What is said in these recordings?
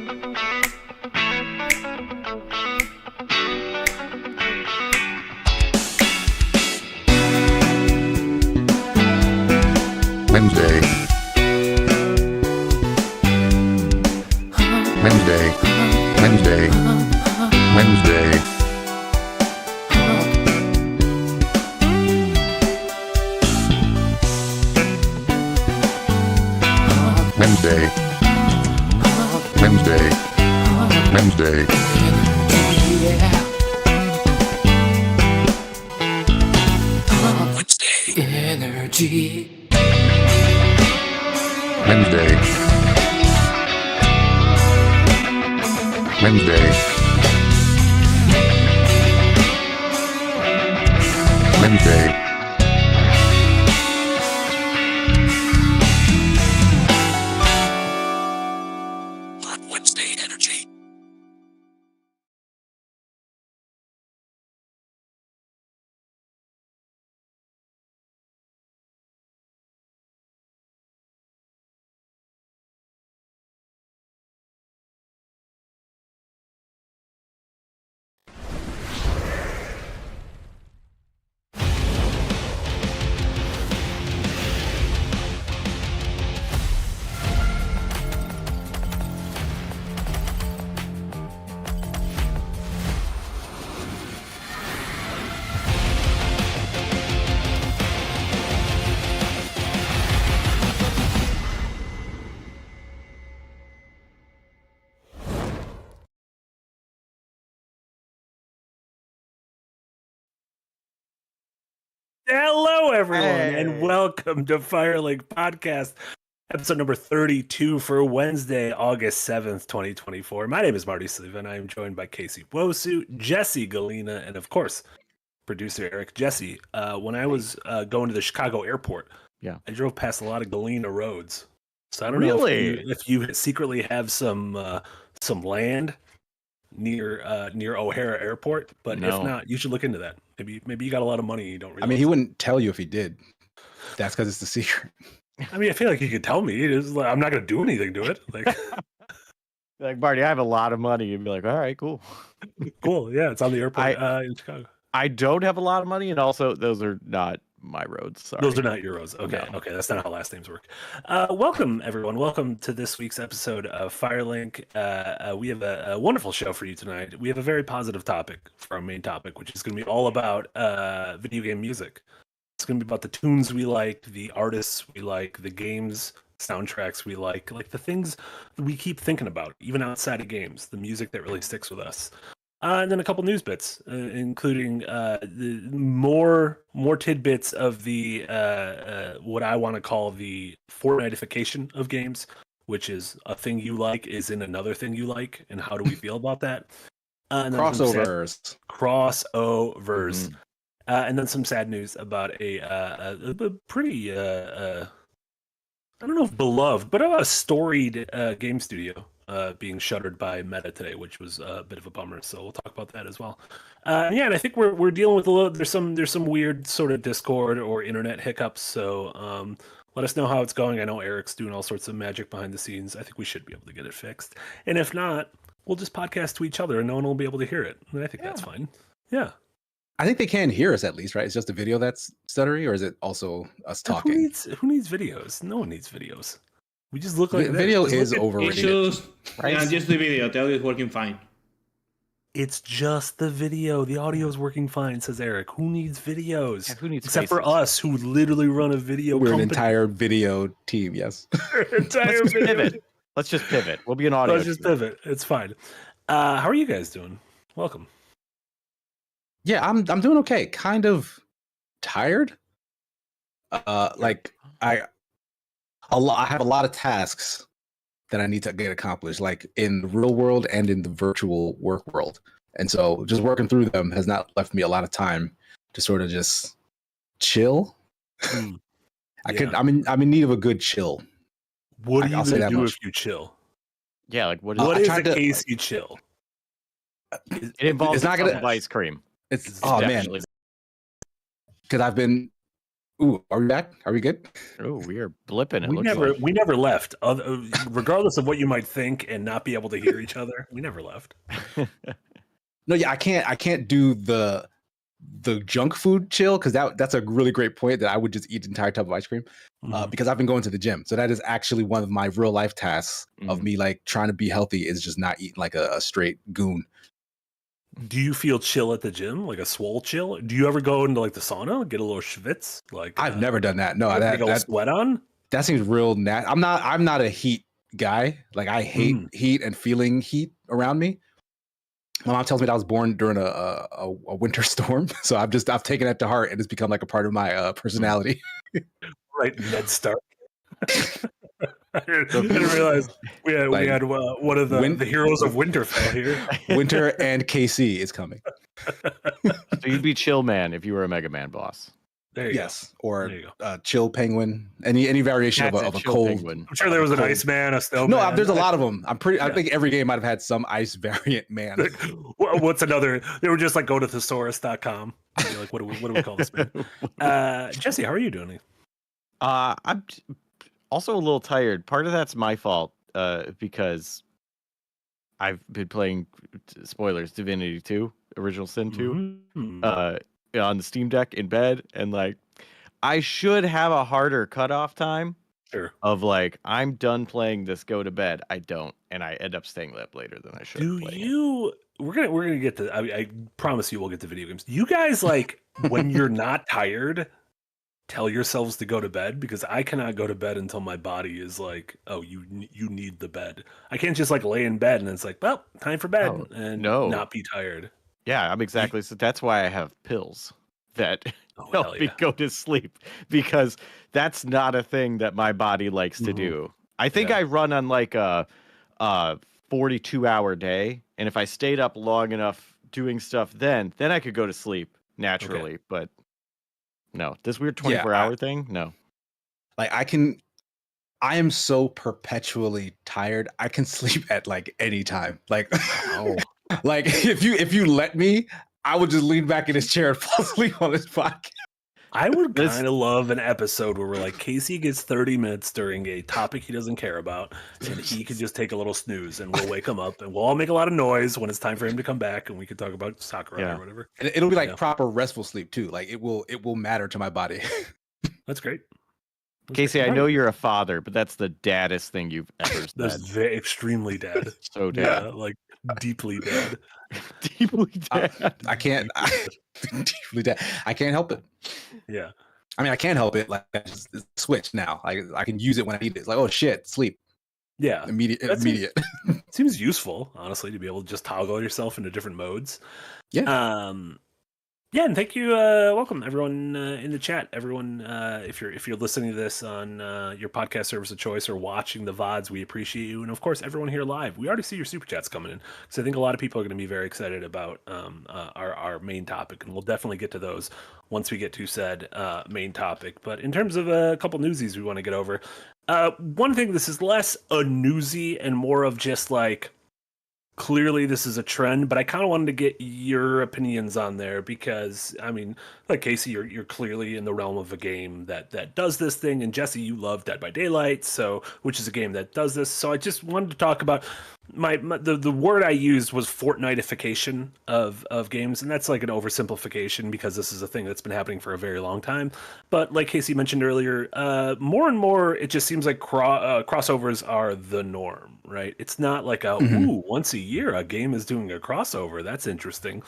Wednesday. Wednesday. Wednesday. Wednesday. Wednesday. Wednesday. Wednesday. Wednesday. Energy. Wednesday. Wednesday. Wednesday. Wednesday energy. Hello, everyone, and welcome to Firelink Podcast, episode number 32 for Wednesday, August 7th, 2024. My name is Marty and I am joined by Casey Wosu, Jesse Galena, and of course, producer Eric. Jesse, when I was going to the Chicago airport, I drove past a lot of Galena roads. So I don't know if you secretly have some land near O'Hara Airport, but if not, you should look into that. Maybe you got a lot of money you don't realize. I mean, he wouldn't tell you if he did. That's because it's the secret. I mean, I feel like you could tell me. Like, I'm not going to do anything to it. Like Marty, I have a lot of money. You'd be like, all right, cool. Cool. Yeah, it's on the airport in Chicago. I don't have a lot of money, and also those are not my roads. Sorry. Those are not your roads. Okay, No. okay, that's not how last names work. Welcome, everyone. Welcome to this week's episode of Firelink. We have a wonderful show for you tonight. We have a very positive topic for our main topic, which is going to be all about video game music. It's going to be about the tunes we like, the artists we like, the games, soundtracks we like the things we keep thinking about, even outside of games, the music that really sticks with us. And then a couple news bits, including the more tidbits of the what I want to call the Fortnite-ification of games, which is a thing you like is in another thing you like, and how do we feel about that? And Crossovers. Crossovers. And then some sad news about a pretty, I don't know if beloved, but a storied game studio being shuttered by Meta today, which was a bit of a bummer. So we'll talk about that as well. And I think we're dealing with a little. There's some weird sort of Discord or internet hiccups. So let us know how it's going. I know Eric's doing all sorts of magic behind the scenes. I think we should be able to get it fixed. And if not, we'll just podcast to each other, and no one will be able to hear it. And I think that's fine. Yeah. I think they can hear us at least, right? It's just the video that's stuttery, or is it also us talking? Who needs videos? No one needs videos. We just look like video is overrated. Yeah, just the video. The audio is working fine. It's just the video. The audio is working fine, says Eric. Who needs videos? Yeah, who needs Except faces? for us, who literally run a video We're company. an entire video team, yes. Entire video. Pivot. Let's just pivot. We'll be an audio. Let's just pivot. It's fine. How are you guys doing? Welcome. Yeah, I'm doing okay. Kind of tired. I have a lot of tasks that I need to get accomplished, like in the real world and in the virtual work world. And so just working through them has not left me a lot of time to sort of just chill. I'm in need of a good chill. What are you I'll say gonna that do much. if you chill? Yeah, like what What is is the case you chill? it involves? It's not gonna- ice cream. It's oh man, definitely- because I've been Ooh, are we back? Are we good? Oh, we are blipping. It We looks never like. we never left. Regardless of what you might think and not be able to hear each other, we never left. No, yeah, I can't do the junk food chill because that's a really great point that I would just eat an entire tub of ice cream Mhm. because I've been going to the gym. So that is actually one of my real life tasks of me like trying to be healthy is just not eating like a straight goon. Do you feel chill at the gym, like a swole chill? Do you ever go into like the sauna, get a little schwitz? Like I've never done that. No, get a little sweat on. that seems real I'm not a heat guy. Like I hate heat and feeling heat around me. My mom tells me that I was born during a winter storm, so I've taken it to heart, and it's become like a part of my personality. Right, Ned Stark. I didn't realize we had one of the heroes of Winterfell here. Winter and KC is coming. So you'd be Chill Man if you were a Mega Man boss. There you Yes, or There you Chill Penguin, any variation of a Chill cold. Penguin. I'm sure there was an Iceman, a snowman. No, there's a lot of them. I think every game might have had some ice variant man. What's another? They were just like go to thesaurus.com. Be like, what do we call this man? Jesse, how are you doing? I'm also a little tired. Part of that's my fault because I've been playing spoilers Divinity 2, Original Sin 2 Mhm. On the Steam Deck in bed, and like I should have a harder cutoff time. Sure. Of like I'm done playing this, go to bed. I don't, and I end up staying up later than I should. Do you? We're gonna get to. I promise you, we'll get to video games. You guys like when you're not tired, tell yourselves to go to bed because I cannot go to bed until my body is like, oh, you need the bed. I can't just like lay in bed and it's like, well, time for bed and not be tired. Yeah, I'm exactly. So that's why I have pills that help me yeah. go to sleep because that's not a thing that my body likes to do. I think I run on like a 42-hour day, and if I stayed up long enough doing stuff, then I could go to sleep naturally. Okay. But no, this weird 24-hour thing, no. Like I am so perpetually tired. I can sleep at like any time. Like, like if you let me, I would just lean back in his chair and fall asleep on this podcast. I would kind of love an episode where we're like, Casey gets 30 minutes during a topic he doesn't care about, and he could just take a little snooze, and we'll wake him up, and we'll all make a lot of noise when it's time for him to come back, and we can talk about soccer or whatever. And it'll be like proper restful sleep too. Like it will matter to my body. That's great. Casey, I know you're a father, but that's the daddest thing you've ever said. That's extremely dad. So dad. Yeah, like deeply dad. Deeply dad. I can't. Deeply dad. I can't help it. Yeah. I mean, I can't help it. Like it's switch now. I can use it when I need it. It's like, oh shit, sleep. Yeah. Immediate. Seems useful, honestly, to be able to just toggle yourself into different modes. Yeah. Yeah, and thank you. Welcome everyone in the chat. Everyone, if you're listening to this on your podcast service of choice or watching the VODs, we appreciate you. And of course, everyone here live. We already see your super chats coming in, so I think a lot of people are going to be very excited about our main topic, and we'll definitely get to those once we get to said main topic. But in terms of a couple newsies we want to get over, one thing, this is less a newsy and more of just like, clearly this is a trend, but I kind of wanted to get your opinions on there because, I mean, like Casey, you're clearly in the realm of a game that does this thing, and Jesse, you love Dead by Daylight, which is a game that does this. So I just wanted to talk about the word I used was Fortnite-ification of games, and that's like an oversimplification because this is a thing that's been happening for a very long time. But like Casey mentioned earlier, more and more it just seems like crossovers are the norm, right? It's not like once a year a game is doing a crossover. That's interesting.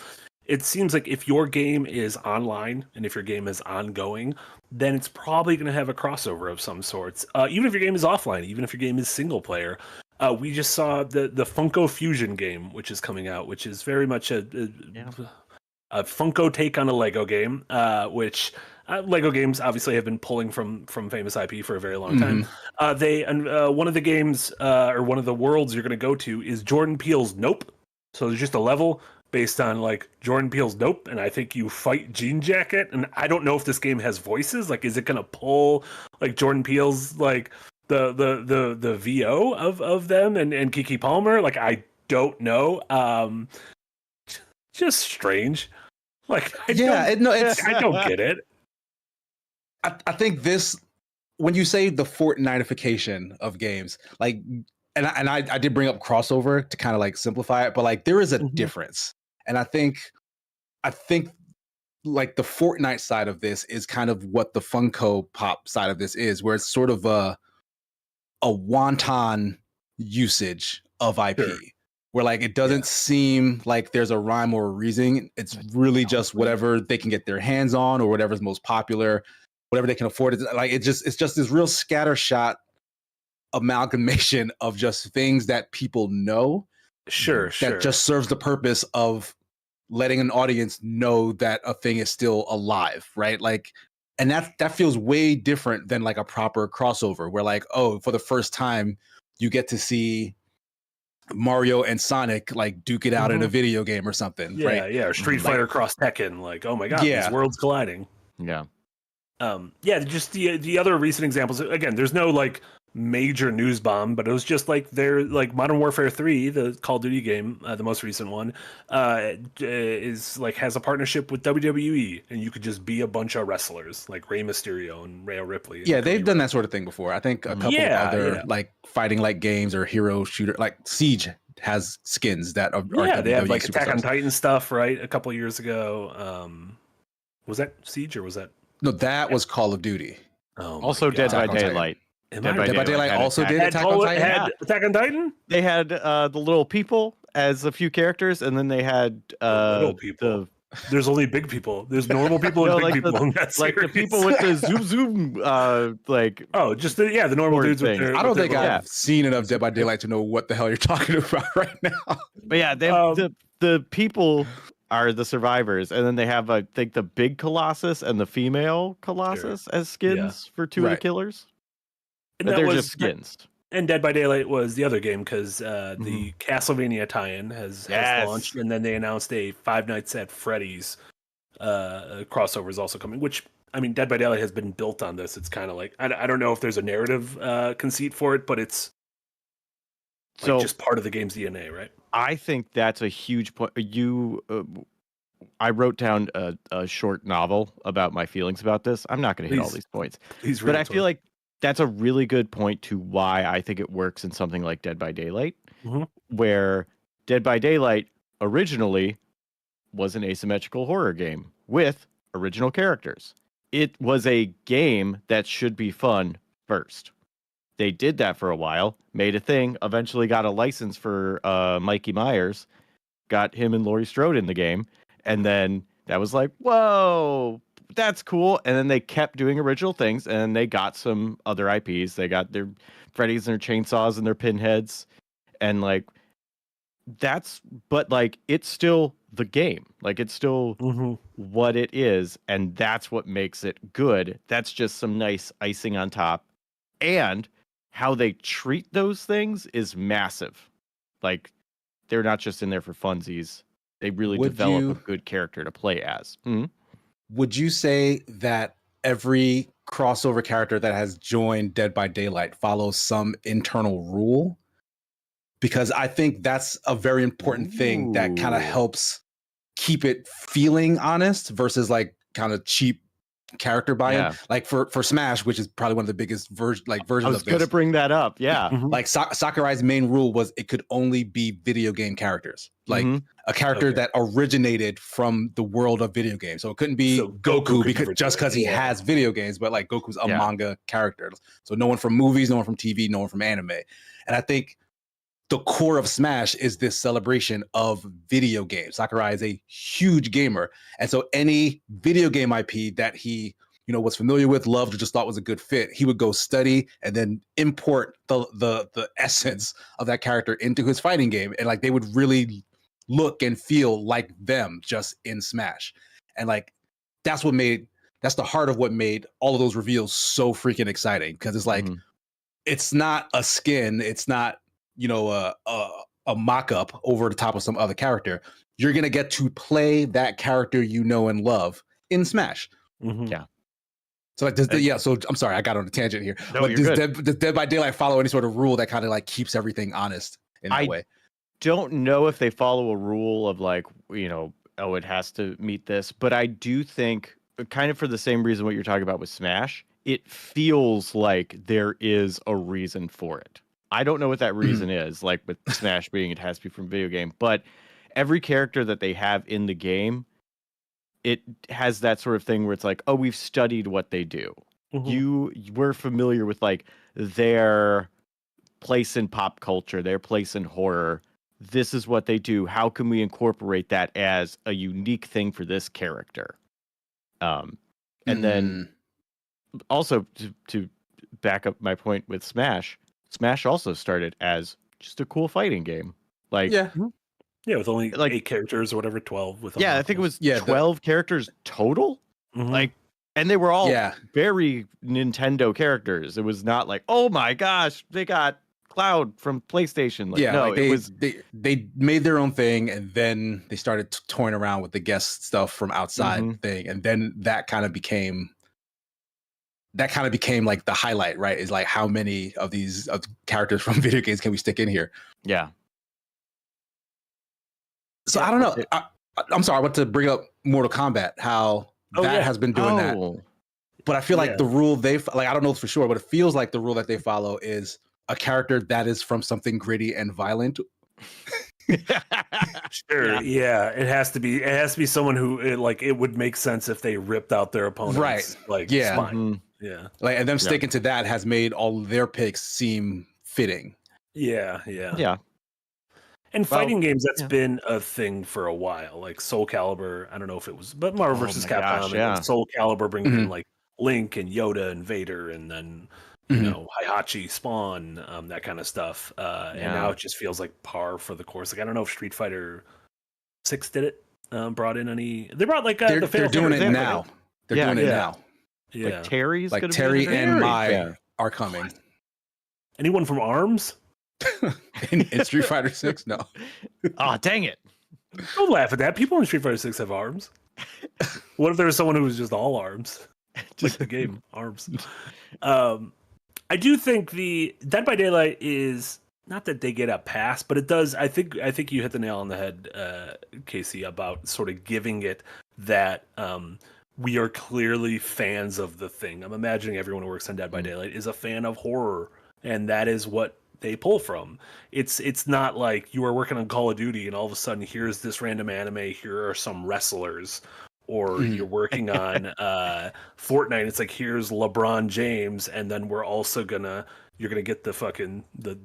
It seems like if your game is online and if your game is ongoing, then it's probably going to have a crossover of some sorts. Even if your game is offline, even if your game is single player. We just saw the Funko Fusion game, which is coming out, which is very much a Funko take on a Lego game, which Lego games obviously have been pulling from famous IP for a very long time. One of the games or one of the worlds you're going to go to is Jordan Peele's Nope. So there's just a level based on like Jordan Peele's Nope, and I think you fight Jean Jacket, and I don't know if this game has voices. Like, is it going to pull like Jordan Peele's like the VO of them and Kiki Palmer? Like, I don't know. Just strange. Like, I don't get it. I think this, when you say the Fortnite-ification of games, like, and I did bring up crossover to kind of like simplify it, but like there is a difference, and I think like the Fortnite side of this is kind of what the Funko Pop side of this is, where it's sort of a wanton usage of IP. Sure. Where like it doesn't seem like there's a rhyme or a reason. It's really just whatever they can get their hands on or whatever's most popular, whatever they can afford. Like it's just this real scattershot amalgamation of just things that people know. Sure. That just serves the purpose of letting an audience know that a thing is still alive, right? Like, and that feels way different than like a proper crossover where like, oh, for the first time you get to see Mario and Sonic like duke it out in a video game or something, right? Yeah, Street Fighter cross Tekken, like, oh my god, these worlds colliding. Yeah. Just the other recent examples. Again, there's no like major news bomb, but it was just like they're like Modern Warfare 3, the Call of Duty game, the most recent one, is like has a partnership with WWE, and you could just be a bunch of wrestlers like Rey Mysterio and Rhea Ripley. Yeah, they've done that sort of thing before. I think a couple of other like fighting like games or hero shooter, like Siege has skins that are they have like superstars. Attack on Titan stuff, right? A couple years ago, was that Siege or was that? No, that was Call of Duty. Oh, also Dead by Daylight. Dead by Daylight also did Attack on Titan. Had Attack on Titan. They had the little people as a few characters, and then they had little people. There's only big people. There's normal people and big people in that series. Like the people with the zoom, like just the normal dudes with their. I don't think I've seen enough Dead by Daylight to know what the hell you're talking about right now. But yeah, the people are the survivors, and then they have I think the big Colossus and the female Colossus as skins for two of the killers. And they're just skins. And Dead by Daylight was the other game because the Castlevania tie-in has launched, and then they announced a Five Nights at Freddy's crossover is also coming. Which I mean, Dead by Daylight has been built on this. It's kind of like I don't know if there's a narrative conceit for it, but it's like just part of the game's DNA, right? I think that's a huge point. I wrote down a short novel about my feelings about this. I'm not going to hit all these points, but I feel like that's a really good point to why I think it works in something like Dead by Daylight, where Dead by Daylight originally was an asymmetrical horror game with original characters. It was a game that should be fun first. They did that for a while, made a thing, eventually got a license for Mikey Myers, got him and Laurie Strode in the game, and then that was like, whoa, that's cool. And then they kept doing original things, and they got some other IPs. They got their Freddy's and their chainsaws and their pinheads, and like but like it's still the game. Like it's still what it is, and that's what makes it good. That's just some nice icing on top. And how they treat those things is massive. Like they're not just in there for funsies. They really develop a good character to play as. Would you say that every crossover character that has joined Dead by Daylight follows some internal rule? Because I think that's a very important thing that kind of helps keep it feeling honest versus like kind of cheap character buy-in. Yeah. Like for Smash, which is probably one of the biggest versions of this. I was going to bring that up. Yeah. Like Sakurai's main rule was it could only be video game characters. Like a character that originated from the world of video games. So it couldn't be Goku because he has video games, but like Goku's a manga character. So no one from movies, no one from TV, no one from anime. And I think the core of Smash is this celebration of video games. Sakurai is a huge gamer. And so any video game IP that he, was familiar with, loved, or just thought was a good fit, he would go study and then import the essence of that character into his fighting game. And like they would really look and feel like them just in Smash. And like that's the heart of what made all of those reveals so freaking exciting. Because it's like it's not a skin, it's not a mock-up over the top of some other character. You're gonna get to play that character you know and love in Smash. Yeah. So like so I'm sorry, I got on a tangent here. No, but does Dead by Daylight follow any sort of rule that kind of like keeps everything honest in that way? Don't know if they follow a rule of like, it has to meet this, but I do think kind of for the same reason what you're talking about with Smash, it feels like there is a reason for it. I don't know what that reason is, like with Smash being it has to be from video game, but every character that they have in the game, it has that sort of thing where it's like, oh, we've studied what they do. We're familiar with like their place in pop culture, their place in horror. This is what they do. How can we incorporate that as a unique thing for this character? And then also to back up my point with Smash also started as just a cool fighting game. Like yeah, with only like 8 characters or whatever, 12 with I think it was 12 characters total. Like, and they were all very Nintendo characters. It was not like, oh my gosh, they got Cloud from PlayStation. Like, no, like they made their own thing, and then they started toying around with the guest stuff from outside thing, and then that kind of became like the highlight, right? Is like how many of these characters from video games can we stick in here? Yeah. So I don't know. I'm sorry. I want to bring up Mortal Kombat. How that has been doing that, but I feel like the rule I don't know for sure, but it feels like the rule that they follow is a character that is from something gritty and violent. Sure. Yeah. It has to be someone who it would make sense if they ripped out their opponent's spine. Yeah. Like, and them sticking to that has made all their picks seem fitting. Yeah. And fighting games, that's been a thing for a while. Like Soul Calibur, I don't know if it was, but Marvel vs. Capcom, and Soul Calibur bringing in like Link and Yoda and Vader, and then you know, Heihachi, Spawn, that kind of stuff. And now it just feels like par for the course. Like, I don't know if Street Fighter 6 did it. Brought in any? They brought like they're doing it now. They're doing it now. Yeah, like Terry's like Terry and Mai are coming. Anyone from ARMS? in Street Fighter 6? No. Oh, dang it. Don't laugh at that. People in Street Fighter 6 have arms. What if there was someone who was just all arms? Like the game ARMS. I do think the Dead by Daylight is not that they get a pass, but it does. I think you hit the nail on the head, Casey, about sort of giving it that we are clearly fans of the thing. I'm imagining everyone who works on Dead by Daylight is a fan of horror, and that is what they pull from. It's not like you are working on Call of Duty and all of a sudden here's this random anime, here are some wrestlers, or you're working on Fortnite. It's like here's LeBron James, and then we're also you're gonna get the fucking the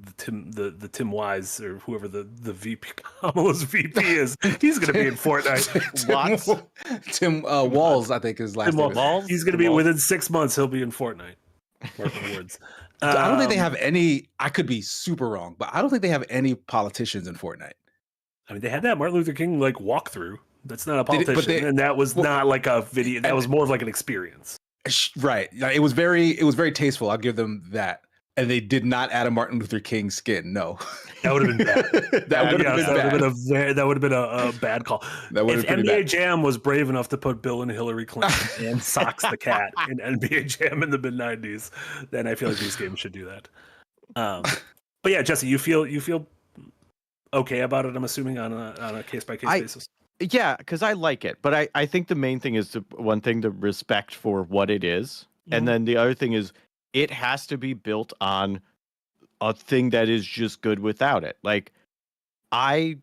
Tim Wise or whoever the VP Kamala's VP is. He's gonna be in Fortnite. Tim Walls, I think his last name. Walls. He's gonna be within 6 months. He'll be in Fortnite. Mark my words. I don't think they have any. I could be super wrong, but I don't think they have any politicians in Fortnite. I mean, they had that Martin Luther King like walkthrough. That's not a politician, and that was not like a video. That was more of like an experience. Right. It was very tasteful. I'll give them that. And they did not add a Martin Luther King skin. No, that would have been bad. That would have been a bad call. If NBA Jam was brave enough to put Bill and Hillary Clinton and Socks the Cat in NBA Jam in the mid '90s, then I feel like these games should do that. But yeah, Jesse, you feel okay about it? I'm assuming on a case by case basis. Yeah, because I like it, but I think the main thing is one thing, the respect for what it is, and then the other thing is it has to be built on a thing that is just good without it. Like I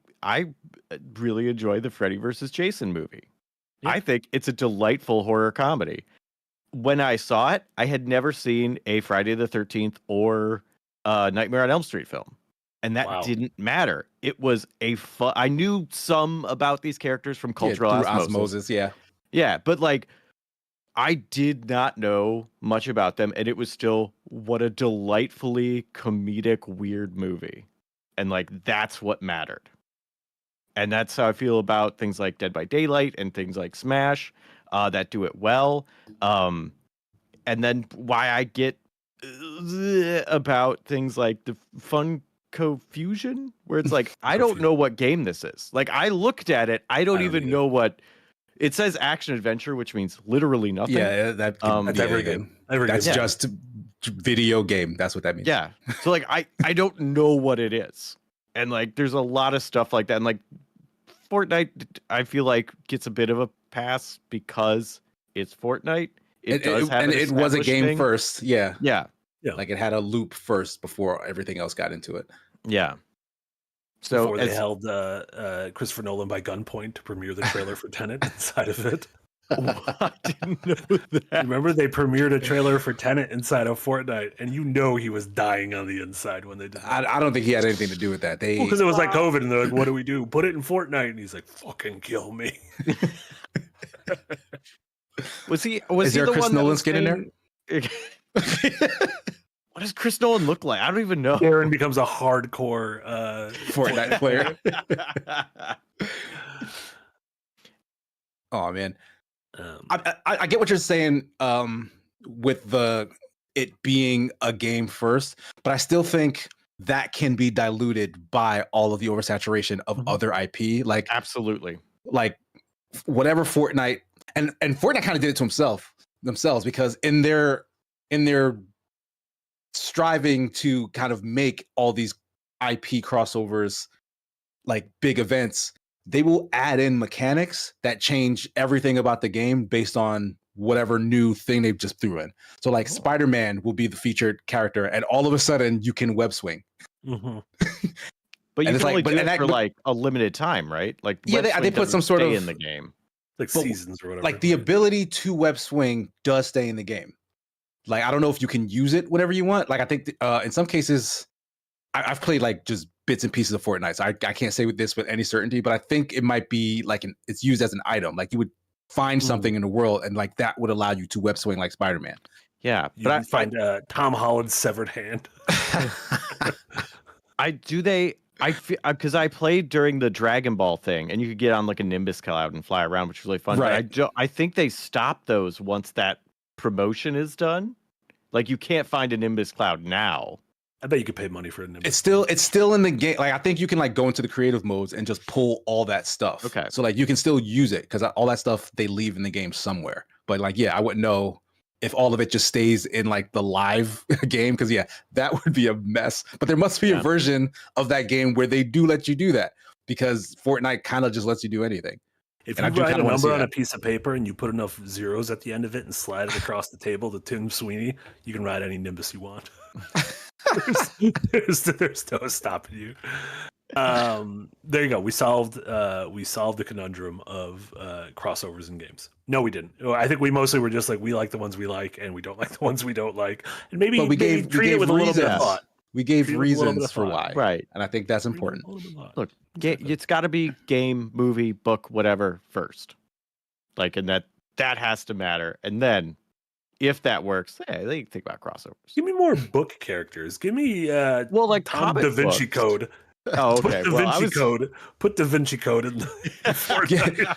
really enjoy the Freddy vs. Jason movie. Yeah. I think it's a delightful horror comedy. When I saw it, I had never seen a Friday the 13th or Nightmare on Elm Street film. And that didn't matter. It was a fun. I knew some about these characters from cultural osmosis. Yeah, but like I did not know much about them, and it was still what a delightfully comedic, weird movie. And like that's what mattered. And that's how I feel about things like Dead by Daylight and things like Smash that do it well. And then why I get about things like the Funko Fusion, where it's like, I don't know what game this is. Like, I looked at it, I don't even know what it says. Action adventure, which means literally nothing. Yeah, that's every game. That's just video game. That's what that means. Yeah. So like, I don't know what it is, and like, there's a lot of stuff like that, and like, Fortnite, I feel like gets a bit of a pass because it's Fortnite. It was a game thing. first. Yeah. Yeah. Like it had a loop first before everything else got into it. Yeah. So before they held Christopher Nolan by gunpoint to premiere the trailer for Tenet inside of it. I didn't know that. Remember, they premiered a trailer for Tenet inside of Fortnite, and he was dying on the inside when they did that. I don't think he had anything to do with that. Because it was like COVID, and they're like, "What do we do? Put it in Fortnite?" And he's like, "Fucking kill me." Was he Is there the a Chris one Nolan skin in there? What does Chris Nolan look like? I don't even know. Aaron becomes a hardcore Fortnite player. Oh man, I get what you're saying with it being a game first, but I still think that can be diluted by all of the oversaturation of other IP. Like absolutely, like whatever Fortnite and Fortnite kind of did it to themselves because in their striving to kind of make all these IP crossovers like big events, they will add in mechanics that change everything about the game based on whatever new thing they've just threw in. So like Spider-Man will be the featured character and all of a sudden you can web swing. Mm-hmm. But you can only do it for like a limited time, right? Like they put some sort of in the game. Like seasons or whatever. Like the ability to web swing does stay in the game. Like I don't know if you can use it whenever you want. Like I think in some cases I've played like just bits and pieces of Fortnite, so I can't say with this with any certainty, but I think it might be like it's used as an item. Like you would find something in the world, and like that would allow you to web swing like Spider-Man. Yeah, but I find Tom Holland's severed hand. Because I played during the Dragon Ball thing, and you could get on like a Nimbus cloud and fly around, which was really fun. Right. But I think they stopped those once that promotion is done. Like you can't find a Nimbus cloud now. I bet you could pay money for a Nimbus. It's still in the game. Like I think you can like go into the creative modes and just pull all that stuff. Okay. So like you can still use it because all that stuff they leave in the game somewhere. But like I wouldn't know if all of it just stays in like the live game because that would be a mess. But there must be a version of that game where they do let you do that because Fortnite kind of just lets you do anything. If you write a number on a piece of paper and you put enough zeros at the end of it and slide it across the table to Tim Sweeney, you can ride any Nimbus you want. there's no stopping you. There you go. We solved the conundrum of crossovers in games. No, we didn't. I think we mostly were just like we like the ones we like and we don't like the ones we don't like, and maybe we gave it with a little bit of thought. We gave reasons for why, right? And I think that's important. Look, it's got to be game, movie, book, whatever first. Like, and that has to matter, and then. If that works, they think about crossovers. Give me more book characters. Give me like Tom Da Vinci books. Code. Oh, okay. Put Da Vinci Code in the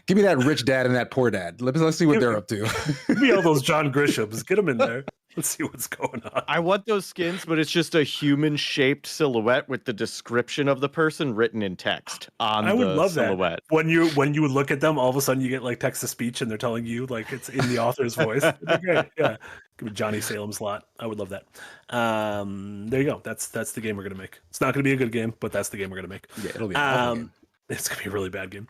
give me that rich dad and that poor dad. Let's see what they're up to. Give me all those John Grishams. Get them in there. Let's see what's going on. I want those skins, but it's just a human-shaped silhouette with the description of the person written in text on the silhouette. I would love that. When you look at them, all of a sudden you get like text to speech, and they're telling you like it's in the author's voice. It'd be great. Yeah, give me Johnny Salem's Lot. I would love that. There you go. That's the game we're gonna make. It's not gonna be a good game, but that's the game we're gonna make. Yeah, it'll be. A game. It's gonna be a really bad game.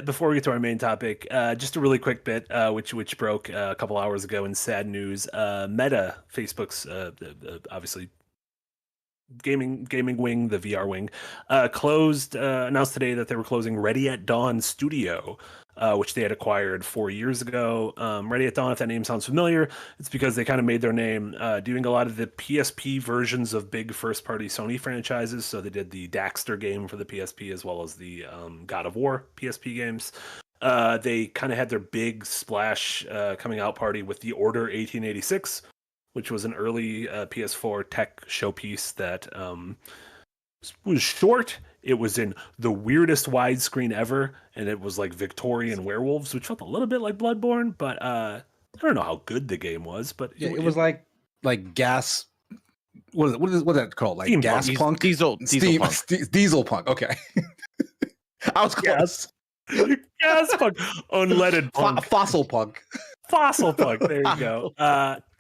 Before we get to our main topic, just a really quick bit, which broke a couple hours ago in sad news. Meta, Facebook's obviously gaming wing, the VR wing, announced today that they were closing Ready at Dawn Studio, which they had acquired 4 years ago. Ready at Dawn, if that name sounds familiar, it's because they kind of made their name doing a lot of the PSP versions of big first-party Sony franchises. So they did the Daxter game for the PSP as well as the God of War PSP games. They kind of had their big splash coming out party with the Order 1886, which was an early PS4 tech showpiece that was short. It was in the weirdest widescreen ever, and it was like Victorian werewolves, which felt a little bit like Bloodborne, but I don't know how good the game was, but it was like gas. What is that called? Like Steam gas punk? Diesel punk. Diesel punk. Okay. I was close. Gas punk. Unleaded punk. Fossil punk. Fossil punk. There you go.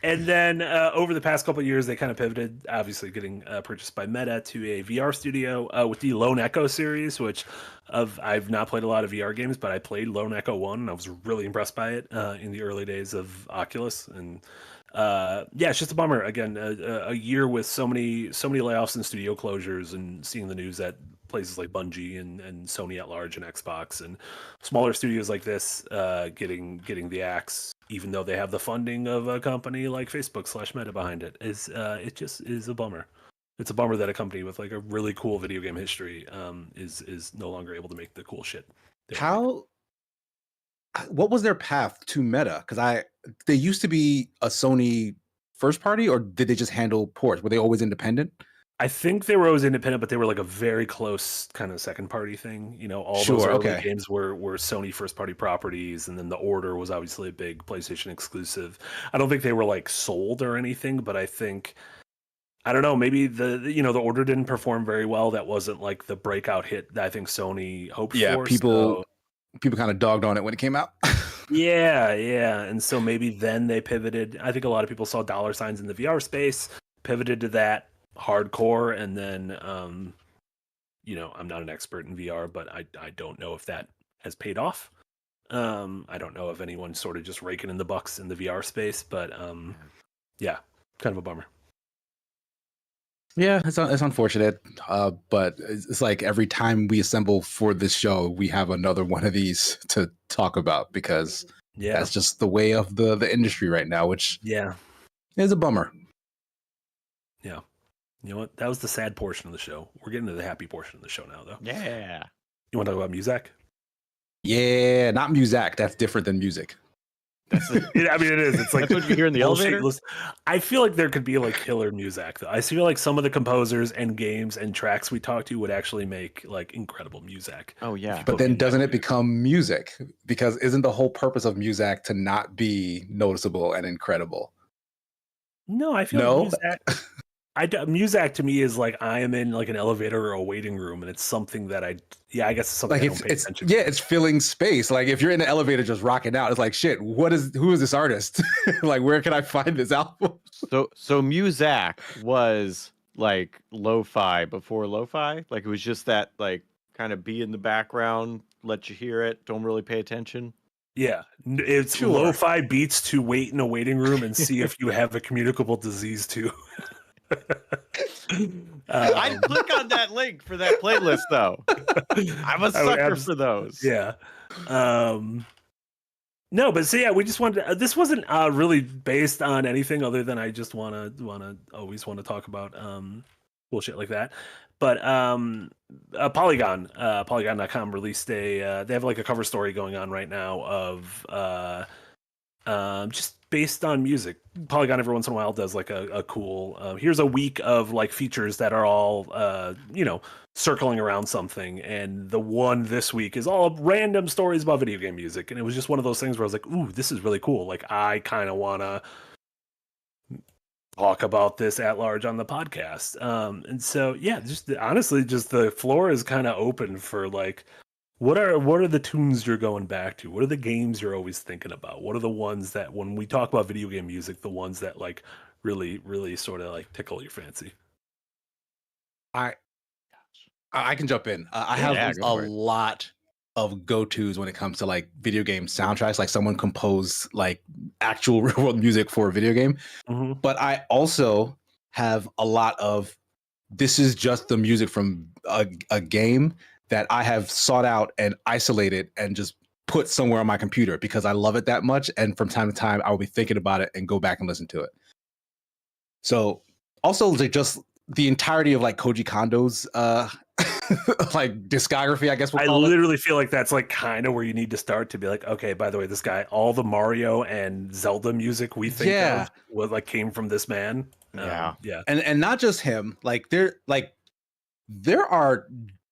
And then over the past couple of years, they kind of pivoted, obviously getting purchased by Meta, to a VR studio with the Lone Echo series, which I've not played a lot of VR games, but I played Lone Echo 1, and I was really impressed by it in the early days of Oculus. And it's just a bummer. Again, a year with so many layoffs and studio closures, and seeing the news that places like Bungie and Sony at large and Xbox and smaller studios like this getting the axe, even though they have the funding of a company like Facebook / Meta behind it, it just is a bummer. It's a bummer that a company with like a really cool video game history is no longer able to make the cool shit. What was their path to Meta? Because they used to be a Sony first party, or did they just handle ports? Were they always independent? I think they were always independent, but they were like a very close kind of second party thing. You know, all those early games were Sony first party properties, and then The Order was obviously a big PlayStation exclusive. I don't think they were like sold or anything, but I think, I don't know, maybe The Order didn't perform very well. That wasn't like the breakout hit that I think Sony hoped for. People kind of dogged on it when it came out. Yeah. And so maybe then they pivoted. I think a lot of people saw dollar signs in the VR space, pivoted to that hardcore, and then I'm not an expert in VR, but I don't know if that has paid off. I don't know if anyone's sort of just raking in the bucks in the VR space, but kind of a bummer. Yeah, it's unfortunate, but it's like every time we assemble for this show, we have another one of these to talk about, because that's just the way of the industry right now, which is a bummer. Yeah. You know what? That was the sad portion of the show. We're getting to the happy portion of the show now, though. Yeah. You want to talk about music? Yeah, not music. That's different than music. It is. It's like that's what you hear in the elevator. I feel like there could be like killer music, though. I feel like some of the composers and games and tracks we talked to would actually make like incredible music. Oh yeah. But then doesn't it become music? Because isn't the whole purpose of music to not be noticeable and incredible? No, I feel music to me is like I am in like an elevator or a waiting room, and it's something that I guess it's something like I don't pay attention to. It's filling space. Like if you're in the elevator just rocking out, it's like shit. Who is this artist? Like where can I find this album? So music was like lo-fi before lo-fi. Like it was just that like kind of be in the background, let you hear it, don't really pay attention. Yeah, it's lo-fi beats to wait in a waiting room and see if you have a communicable disease too. I'd click on that link for that playlist, though. I'm a sucker for those. Yeah. No, but so yeah, we just wanted to, this wasn't really based on anything other than I just always want to talk about bullshit like that. But Polygon.com released they have like a cover story going on right now of just based on music. Polygon every once in a while does like a cool here's a week of like features that are all circling around something, and the one this week is all random stories about video game music, and it was just one of those things where I was like, ooh, this is really cool. Like I kind of want to talk about this at large on the podcast. And so honestly the floor is kind of open for like, what are the tunes you're going back to? What are the games you're always thinking about? What are the ones that when we talk about video game music, the ones that like really, really sort of like tickle your fancy? I can jump in. I have a lot of go-tos when it comes to like video game soundtracks, like someone composed like actual real world music for a video game. Mm-hmm. But I also have a lot of, this is just the music from a game that I have sought out and isolated and just put somewhere on my computer because I love it that much. And from time to time, I will be thinking about it and go back and listen to it. So also like just the entirety of like Koji Kondo's like discography, I guess. I literally feel like that's like kind of where you need to start to be like, okay, by the way, this guy, all the Mario and Zelda music we think of was like came from this man. Yeah. And not just him, like there are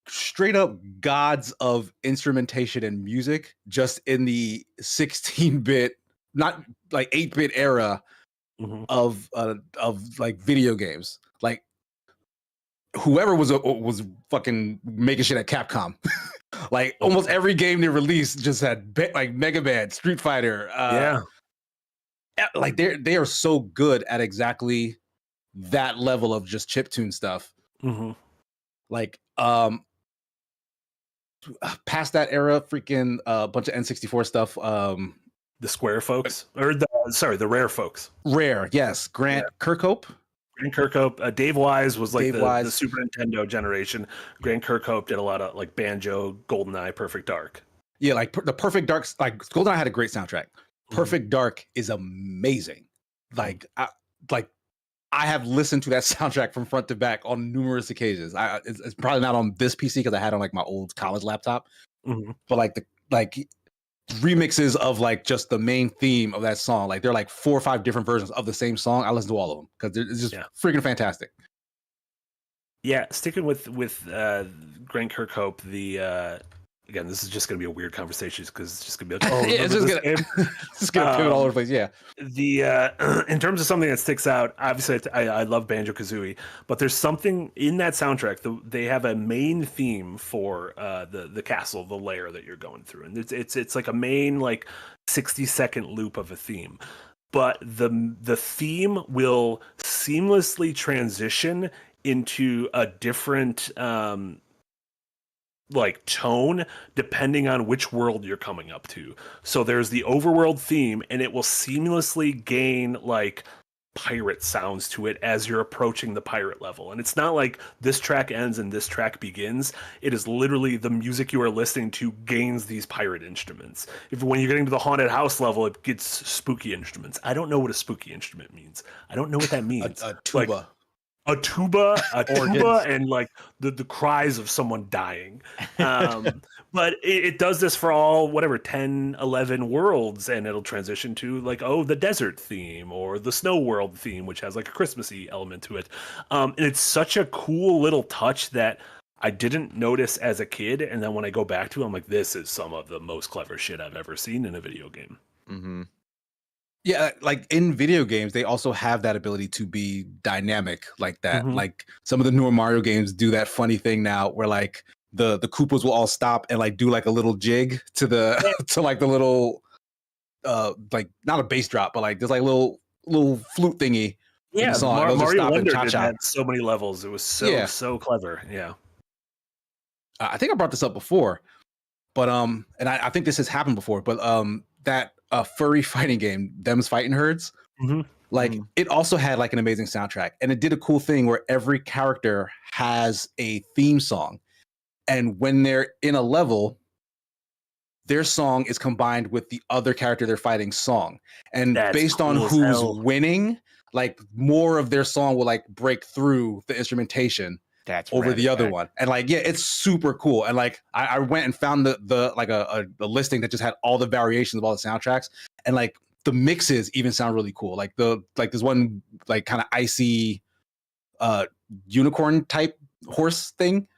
straight up gods of instrumentation and music just in the 16-bit, not like 8-bit era of like video games. Like whoever was fucking making shit at Capcom. Like almost every game they released just had like Mega Man, Street Fighter, like they are so good at exactly that level of just chiptune stuff. Mm-hmm. Like past that era, freaking bunch of N64 stuff. The Square folks, or the Rare folks. Rare, yes. Grant Kirkhope. Grant Kirkhope, Dave Wise was like Dave the Wise. Super Nintendo generation. Grant Kirkhope did a lot of like Banjo, GoldenEye, Perfect Dark. Yeah, like the Perfect Dark. Like GoldenEye had a great soundtrack. Perfect Dark is amazing. Like, I have listened to that soundtrack from front to back on numerous occasions. It's probably not on this PC because I had it on like my old college laptop. But like the remixes of like just the main theme of that song, like there are like 4 or 5 different versions of the same song. I listen to all of them because it's just freaking fantastic. Yeah, sticking with Grant Kirkhope, the again, this is just going to be a weird conversation because it's just going to be like, it's just going to pivot all over the place. Yeah. The in terms of something that sticks out, obviously I love Banjo-Kazooie, but there's something in that soundtrack. They have a main theme for the castle, the lair that you're going through, and it's like a main like 60-second loop of a theme. But the theme will seamlessly transition into a different like tone depending on which world you're coming up to. So there's the overworld theme, and it will seamlessly gain like pirate sounds to it as you're approaching the pirate level. And it's not like this track ends and this track begins. It is literally the music you are listening to gains these pirate instruments. When you're getting to the haunted house level, it gets spooky instruments. I don't know what a spooky instrument means. I don't know what that means. a tuba. Like, a tuba, and like the cries of someone dying. But it does this for all, 10, 11 worlds, and it'll transition to like, the desert theme or the snow world theme, which has like a Christmassy element to it. And it's such a cool little touch that I didn't notice as a kid. And then when I go back to it, I'm like, this is some of the most clever shit I've ever seen in a video game. Mm-hmm. Yeah, like in video games, they also have that ability to be dynamic like that. Like some of the newer Mario games do that funny thing now where like the Koopas will all stop and like do like a little jig to the to like the little like not a bass drop, but like there's like little flute thingy. Yeah, Mario Wonder did that so many levels. It was so clever. Yeah. I think I brought this up before, but and I think this has happened before, but that furry fighting game, Them's Fighting Herds, it also had like an amazing soundtrack, and it did a cool thing where every character has a theme song, and when they're in a level, their song is combined with the other character they're fighting song, and based on who's winning, like more of their song will like break through the instrumentation over the other one. And like, yeah, it's super cool. And like, I went and found the like a listing that just had all the variations of all the soundtracks, and like the mixes even sound really cool. Like there's one like kind of icy unicorn type horse thing.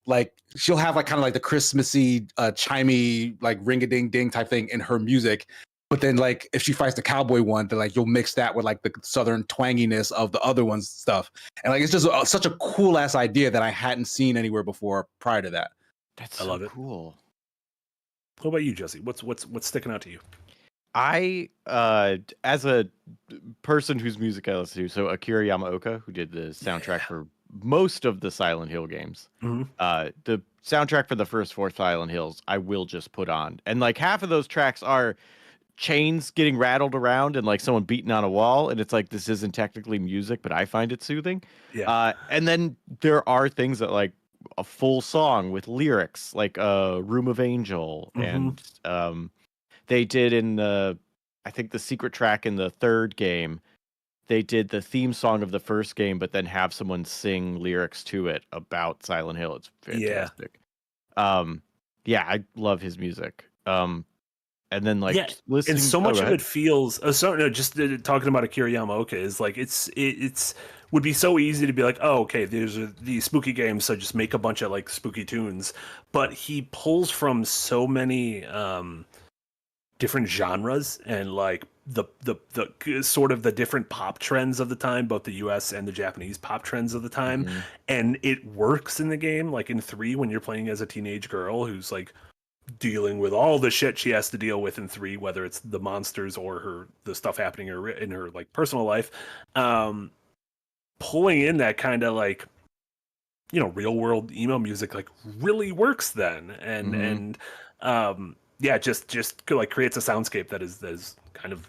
Like she'll have like kind of like the Christmassy chimey like ring a ding ding type thing in her music. But then, like, if she fights the cowboy one, then like you'll mix that with like the southern twanginess of the other one's stuff, and like it's just such a cool ass idea that I hadn't seen anywhere before prior to that. I love it. Cool. What about you, Jesse? What's sticking out to you? I as a person whose music I listen to, so Akira Yamaoka, who did the soundtrack for most of the Silent Hill games, the soundtrack for the first 4 Silent Hills, I will just put on, and like half of those tracks are chains getting rattled around and like someone beating on a wall, and it's like, this isn't technically music, but I find it soothing. And then there are things that like a full song with lyrics, like Room of Angel, and they did in I think the secret track in the 3rd game, they did the theme song of the first game, but then have someone sing lyrics to it about Silent Hill. It's fantastic. I love his music. And then like listening, and so much of it feels just talking about Akira Yamaoka is like it's would be so easy to be like, oh, okay, these are these spooky games, so just make a bunch of like spooky tunes. But he pulls from so many different genres and like the sort of the different pop trends of the time, both the US and the Japanese pop trends of the time, and it works in the game. Like in 3, when you're playing as a teenage girl who's like dealing with all the shit she has to deal with in 3, whether it's the monsters or the stuff happening in her like personal life. Pulling in that kind of like, you know, real world emo music like really works then, and yeah, just like creates a soundscape that is kind of,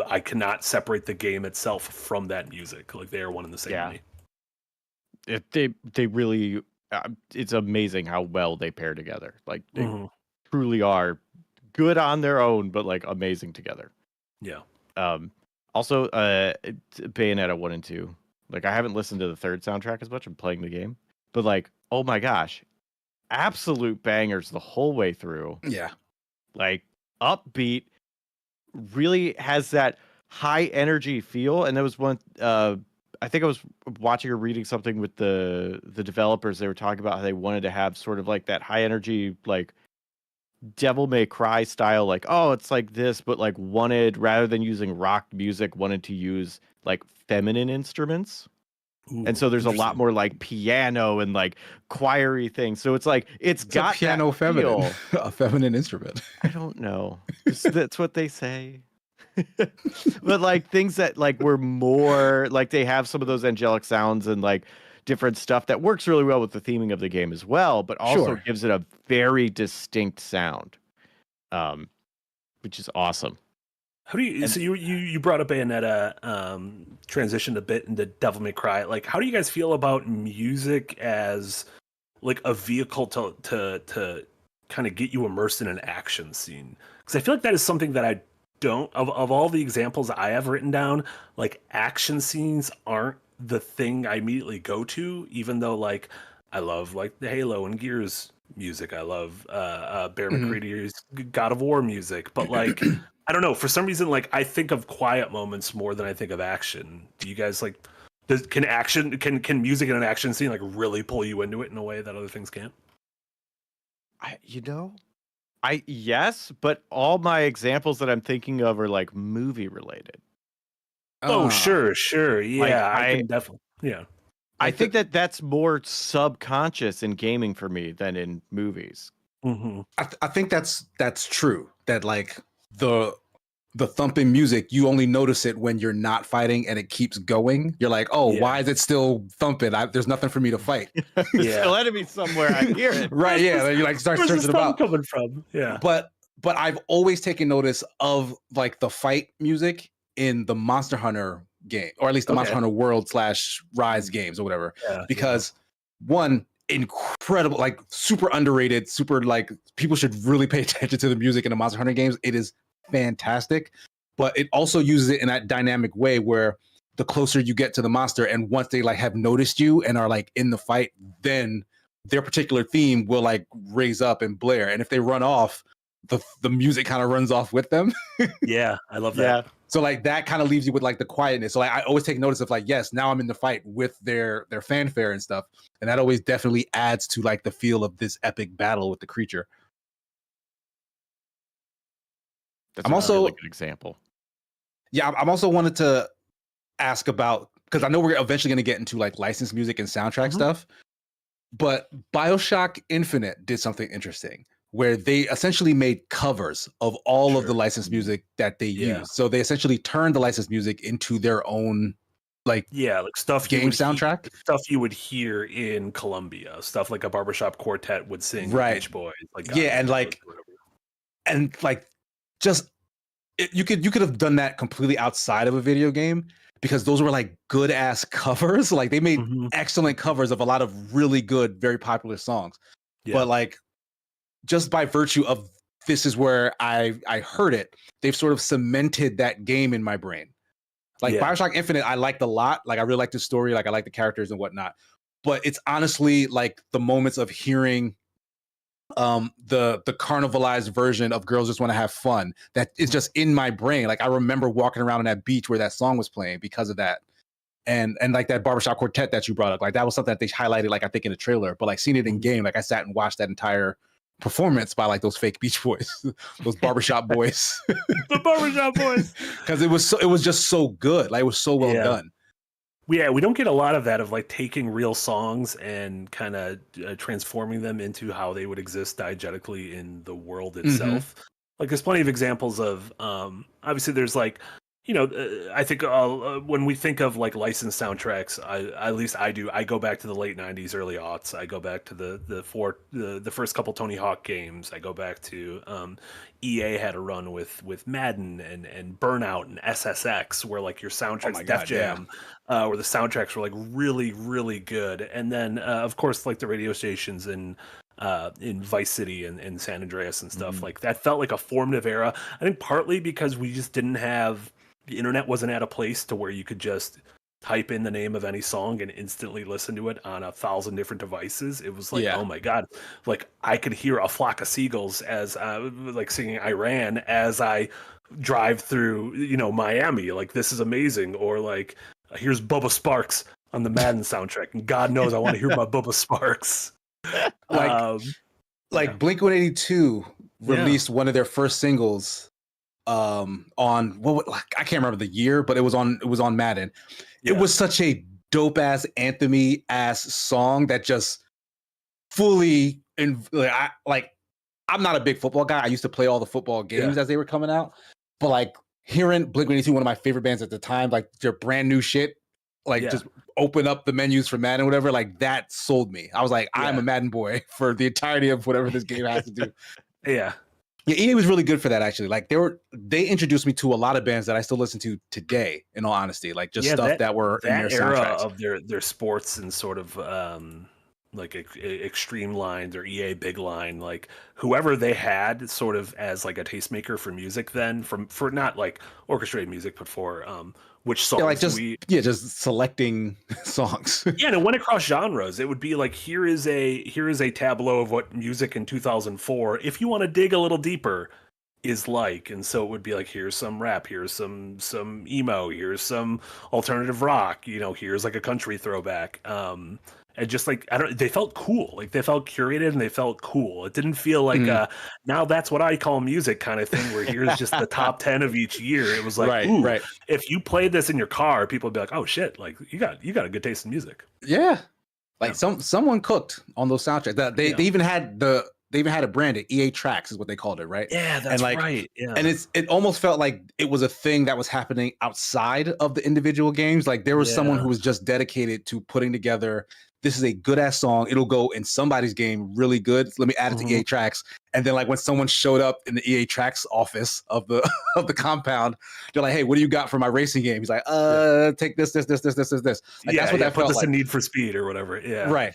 I cannot separate the game itself from that music. Like they are one and the same to me. They really, it's amazing how well they pair together. Like they truly are good on their own, but like amazing together. Yeah. Also, Bayonetta 1 and 2. Like I haven't listened to the third soundtrack as much. I'm playing the game, but like, oh my gosh, absolute bangers the whole way through. Yeah. Like upbeat, really has that high energy feel. And there was one, I think I was watching or reading something with the developers. They were talking about how they wanted to have sort of like that high energy, like Devil May Cry style, like, oh, it's like this, but like wanted, rather than using rock music, wanted to use like feminine instruments. Ooh, and so there's a lot more like piano and like choiry things. So it's like it's got a piano that feminine, feel. a feminine instrument. I don't know. That's what they say. But like things that like were more like, they have some of those angelic sounds and like different stuff that works really well with the theming of the game as well, but also gives it a very distinct sound, which is awesome. How do you? So you brought up Bayonetta, transitioned a bit into Devil May Cry. Like, how do you guys feel about music as like a vehicle to kind of get you immersed in an action scene? Because I feel like that is something that I don't, of all the examples I have written down, like action scenes aren't the thing I immediately go to, even though like I love like the Halo and Gears music. I love Bear McCready's God of War music, but like I don't know, for some reason like I think of quiet moments more than I think of action. Do you guys like, can music in an action scene like really pull you into it in a way that other things can't? Yes, but all my examples that I'm thinking of are like movie related. Oh, sure. Yeah, Like, I can definitely. Yeah. I think that's more subconscious in gaming for me than in movies. Mm-hmm. I think that's true. That like the thumping music, you only notice it when you're not fighting and it keeps going. You're like, oh, why is it still thumping? There's nothing for me to fight. There's still enemy somewhere. I hear it. Right? Yeah. You like start searching about coming from. Yeah. But I've always taken notice of like the fight music in the Monster Hunter game, or at least the Monster Hunter World / Rise games or whatever, because one, incredible, like super underrated, super like people should really pay attention to the music in the Monster Hunter games. It is fantastic, but it also uses it in that dynamic way where the closer you get to the monster, and once they like have noticed you and are like in the fight, then their particular theme will like raise up and blare, and if they run off, the music kind of runs off with them. Yeah, I love that. So like that kind of leaves you with like the quietness. So like I always take notice of like, yes, now I'm in the fight with their fanfare and stuff, and that always definitely adds to like the feel of this epic battle with the creature. That's also a really good example. Yeah, I'm also wanted to ask about, because I know we're eventually going to get into like licensed music and soundtrack stuff, but BioShock Infinite did something interesting where they essentially made covers of all of the licensed music that they used. So they essentially turned the licensed music into their own like stuff game soundtrack, stuff you would hear in Colombia, stuff like a barbershop quartet would sing, right? Beach Boys, like and like just you could have done that completely outside of a video game, because those were like good ass covers. Like they made excellent covers of a lot of really good, very popular songs. But like just by virtue of this is where I heard it, they've sort of cemented that game in my brain. Like BioShock Infinite, I liked a lot. Like I really like the story, like I like the characters and whatnot. But it's honestly like the moments of hearing the carnivalized version of Girls Just Want to Have Fun that is just in my brain. Like I remember walking around on that beach where that song was playing because of that. And like that barbershop quartet that you brought up, like that was something that they highlighted, like I think in the trailer, but like seeing it in game, like I sat and watched that entire performance by like those fake Beach Boys, those barbershop boys. The barbershop boys. Because it was just so good. Like it was so well done. we don't get a lot of that, of like taking real songs and kind of transforming them into how they would exist diegetically in the world itself. Like there's plenty of examples of obviously there's like, I think when we think of like licensed soundtracks, at least I do, I go back to the late 90s, early aughts. I go back to the first couple Tony Hawk games. I go back to EA had a run with Madden and Burnout and SSX, where like your soundtracks, Def Jam, where the soundtracks were like really, really good. And then of course like the radio stations in Vice City and San Andreas and stuff, like that felt like a formative era. I think partly because we just didn't have, the internet wasn't at a place to where you could just type in the name of any song and instantly listen to it on 1,000 different devices. It was like, oh my God, like I could hear a flock of seagulls as like singing Iran as I drive through, Miami. Like, this is amazing. Or like, here's Bubba Sparks on the Madden soundtrack. And God knows I want to hear my Bubba Sparks. Like Blink-182 released one of their first singles on I can't remember the year, but it was on Madden. It was such a dope ass anthemy ass song that just fully I'm not a big football guy. I used to play all the football games as they were coming out, but like hearing Blink-182, one of my favorite bands at the time, like their brand new shit, just open up the menus for Madden, whatever, like that sold me. I was like, I'm a Madden boy for the entirety of whatever this game has to do. Yeah, EA was really good for that, actually. Like they introduced me to a lot of bands that I still listen to today, in all honesty. Like just stuff that were in their era soundtracks. Of their sports and sort of like extreme lines or EA big line, like whoever they had sort of as like a tastemaker for music then, for not like orchestrated music, but for which songs just selecting songs. And it went across genres. It would be like, here is a tableau of what music in 2004, if you want to dig a little deeper, is like. And so it would be like, here's some rap, here's some emo, here's some alternative rock, here's like a country throwback. And just like, they felt cool. Like they felt curated and they felt cool. It didn't feel like now that's what I call music kind of thing, where here's just the top 10 of each year. It was like, if you played this in your car, people would be like, oh shit, like you got a good taste in music. Yeah. Like someone cooked on those soundtracks. They even had a brand, EA Tracks is what they called it, right? Yeah, that's right. Yeah. And it almost felt like it was a thing that was happening outside of the individual games. Like there was someone who was just dedicated to putting together, this is a good ass song. It'll go in somebody's game really good. Let me add it to EA Tracks. And then like when someone showed up in the EA Tracks office of the compound, they're like, hey, what do you got for my racing game? He's like, take this. Like, that's what that put felt this like. in Need for Speed or whatever. Yeah. Right.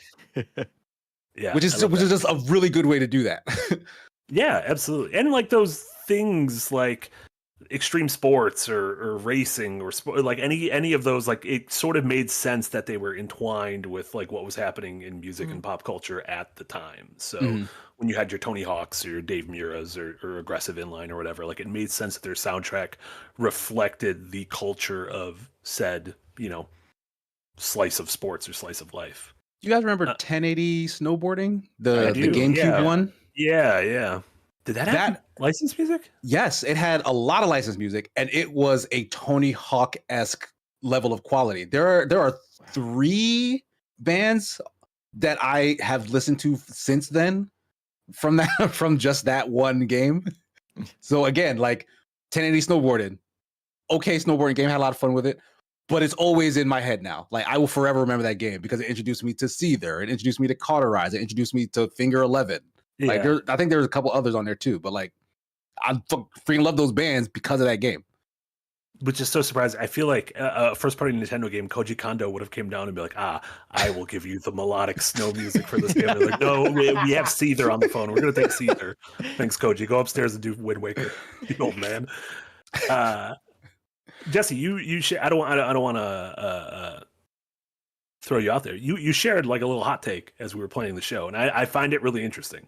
Yeah. Which is just a really good way to do that. Yeah, absolutely. And like those things like extreme sports or racing or like any of those, like it sort of made sense that they were entwined with like what was happening in music and pop culture at the time. So when you had your Tony Hawks or your Dave Muras or Aggressive Inline or whatever, like it made sense that their soundtrack reflected the culture of said, slice of sports or slice of life. You guys remember 1080 snowboarding? The GameCube one? Yeah. Did that have licensed music? Yes, it had a lot of licensed music, and it was a Tony Hawk-esque level of quality. There are 3 bands that I have listened to since then from just that one game. So again, like 1080 snowboarded, okay snowboarding game, had a lot of fun with it, but it's always in my head now. Like I will forever remember that game because it introduced me to Seether, it introduced me to Cauterize, it introduced me to Finger 11. Like I think there's a couple others on there too, but like I freaking love those bands because of that game. Which is so surprising. I feel like a first-party Nintendo game, Koji Kondo would have came down and be like, I will give you the melodic snow music for this game. They're like, no, we have Seether on the phone. We're going to take Seether. Thanks, Koji. Go upstairs and do Wind Waker, you old man. Jesse, you I don't want to throw you out there. You shared like a little hot take as we were playing the show, and I find it really interesting.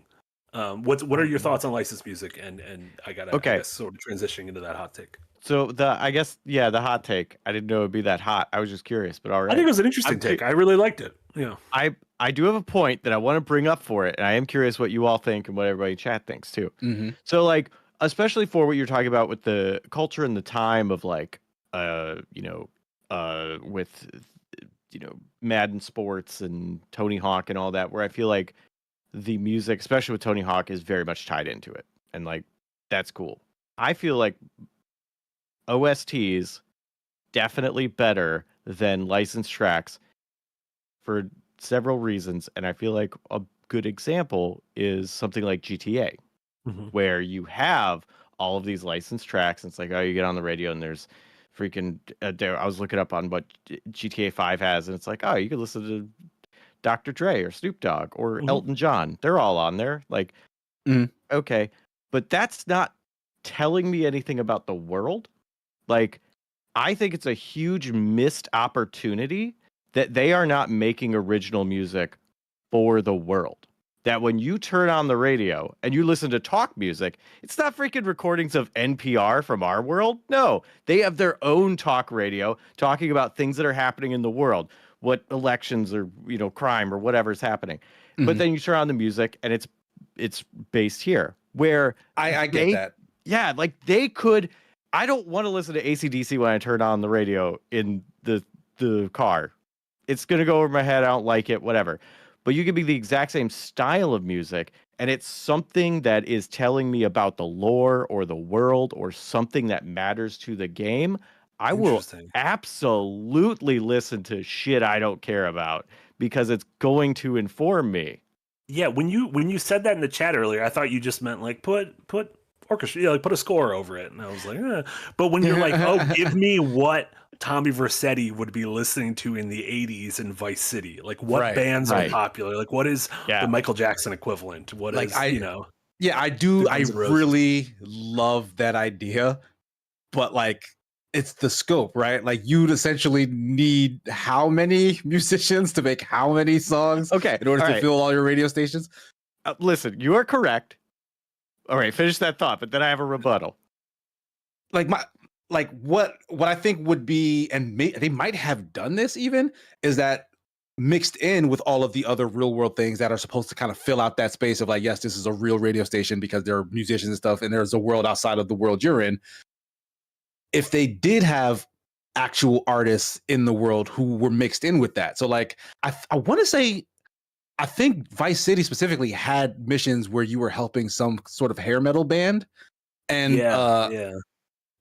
What are your thoughts on licensed music? And I guess, sort of transitioning into that hot take. So the hot take. I didn't know it would be that hot. I was just curious, but all right. I think it was an interesting take. I really liked it. Yeah. I do have a point that I want to bring up for it, and I am curious what you all think and what everybody in chat thinks too. Mm-hmm. So like, especially for what you're talking about with the culture and the time of like, with Madden Sports and Tony Hawk and all that, where I feel like the music, especially with Tony Hawk, is very much tied into it, and like that's cool. I feel like OSTs definitely better than licensed tracks for several reasons, and I feel like a good example is something like GTA, where you have all of these licensed tracks, and it's like, oh, you get on the radio and there's freaking I was looking up on what GTA 5 has, and it's like, oh, you can listen to Dr. Dre or Snoop Dogg or Elton John. They're all on there. Like, okay, but that's not telling me anything about the world. Like, I think it's a huge missed opportunity that they are not making original music for the world. That when you turn on the radio and you listen to talk music, it's not freaking recordings of NPR from our world. No, they have their own talk radio talking about things that are happening in the world, what elections or crime or whatever's happening. But then you turn on the music and it's based here. Where I get that. Yeah, like they could. I don't want to listen to AC/DC when I turn on the radio in the car. It's gonna go over my head. I don't like it. Whatever. But you can be the exact same style of music, and it's something that is telling me about the lore or the world or something that matters to the game. I will absolutely listen to shit I don't care about because it's going to inform me. Yeah, when you said that in the chat earlier, I thought you just meant like put orchestra, like put a score over it, and I was like, eh. But when you're like, oh, give me what Tommy Vercetti would be listening to in the 80s in Vice City, like what bands are popular, like what is the Michael Jackson equivalent, what like is I do. I really love that idea, but like it's the scope, right? Like you'd essentially need how many musicians to make how many songs in order to fill all your radio stations? Listen, you are correct. All right, finish that thought, but then I have a rebuttal. What I think would be, and they might have done this even, is that mixed in with all of the other real world things that are supposed to kind of fill out that space of like, yes, this is a real radio station because there are musicians and stuff, and there's a world outside of the world you're in. If they did have actual artists in the world who were mixed in with that. So like, I want to say, I think Vice City specifically had missions where you were helping some sort of hair metal band, and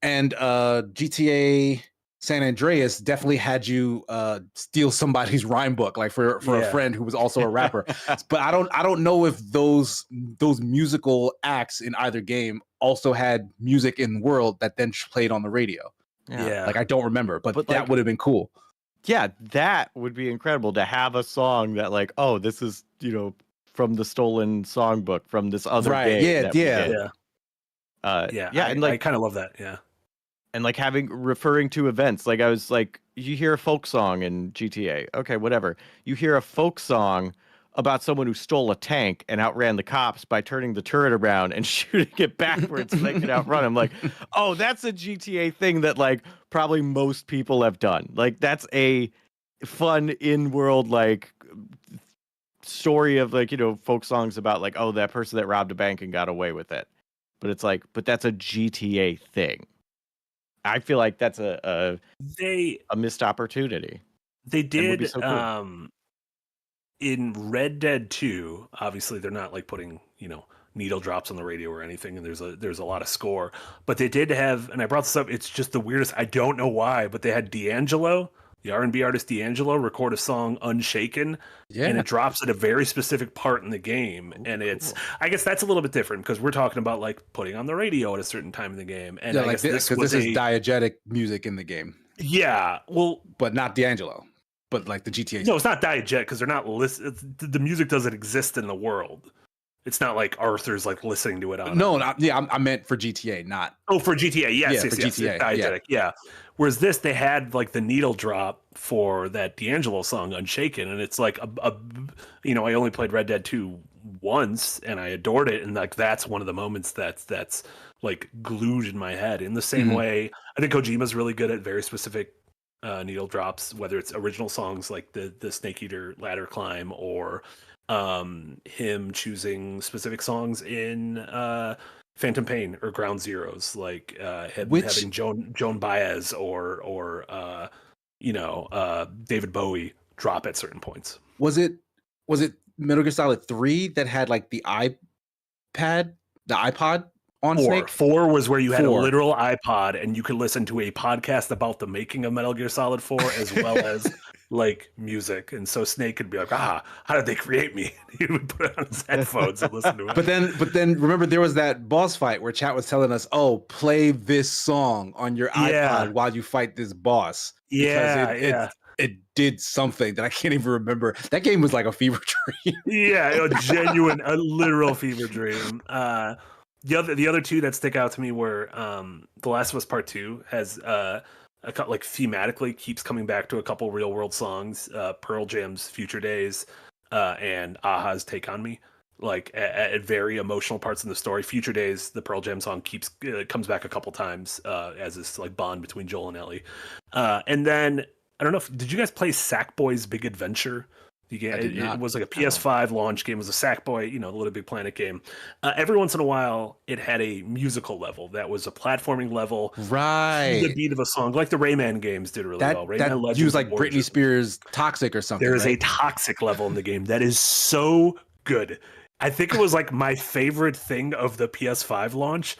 GTA San Andreas definitely had you steal somebody's rhyme book, like for a friend who was also a rapper. But I don't know if those musical acts in either game also had music in the world that then played on the radio. Yeah, like I don't remember, but that would have been cool. Yeah, that would be incredible to have a song that like, oh, this is, from the stolen songbook from this other game. And like I kind of love that. Yeah. And like referring to events, like I was like, you hear a folk song in GTA. Okay, whatever. You hear a folk song about someone who stole a tank and outran the cops by turning the turret around and shooting it backwards so they could outrun him. Like, oh, that's a GTA thing that like probably most people have done. Like that's a fun in-world like story of like, folk songs about like, oh, that person that robbed a bank and got away with it. But it's like, but that's a GTA thing. I feel like that's a missed opportunity. They did so cool. In Red Dead 2, obviously they're not like putting, needle drops on the radio or anything, and there's a lot of score. But they did have, and I brought this up, it's just the weirdest, I don't know why, but they had D'Angelo, the R&B artist D'Angelo, record a song Unshaken, and it drops at a very specific part in the game. And it's, I guess that's a little bit different because we're talking about like putting on the radio at a certain time in the game. And I guess this is diegetic music in the game. Yeah, well, but not D'Angelo. But like the GTA. No, it's not diegetic because they're not the music doesn't exist in the world. It's not like Arthur's like listening to it on. No, I meant for GTA, not. Oh, for GTA, yes, for GTA, diegetic, yeah. Whereas this, they had like the needle drop for that D'Angelo song, Unshaken, and it's like I only played Red Dead 2 once, and I adored it, and like that's one of the moments that's like glued in my head. In the same way, I think Kojima's really good at very specific needle drops, whether it's original songs like the Snake Eater Ladder Climb or him choosing specific songs in Phantom Pain or Ground Zeroes, like having Joan Baez or David Bowie drop at certain points. Was it Metal Gear Solid 3 that had like the iPod on Snake? 4 was where you had a literal iPod and you could listen to a podcast about the making of Metal Gear Solid 4 as well as like music. And so Snake could be like, how did they create me? He would put it on his headphones and listen to it. But then remember there was that boss fight where chat was telling us, play this song on your iPod while you fight this boss. Because it did something that I can't even remember. That game was like a fever dream. A literal fever dream. The other two that stick out to me were The Last of Us Part 2 has like thematically keeps coming back to a couple real world songs, Pearl Jam's Future Days and Aha's Take on Me. Like at very emotional parts in the story. Future Days, the Pearl Jam song comes back a couple times as this like bond between Joel and Ellie. And then I don't know did you guys play Sackboy's Big Adventure? It was like a PS5 launch game. It was a Sackboy, the Little Big Planet game. Every once in a while, it had a musical level that was a platforming level, right? The beat of a song, like the Rayman games did really well. Rayman that used like Britney Spears' "Toxic" or something. There is a toxic level in the game that is so good. I think it was like my favorite thing of the PS5 launch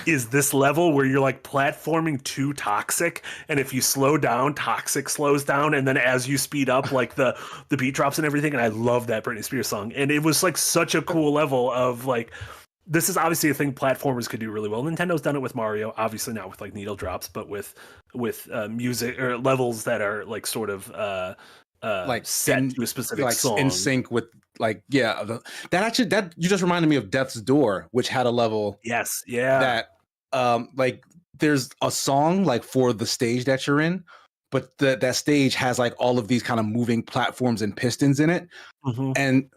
is this level where you're like platforming to Toxic, and if you slow down, Toxic slows down, and then as you speed up, like the beat drops and everything. And I love that Britney Spears song, and it was like such a cool level of like, this is obviously a thing platformers could do really well. Nintendo's done it with Mario, obviously not with like needle drops, but with music or levels that are like sort of like set to a specific like song in sync with like that you just reminded me of Death's Door, which had a level that like there's a song like for the stage that you're in, but that stage has like all of these kind of moving platforms and pistons in it, and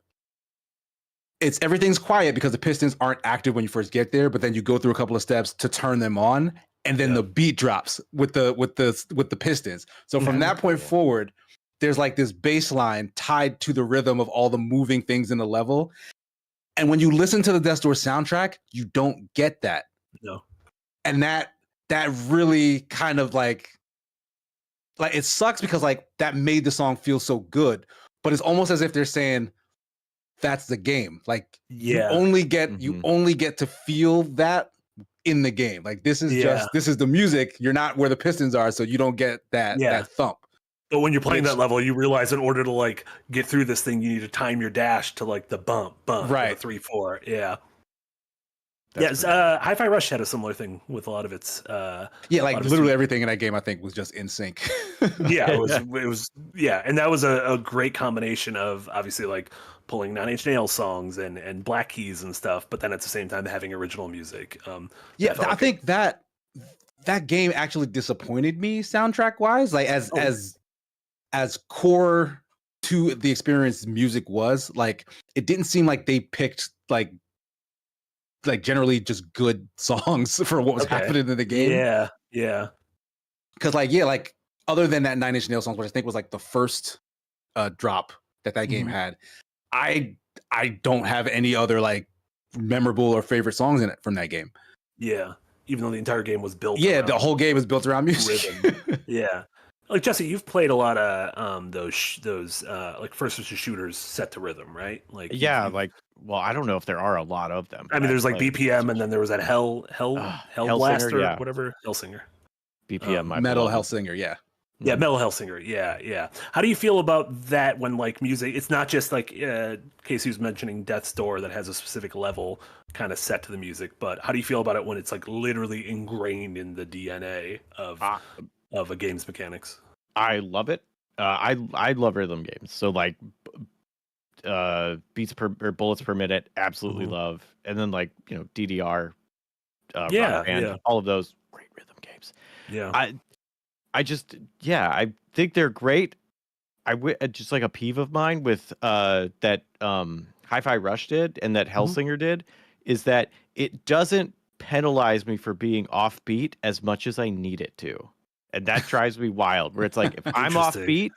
everything's quiet because the pistons aren't active when you first get there, but then you go through a couple of steps to turn them on, and then the beat drops with the pistons. So from that point forward, there's like this bass line tied to the rhythm of all the moving things in the level. And when you listen to the Death's Door soundtrack, you don't get that. No. And that really kind of like it sucks because like that made the song feel so good, but it's almost as if they're saying that's the game. Like you only get to feel that in the game. Like this is the music. You're not where the pistons are, so you don't get that thump. But when you're playing that level, you realize in order to like get through this thing, you need to time your dash to like the bump, right? 3-4, Hi-Fi Rush had a similar thing with a lot of its. Like literally everything in that game, I think, was just in sync. It was, and that was a great combination of obviously like pulling Nine Inch Nails songs and Black Keys and stuff, but then at the same time having original music. I think that game actually disappointed me soundtrack wise, like as core to the experience music was, like it didn't seem like they picked like generally just good songs for what was happening in the game. Because like other than that Nine Inch Nails songs, which I think was like the first drop that game had, I don't have any other like memorable or favorite songs in it from that game. Even though the entire game was built the whole game was built around music. Like Jesse, you've played a lot of those like first-person shooters set to rhythm, right? Like I don't know if there are a lot of them. I mean, there's like BPM, and then there was that Hell Blaster, whatever, Hellsinger. BPM, Metal Hellsinger, Metal Hellsinger, How do you feel about that when like music? It's not just like Casey was mentioning Death's Door that has a specific level kind of set to the music, but how do you feel about it when it's like literally ingrained in the DNA of a game's mechanics? I love it. I love rhythm games. So like beats per or bullets per minute, absolutely love. And then like DDR, all of those great rhythm games. I think they're great. Just like a peeve of mine with that Hi-Fi Rush did and that Hellsinger did is that it doesn't penalize me for being offbeat as much as I need it to. And that drives me wild, where it's like, if I'm offbeat,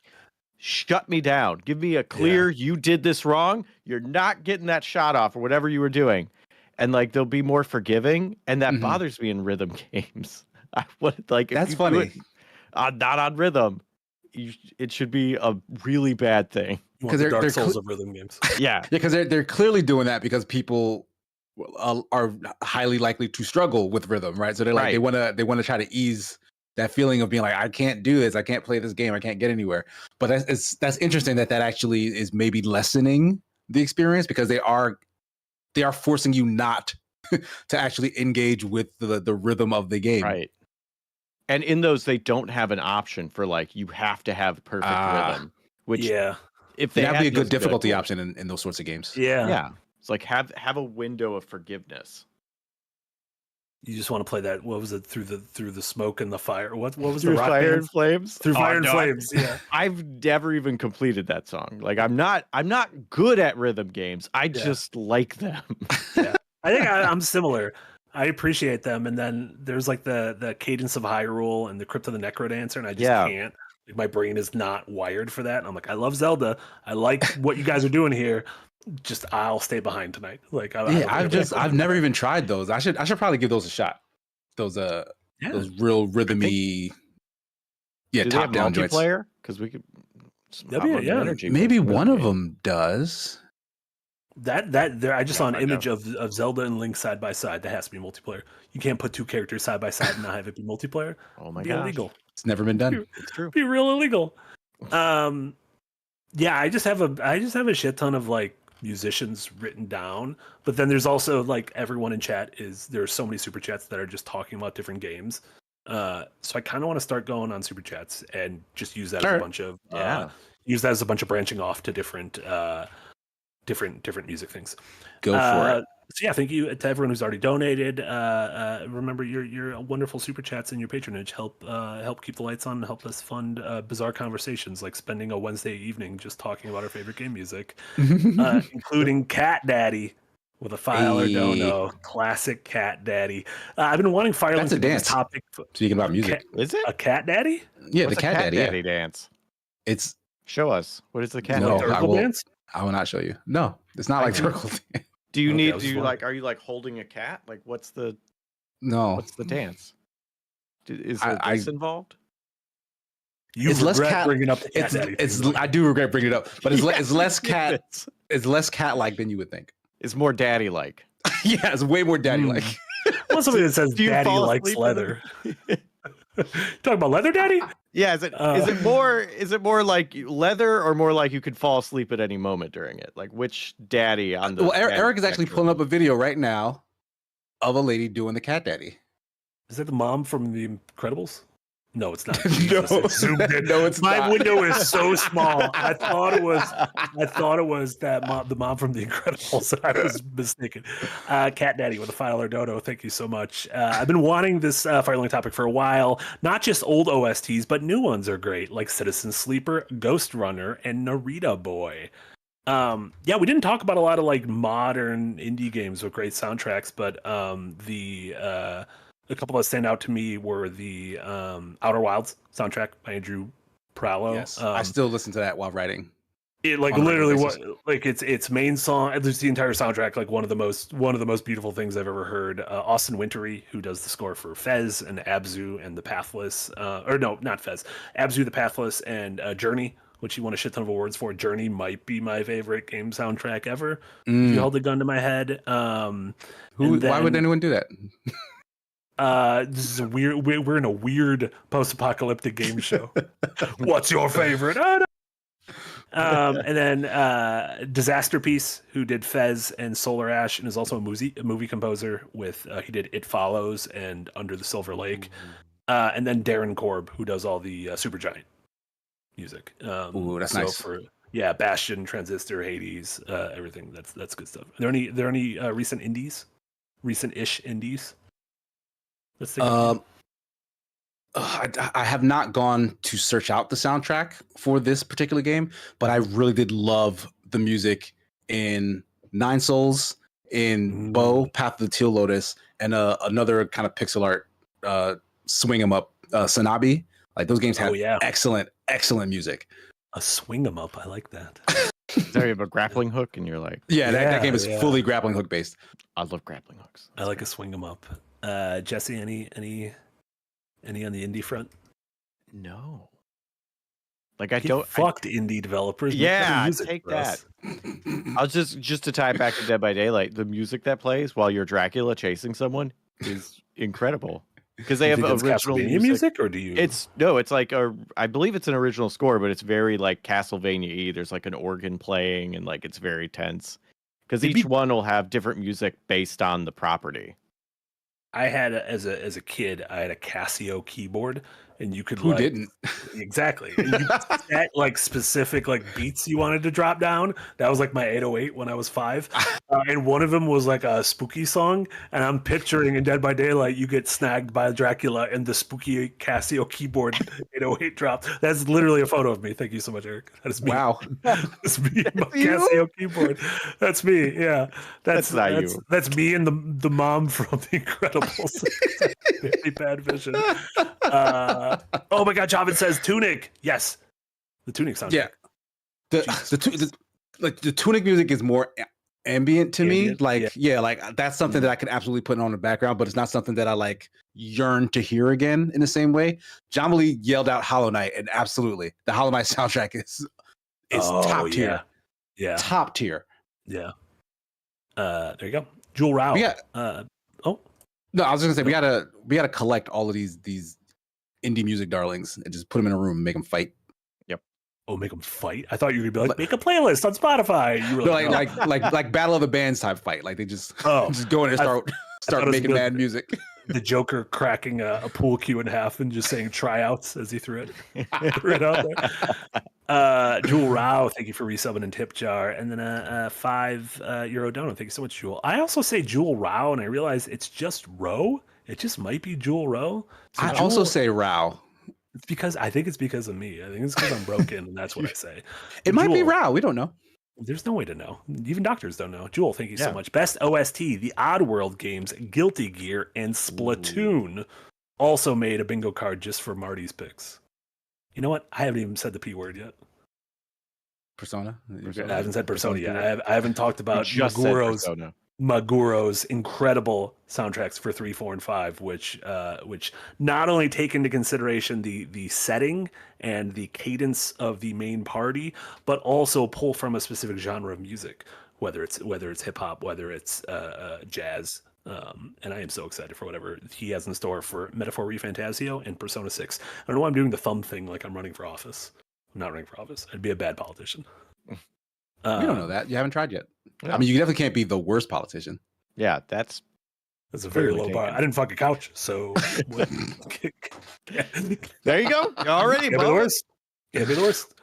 shut me down. Give me a clear, you did this wrong. You're not getting that shot off or whatever you were doing. And like, they'll be more forgiving. And that bothers me in rhythm games. That's funny. Not on rhythm. it should be a really bad thing. Because they're Dark Souls of rhythm games. Yeah, because they're clearly doing that because people are highly likely to struggle with rhythm, right? So they're like they want to try to ease that feeling of being like, I can't do this, I can't play this game, I can't get anywhere. But that's interesting that actually is maybe lessening the experience because they are forcing you not to actually engage with the rhythm of the game. Right. And in those, they don't have an option for like you have to have perfect rhythm. Which if they that'd be a good difficulty option in those sorts of games. Yeah. It's like have a window of forgiveness. You just want to play that. What was it through the smoke and the fire? What was through the rock fire band? and flames? Through fire and flames. Yeah. I've never even completed that song. Like I'm not good at rhythm games. I just like them. Yeah. I think I'm similar. I appreciate them, and then there's like the Cadence of Hyrule and the Crypt of the Necrodancer, and I just can't. Like my brain is not wired for that. And I'm like, I love Zelda. I like what you guys are doing here. Just I'll stay behind tonight. Like I've never even tried those. I should probably give those a shot. Those real rhythmy top down joints. Multiplayer because we could. Energy. Maybe one of them does. That there, I just saw an image of Zelda and Link side by side. That has to be multiplayer. You can't put two characters side by side and not have it be multiplayer. Oh my god, illegal. It's never been done. It's true. Be real illegal. Yeah, I just have a shit ton of like musicians written down, but then there's also like everyone in chat there's so many super chats that are just talking about different games. So I kind of want to start going on super chats and just use that as a bunch of branching off to different music things. Go for it. So yeah, thank you to everyone who's already donated. Remember your wonderful super chats and your patronage help keep the lights on and help us fund bizarre conversations like spending a Wednesday evening just talking about our favorite game music, including Cat Daddy with a $5 dono, classic Cat Daddy. I've been wanting Firelink to be this topic. Speaking about music, is it a Cat Daddy? Yeah, the Cat Daddy dance. It's show us what is the Cat Daddy dance? I will not show you. No, it's not like Turtle Dance. Do you need? Do you like? Are you like holding a cat? Like, what's the? No. What's the dance? Is there this involved? It's less cat bringing up the Cat Daddy. I do regret bringing it up, but it's less cat. It's less cat-like than you would think. It's more daddy-like. Yeah, it's way more daddy-like. What's something that says "Daddy likes leather"? Talking about leather, Daddy? Yeah, is it more like leather or more like you could fall asleep at any moment during it? Like which daddy on the Well, Eric is actually pulling up a video right now of a lady doing the Cat Daddy. Is that the mom from The Incredibles? No, it's not. No, it's My not. window is so small. I thought it was the mom from The Incredibles. I was mistaken. Cat Daddy with a $5 dono. Thank you so much. I've been wanting this Firelink topic for a while. Not just old OSTs, but new ones are great, like Citizen Sleeper, Ghost Runner, and Narita Boy. Yeah, we didn't talk about a lot of like modern indie games with great soundtracks, but a couple that stand out to me were the Outer Wilds soundtrack by Andrew Prowlo. Yes, I still listen to that while writing. It like literally its main song. There's the entire soundtrack. Like one of the most beautiful things I've ever heard. Austin Wintory, who does the score for Fez and Abzu and the Pathless, or no, not Fez, Abzu, the Pathless, and Journey, which he won a shit ton of awards for. Journey might be my favorite game soundtrack ever. If you held a gun to my head. Why would anyone do that? This is a weird. We're in a weird post-apocalyptic game show. What's your favorite? And then Disaster Piece, who did Fez and Solar Ash, and is also a movie composer. With he did It Follows and Under the Silver Lake. And then Darren Korb, who does all the Supergiant music. Ooh, that's nice. Bastion, Transistor, Hades, everything. That's good stuff. Are there any recent-ish indies? Let's take I have not gone to search out the soundtrack for this particular game, but I really did love the music in Nine Souls, in Bow, Path of the Teal Lotus, and another kind of pixel art swing 'em up, Sanabi. Like those games have excellent music. A swing 'em up, I like that. There you have a grappling hook, and you're like, that game is fully grappling hook based. I love grappling hooks. I like a swing 'em up. Jesse, any on the indie front? No. Like I He don't fucked indie developers. Make better Yeah, music take for us. that. I'll just to tie it back to Dead by Daylight, the music that plays while you're Dracula chasing someone is incredible because they You have think it's original Castlevania music, or do you? It's like I believe it's an original score, but it's very like Castlevania-y. There's like an organ playing and like it's very tense because each one will have different music based on the property. I had as a kid, I had a Casio keyboard, and you could Who didn't? Exactly. And you could set like specific like beats you wanted to drop down. That was like my 808 when I was 5, and one of them was like a spooky song. And I'm picturing in Dead by Daylight, you get snagged by Dracula, and the spooky Casio keyboard 808 drop. That's literally a photo of me. Thank you so much, Eric. That is me. Wow. That's me. My Casio keyboard. That's me. Yeah. That's not you. That's me and the mom from The Incredibles. Very bad vision. Oh my God, Javin says Tunic. Yes, the Tunic soundtrack. Yeah, the Tunic music is more ambient to me. Like like that's something that I could absolutely put on the background, but it's not something that I like yearn to hear again in the same way. John Lee yelled out Hollow Knight, and absolutely, the Hollow Knight soundtrack is top tier. Yeah, top tier. Yeah. There you go, Jewel Rao. Yeah. No, I was just gonna say we gotta collect all of these indie music darlings and just put them in a room and make them fight. Yep. Oh, make them fight? I thought you were gonna be like, make a playlist on Spotify. You were like Battle of the Bands type fight. Like they just just go in and start making mad music. The Joker cracking a pool cue in half and just saying tryouts as he threw it out there. Jewel Rao, thank you for resubbing and tip jar, and then a €5 dono. Thank you so much, Jewel. I also say Jewel Rao, and I realize it's just Row. It just might be Jewel Row. So I also say Rao. It's because I think it's because of me. I think it's because I'm broken, and that's what I say. It might be Rao. We don't know. There's no way to know. Even doctors don't know. Jewel, thank you so much. Best OST, the Oddworld games, Guilty Gear, and Splatoon. Ooh. Also made a bingo card just for Marty's picks. You know what? I haven't even said the P word yet. Persona? I haven't said Persona yet. I haven't talked about Maguro's incredible soundtracks for 3, 4, and 5, which not only take into consideration the setting and the cadence of the main party, but also pull from a specific genre of music, whether it's hip hop, whether it's jazz. And I am so excited for whatever he has in store for Metaphor ReFantasio and Persona 6. I don't know why I'm doing the thumb thing like I'm running for office. I'm not running for office. I'd be a bad politician. We don't know that. You haven't tried yet. Yeah. I mean, you definitely can't be the worst politician. Yeah, that's a very low bar. I didn't fuck a couch, so there you go. You're already can't be the worst. Can't be the worst.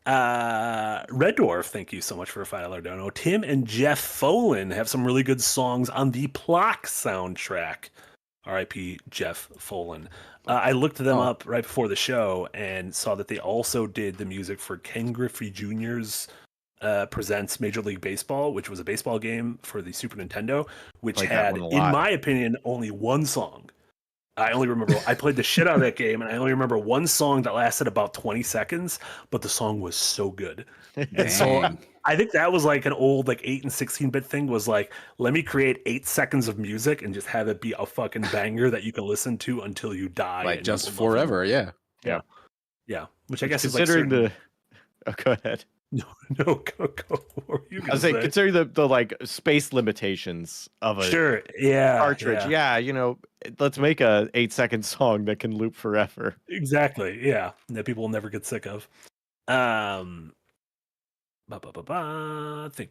Red Dwarf, thank you so much for a $5 dono. Tim and Jeff Folan have some really good songs on the Plock soundtrack. R.I.P. Jeff Folan. I looked them up right before the show and saw that they also did the music for Ken Griffey Jr.'s Presents Major League Baseball, which was a baseball game for the Super Nintendo, which had, in my opinion, only one song. I only remember, I played the shit out of that game, and I only remember one song that lasted about 20 seconds, but the song was so good. And so I think that was like an old like 8 and 16-bit thing, was like, let me create 8 seconds of music and just have it be a fucking banger that you can listen to until you die. Like just forever, yeah. Which I guess considering is like go ahead. No, go. What were you gonna say? Considering the like space limitations of a cartridge, let's make a 8-second song that can loop forever. Exactly, yeah, that people will never get sick of. Thank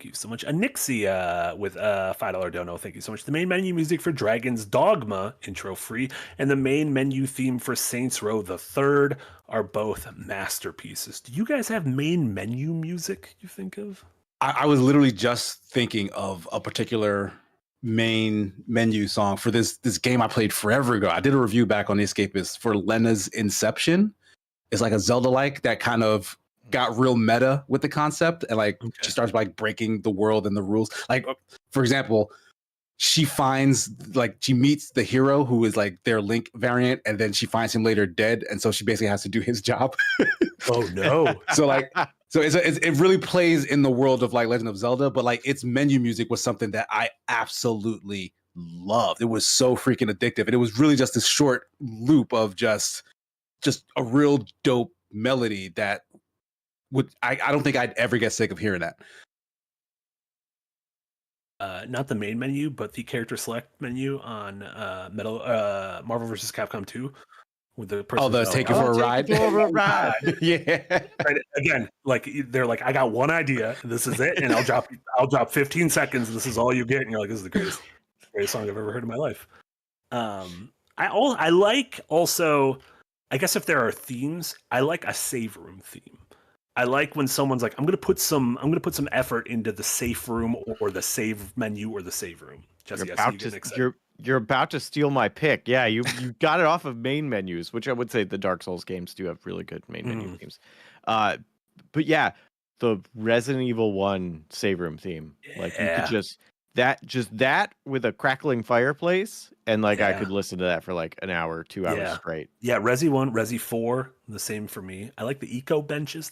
you so much. Anixia with a $5 dono. Thank you so much. The main menu music for Dragon's Dogma, intro free, and the main menu theme for Saints Row the Third are both masterpieces. Do you guys have main menu music you think of? I was literally just thinking of a particular main menu song for this game I played forever ago. I did a review back on The Escapist for Lena's Inception. It's like a Zelda-like that kind of got real meta with the concept, and she starts by breaking the world and the rules. Like, for example, she meets the hero who is like their Link variant, and then she finds him later dead, and so she basically has to do his job. Oh no! So it really plays in the world of like Legend of Zelda, but like its menu music was something that I absolutely loved. It was so freaking addictive, and it was really just this short loop of just a real dope melody that would I don't think I'd ever get sick of hearing that. Not the main menu, but the character select menu on Marvel vs. Capcom 2. With the take you for a ride. Yeah. Right. Again, like they're like, I got one idea. This is it, and I'll drop 15 seconds. This is all you get, and you're like, this is the greatest song I've ever heard in my life. I like also. I guess if there are themes, I like a save room theme. I like when someone's like, I'm gonna put some effort into the safe room or the save menu or the save room. Jesse, you're about to steal my pick. Yeah, you got it off of main menus, which I would say the Dark Souls games do have really good main menu themes. But yeah, the Resident Evil 1 save room theme. Like you could just that with a crackling fireplace, and like I could listen to that for like an hour, 2 hours straight. Yeah, Resi 1, Resi 4, the same for me. I like the ICO benches.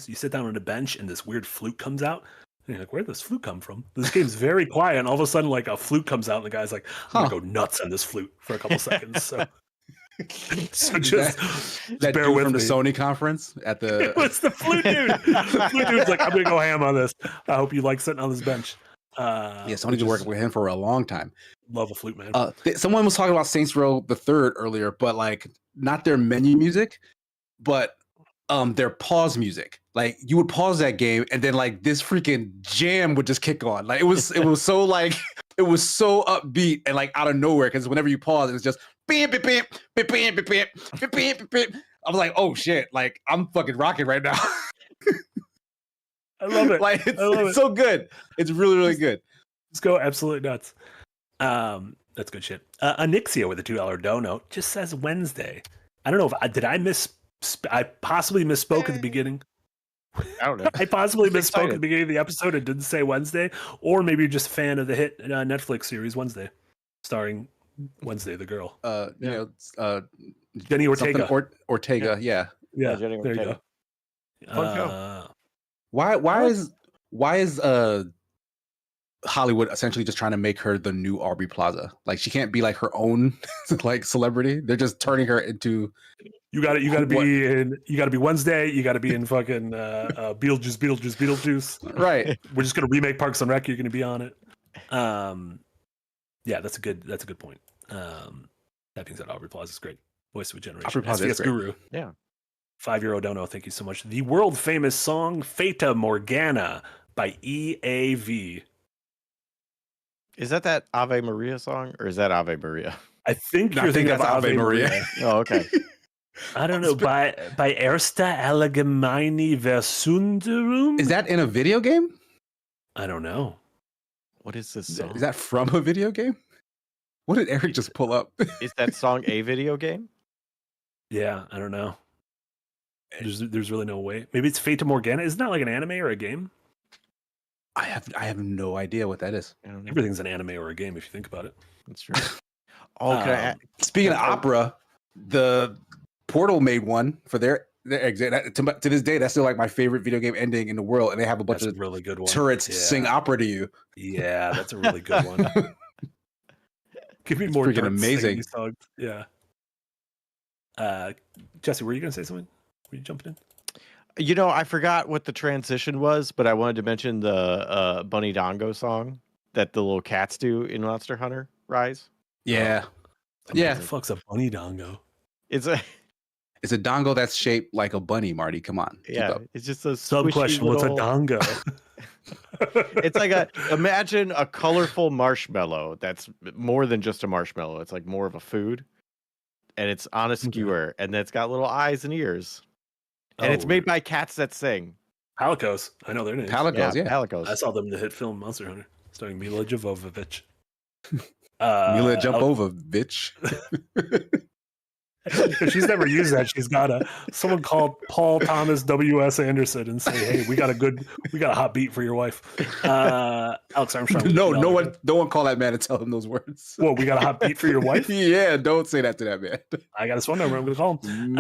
You sit down on a bench and this weird flute comes out. And you're like, where'd this flute come from? This game's very quiet, and all of a sudden, like a flute comes out, and the guy's like, I'm gonna go nuts on this flute for a couple seconds. So just that bear dude with from me. the Sony conference at the. What's the flute dude? The flute dude's like, I'm gonna go ham on this. I hope you like sitting on this bench. Sony's been working with him for a long time. Love a flute, man. Someone was talking about Saints Row the Third earlier, but like not their menu music, but their pause music. Like you would pause that game and then like this freaking jam would just kick on. Like it was so like it was so upbeat and like out of nowhere, because whenever you pause, it was just bam, bam, bam, bam, bam, bam, bam, bam, bam, bam. I was like, oh shit, like I'm fucking rocking right now. I love it. Like it's so good. It's really, really good. Let's go absolutely nuts. That's good shit. Anixia with a $2 dono just says Wednesday. I don't know if I possibly misspoke at the beginning. I don't know. I possibly misspoke at the beginning of the episode and didn't say Wednesday, or maybe you're just a fan of the hit Netflix series Wednesday, starring Wednesday the girl. Jenny Ortega. Ortega, yeah. Jenny there Ortega. You go. Why is Hollywood essentially just trying to make her the new Aubrey Plaza? Like she can't be like her own like celebrity. They're just turning her into. You got to be Wednesday. You got to be in fucking Beetlejuice. Right. We're just gonna remake Parks and Rec. You're gonna be on it. Yeah, that's a good point. That being said, Aubrey Plaza is great. Voice of a generation. Aubrey Plaza is Guru. Yeah. €5 dono. Thank you so much. The world famous song Fata Morgana by EAV. Is that Ave Maria song, or is that Ave Maria? I think you're thinking of Ave Maria. Oh, okay. I don't know. By Ersta Allgemeine Versunderung? Is that in a video game? I don't know. What is this song? Is that from a video game? What did Eric just pull up? Is that song a video game? Yeah, I don't know. There's really no way. Maybe it's Fata Morgana. Isn't that like an anime or a game? I have no idea what that is. Everything's an anime or a game if you think about it. That's true. Speaking of opera, the Portal made one for their exit. To this day, that's still like my favorite video game ending in the world, and they have a bunch of really good one. turrets sing opera to you. Yeah, that's a really good one. Give me more. Freaking amazing. Songs. Yeah. Jesse, were you going to say something? Were you jumping in? I forgot what the transition was, but I wanted to mention the Bunny Dongo song that the little cats do in Monster Hunter Rise. Yeah. What the fuck's a Bunny Dongo? It's a dongo that's shaped like a bunny, Marty. Come on. Yeah. It's just a sub question. What's a dongo? It's like imagine a colorful marshmallow that's more than just a marshmallow. It's like more of a food. And it's on a skewer, and it's got little eyes and ears. And it's made by cats that sing. Palicos. I know their names. Palicos, yeah. Palicos. I saw them in the hit film Monster Hunter, starring Mila Jovovich. Mila Jovovich. If she's never used that, she's got someone called Paul Thomas W.S. Anderson and say, "Hey, we got a hot beat for your wife." Alex Armstrong. No one call that man and tell him those words. Well, we got a hot beat for your wife. Yeah, don't say that to that man. I got his phone number. I'm going to call him.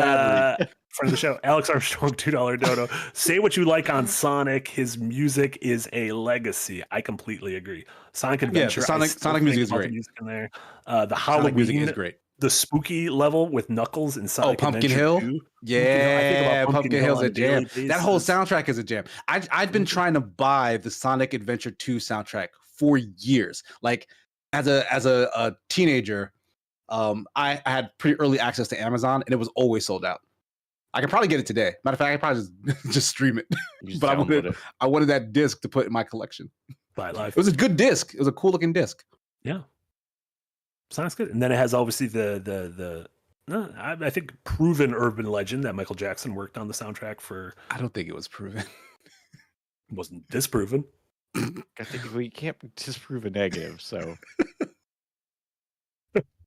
Friend of the show, Alex Armstrong, $2 dono. Say what you like on Sonic. His music is a legacy. I completely agree. Sonic Adventure. Yeah, Sonic music is great. Music in there. The Halloween Sonic music is great. the spooky level with Knuckles and Sonic Pumpkin Adventure Hill? 2. Yeah, Pumpkin Hill's a jam. That whole soundtrack is a jam. I'd been trying to buy the Sonic Adventure 2 soundtrack for years. Like as a teenager, I had pretty early access to Amazon, and it was always sold out. I could probably get it today. Matter of fact, I could probably just stream it. But I wanted that disc to put in my collection. Life. It was a good disc. It was a cool looking disc. Yeah, sounds good. And then it has obviously I think proven urban legend that Michael Jackson worked on the soundtrack for. I don't think it was proven. It wasn't disproven. I think we can't disprove a negative. So.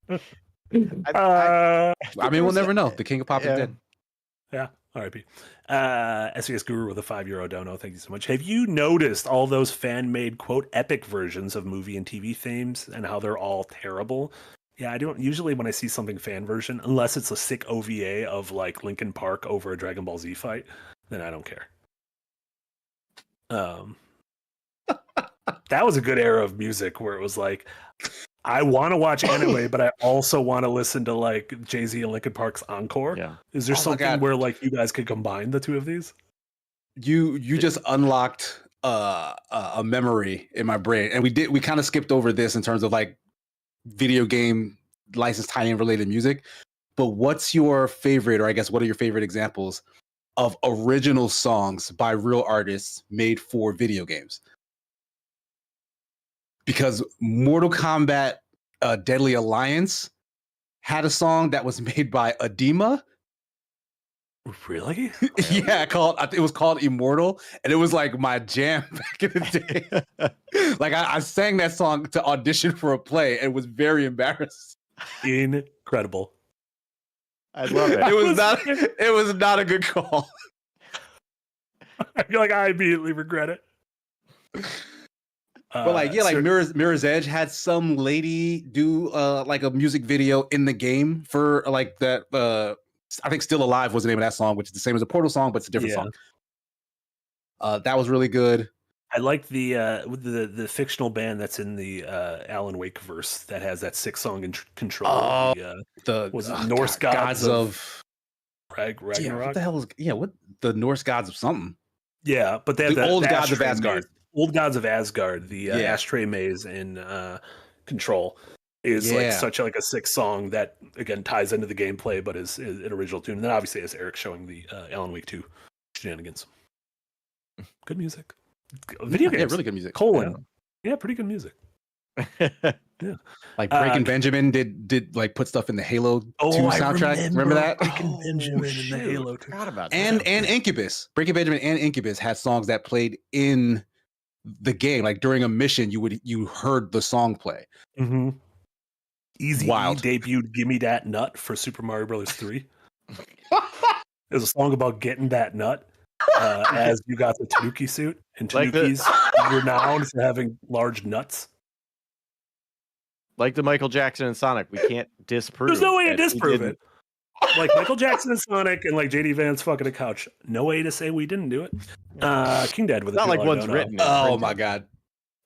I mean, we'll never know. The King of Pop is dead. Yeah, R.I.P. SES Guru with a €5 dono. Thank you so much. Have you noticed all those fan-made, quote, epic versions of movie and TV themes and how they're all terrible? Yeah, I don't usually when I see something fan version, unless it's a sick OVA of like Linkin Park over a Dragon Ball Z fight, then I don't care. That was a good era of music where it was like, I want to watch anime, but I also want to listen to like Jay-Z and Linkin Park's Encore. Yeah. Is there something where like you guys could combine the two of these? You just unlocked a memory in my brain, and we kind of skipped over this in terms of like video game license tie-in related music. But what's your favorite, or I guess what are your favorite examples of original songs by real artists made for video games? Because Mortal Kombat Deadly Alliance had a song that was made by Adema. Really? Yeah, it was called Immortal, and it was like my jam back in the day. Like I sang that song to audition for a play, and was very embarrassed. Incredible. I love it. It was not a good call. I feel like I immediately regret it. But like Mirror's Edge had some lady do like a music video in the game for like that. I think Still Alive was the name of that song, which is the same as a Portal song, but it's a different song. That was really good. I like the fictional band that's in the Alan Wake verse that has that 6-song Control. Norse gods of Ragnarok? Yeah, what the hell is what the Norse gods of something? Yeah, but they have the old gods of Asgard. Old Gods of Asgard, the Ashtray Maze in Control is like such a 6-song that again ties into the gameplay, but is an original tune. And then obviously as Eric showing the Alan Wake 2 shenanigans. Good music. Video games. Yeah, really good music. Yeah, pretty good music. Yeah. Like Breaking Benjamin did like put stuff in the Halo 2 soundtrack. Remember that? Breaking Benjamin in the Halo 2. And Incubus. Breaking Benjamin and Incubus had songs that played in the game. Like during a mission, you heard the song play. Mm-hmm. Easy Wild. debuted "Gimme That Nut" for Super Mario Brothers 3. There's a song about getting that nut as you got the Tanuki suit, and Tanukis were known for having large nuts. Like the Michael Jackson and Sonic, we can't disprove. There's no way to disprove it. Like Michael Jackson and Sonic and like JD Vance fucking a couch. No way to say we didn't do it. King Dad with not like one's written. Oh my god!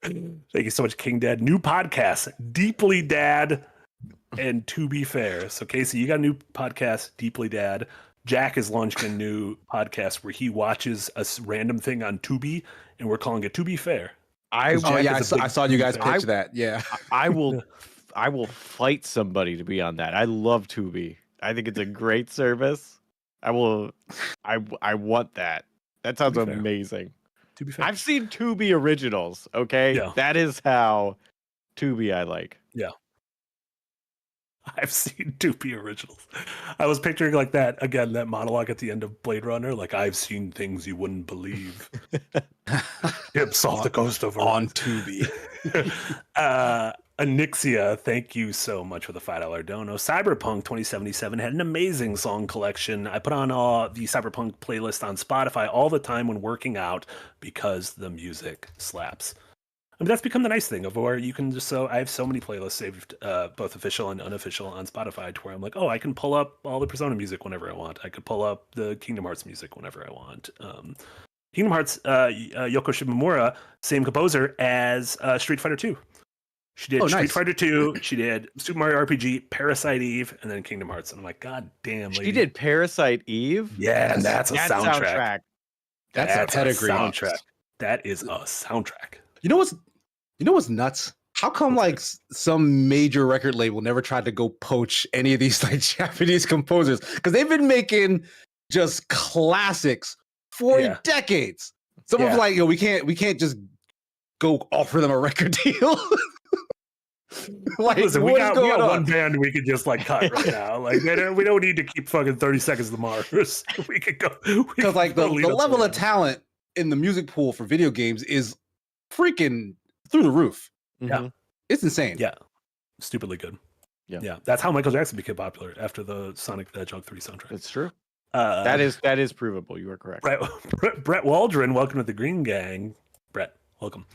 Thank you so much, King Dad. New podcast, Deeply Dad, and To Be Fair. So Casey, you got a new podcast, Deeply Dad. Jack is launching a new podcast where he watches a random thing on Tubi, and we're calling it To Be Fair. I saw you guys pitch that. Yeah, I will fight somebody to be on that. I love Tubi. I think it's a great service. I want that. That sounds amazing. To be fair, I've seen Tubi originals. Okay, that is how Tubi I like. Yeah, I've seen Tubi originals. I was picturing like that again. That monologue at the end of Blade Runner, like I've seen things you wouldn't believe. Hips off the coast of on Tubi. Anixia, thank you so much for the $5 dono. Cyberpunk 2077 had an amazing song collection. I put on the Cyberpunk playlist on Spotify all the time when working out because the music slaps. I mean, that's become the nice thing of where you can just I have so many playlists saved, both official and unofficial on Spotify, to where I'm like, I can pull up all the Persona music whenever I want. I could pull up the Kingdom Hearts music whenever I want. Kingdom Hearts, Yoko Shimomura, same composer as Street Fighter 2. She did Oh, Street nice. Fighter 2, she did Super Mario RPG, Parasite Eve, and then Kingdom Hearts. And I'm like, God damn, lady. She did Parasite Eve? Yeah, and that's a soundtrack. That's a pedigree. soundtrack. That is a soundtrack. You know what's nuts? How come like some major record label never tried to go poach any of these like Japanese composers? Because they've been making just classics for decades. Someone's like, yo, we can't just go offer them a record deal. Like, listen, we got one band we could just like cut right now. Like, we don't need to keep fucking 30 Seconds to Mars. We could go because like the level of talent in the music pool for video games is freaking through the roof. Yeah, it's insane. Yeah, stupidly good. Yeah. That's how Michael Jackson became popular after the Sonic the Hedgehog 3 soundtrack. That's true. That is provable. You are correct. Brett Waldron, welcome to the Green Gang. Brett, welcome.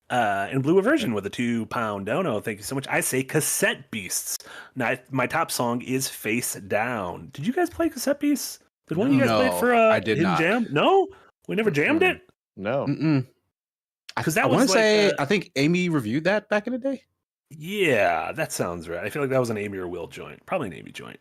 And Blue Aversion with a £2 dono. Thank you so much. I say Cassette Beasts. Now, my top song is Face Down. Did you guys play Cassette Beasts? Did one of you guys play it for Hidden Jam? No? We never jammed it? No. Because that I was want to say, I think Amy reviewed that back in the day. Yeah, that sounds right. I feel like that was an Amy or Will joint. Probably an Amy joint.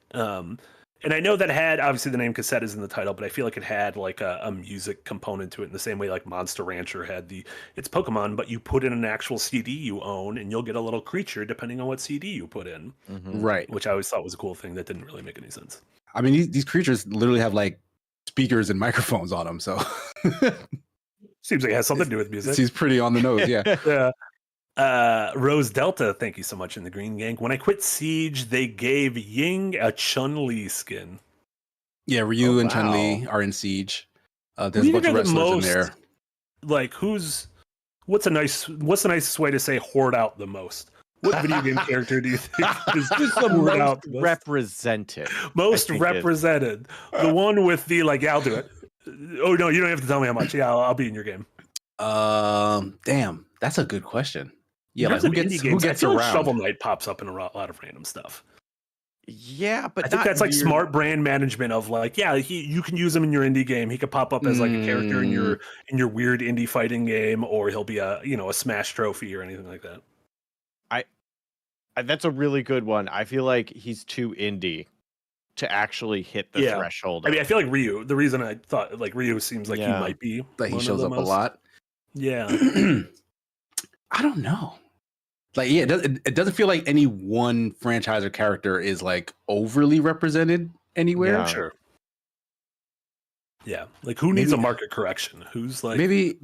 And I know that had, obviously the name Cassette is in the title, but I feel like it had like a music component to it in the same way like Monster Rancher had it's Pokemon, but you put in an actual CD you own and you'll get a little creature depending on what CD you put in. Right. Which I always thought was a cool thing that didn't really make any sense. I mean, these creatures literally have like speakers and microphones on them, so seems like it has something to do with music. He's pretty on the nose, yeah. Rose Delta, thank you so much in the Green Gang. When I quit Siege, they gave Ying a Chun-Li skin. Yeah, Ryu and Chun-Li are in Siege. There's a bunch of wrestlers in there. Like, what's the nicest way to say hoard out the most? What video game character do you think is the most represented? Most represented. The one with the like, yeah, I'll do it. Oh no, you don't have to tell me how much. Yeah, I'll be in your game. Damn, that's a good question. Yeah, like, who gets around? Like Shovel Knight pops up in a lot of random stuff. Yeah, but I think that's like smart brand management of like, yeah, you can use him in your indie game. He could pop up as like a character in your weird indie fighting game, or he'll be a Smash trophy or anything like that. That's a really good one. I feel like he's too indie to actually hit the threshold. I mean, I feel like Ryu. The reason I thought like Ryu seems like he might be that he shows up a lot. Yeah. I don't know. Like, yeah, it doesn't feel like any one franchise or character is like overly represented anywhere. Yeah, sure. Yeah, like who needs a market correction? Who's like maybe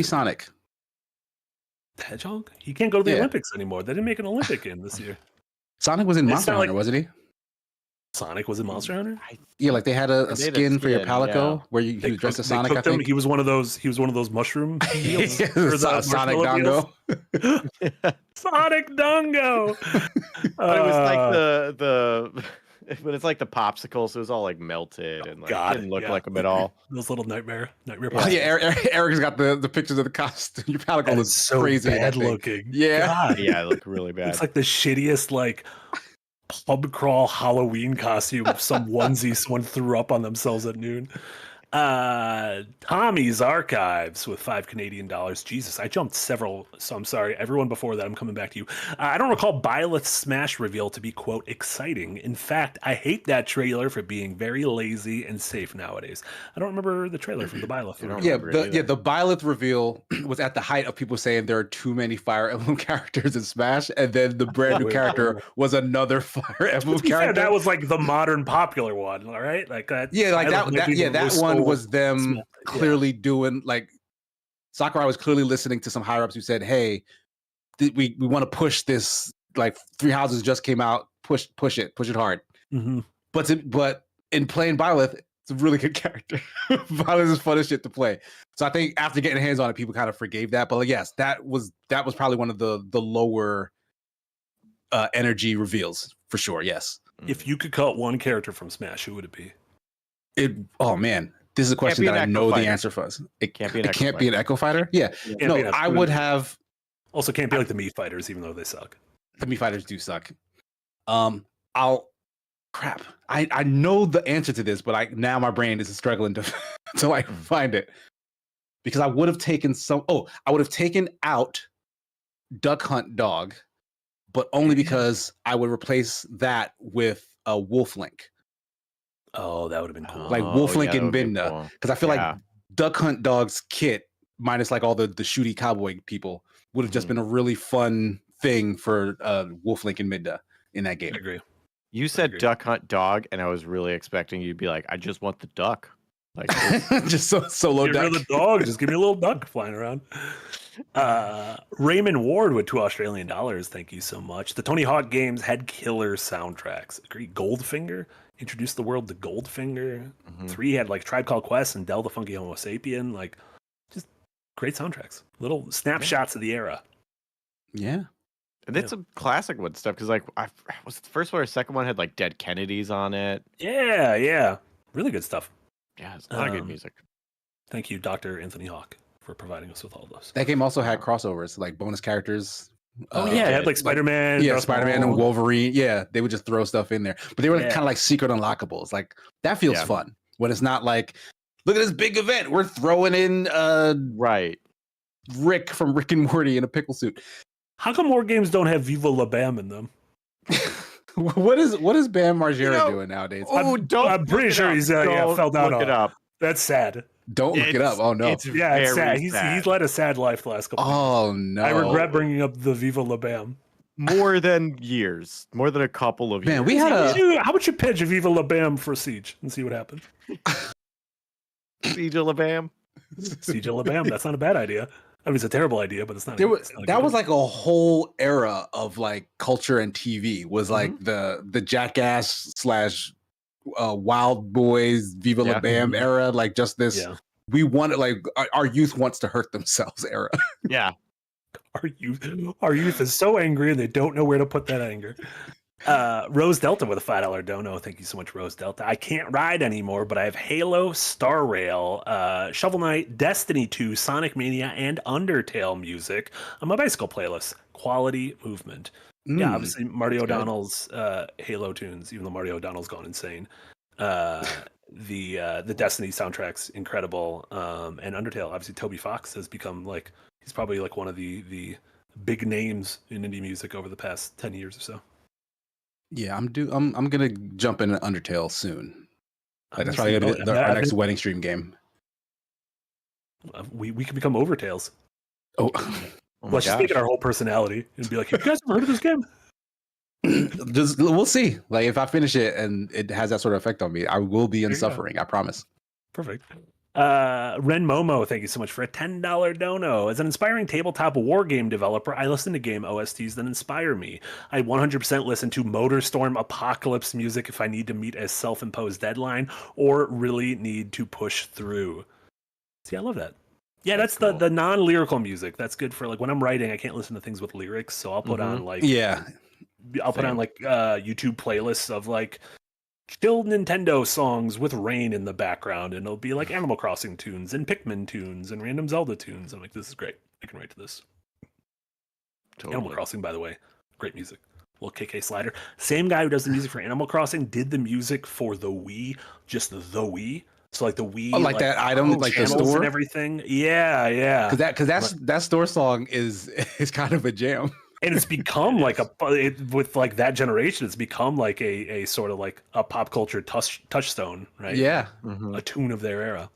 Sonic the Hedgehog? He can't go to the Olympics anymore. They didn't make an Olympic game this year. Sonic was in Monster Hunter, wasn't he? Sonic was in Monster Hunter. Yeah, like they had a skin for your Palico where you dressed as Sonic. I think he was one of those. He was one of those mushroom deals. Sonic Dongo. Sonic Dongo. It was like but it's like the popsicle, so it was all like melted and like didn't look like them at all. Those little nightmare. Oh, yeah, Eric's got the pictures of the costume. Your Palico looks so crazy bad looking. Yeah, God. Yeah, it looked really bad. It's like the shittiest like pub crawl Halloween costume of some onesie someone threw up on themselves at noon. Tommy's Archives with $5 Canadian. Jesus, I jumped several, so I'm sorry. Everyone before that, I'm coming back to you. I don't recall Byleth's Smash reveal to be, quote, exciting. In fact, I hate that trailer for being very lazy and safe nowadays. I don't remember the trailer from the Byleth. The Byleth reveal was at the height of people saying there are too many Fire Emblem characters in Smash, and then the brand new character was another Fire Emblem character. That was like the modern popular one, all right? Like that. Yeah, like that one was them clearly doing like Sakurai was clearly listening to some higher ups who said, "Hey, we want to push this. Like Three Houses just came out. Push it hard." Mm-hmm. But in playing Byleth, it's a really good character. Byleth is fun as shit to play. So I think after getting hands on it, people kind of forgave that. But like, yes, that was probably one of the lower energy reveals for sure. Yes. If you could cut one character from Smash, who would it be? Oh man. This is a question that I know the answer for. It can't be an Echo Fighter. Yeah. No, I would have. Also, can't be like the Mii Fighters, even though they suck. The Mii Fighters do suck. Crap. I know the answer to this, but now my brain is struggling to like find it. Because I would have taken I would have taken out Duck Hunt Dog, but only because I would replace that with a Wolf Link. Oh, that would have been cool. Like Wolf Link and Midna. Cool. Because I feel like Duck Hunt Dog's kit, minus like all the shooty cowboy people, would have just been a really fun thing for Wolf Link and Midna in that game. I agree. You said Duck Hunt Dog, and I was really expecting you to be like, I just want the duck. Like just solo Get duck. rid of the dog. Just give me a little duck flying around. Raymond Ward with $2 Thank you so much. The Tony Hawk games had killer soundtracks. Agree. Goldfinger introduced the world to Goldfinger. 3 had like Tribe Called Quest and Del the Funky Homo Sapien. Like, just great soundtracks. Little snapshots of the era. Yeah. And it's some classic one stuff because like was it the first one or second one had like Dead Kennedys on it. Yeah. Really good stuff. Yeah, it's a lot of good music. Thank you, Dr. Anthony Hawk, for providing us with all those. That game also had crossovers, like bonus characters. It had like Spider-Man. Yeah, Spider-Man and Wolverine. Yeah, they would just throw stuff in there. But they were kind of like secret unlockables. Like, that feels fun. When it's not like, look at this big event. We're throwing in Rick from Rick and Morty in a pickle suit. How come more games don't have Viva La Bam in them? What is Bam Margera doing nowadays? I'm pretty sure he's fell down. Look it up. That's sad. Don't look it up. Oh no. It's sad. He's led a sad life the last couple of years. No. I regret bringing up the Viva La Bam. More than years. More than a couple of years. Man, we had how about you pitch Viva La Bam for Siege and see what happens? Siege La Bam? Siege La Bam. That's not a bad idea. I mean, it's a terrible idea, but it's not. That was like a whole era of like culture and TV. Was like the Jackass / Wild Boys Viva La Bam era. Like just this. Yeah. We want like our youth wants to hurt themselves era. Yeah. Our youth is so angry and they don't know where to put that anger. Rose Delta with a $5 dono. Thank you so much, Rose Delta. I can't ride anymore, but I have Halo, Star Rail, Shovel Knight, Destiny 2, Sonic Mania, and Undertale music on my bicycle playlist. Quality movement. Yeah, obviously Marty O'Donnell's Halo tunes, even though Marty O'Donnell's gone insane. The Destiny soundtrack's incredible. And Undertale, obviously Toby Fox has become like, he's probably like one of the big names in indie music over the past 10 years or so. Yeah, I'm gonna jump into Undertale soon. Like that's probably gonna be our next wedding stream game. We can become Overtales. Oh let's just make it our whole personality and be like, "Have you guys ever heard of this game?" We'll see. Like if I finish it and it has that sort of effect on me, I will be in suffering. I promise. Perfect. Ren Momo, thank you so much for a $10 dono. As an inspiring tabletop war game developer, I listen to game OSTs that inspire me. I 100% listen to Motorstorm Apocalypse music if I need to meet a self-imposed deadline or really need to push through. See, I love that. Yeah, that's cool. the non-lyrical music. That's good for like when I'm writing, I can't listen to things with lyrics, so I'll put on like put on like YouTube playlists of like chill Nintendo songs with rain in the background, and it'll be like Animal Crossing tunes and Pikmin tunes and random Zelda tunes. I'm like, this is great. I can write to this. Totally. Animal Crossing, by the way, great music. Little KK slider. Same guy who does the music for Animal Crossing did the music for the Wii, just the Wii. So like the Wii, like that item, like the store and everything. Yeah. Because that store song is kind of a jam. And it's become like with like that generation, it's become like a sort of like a pop culture touchstone, right? Yeah. A tune of their era.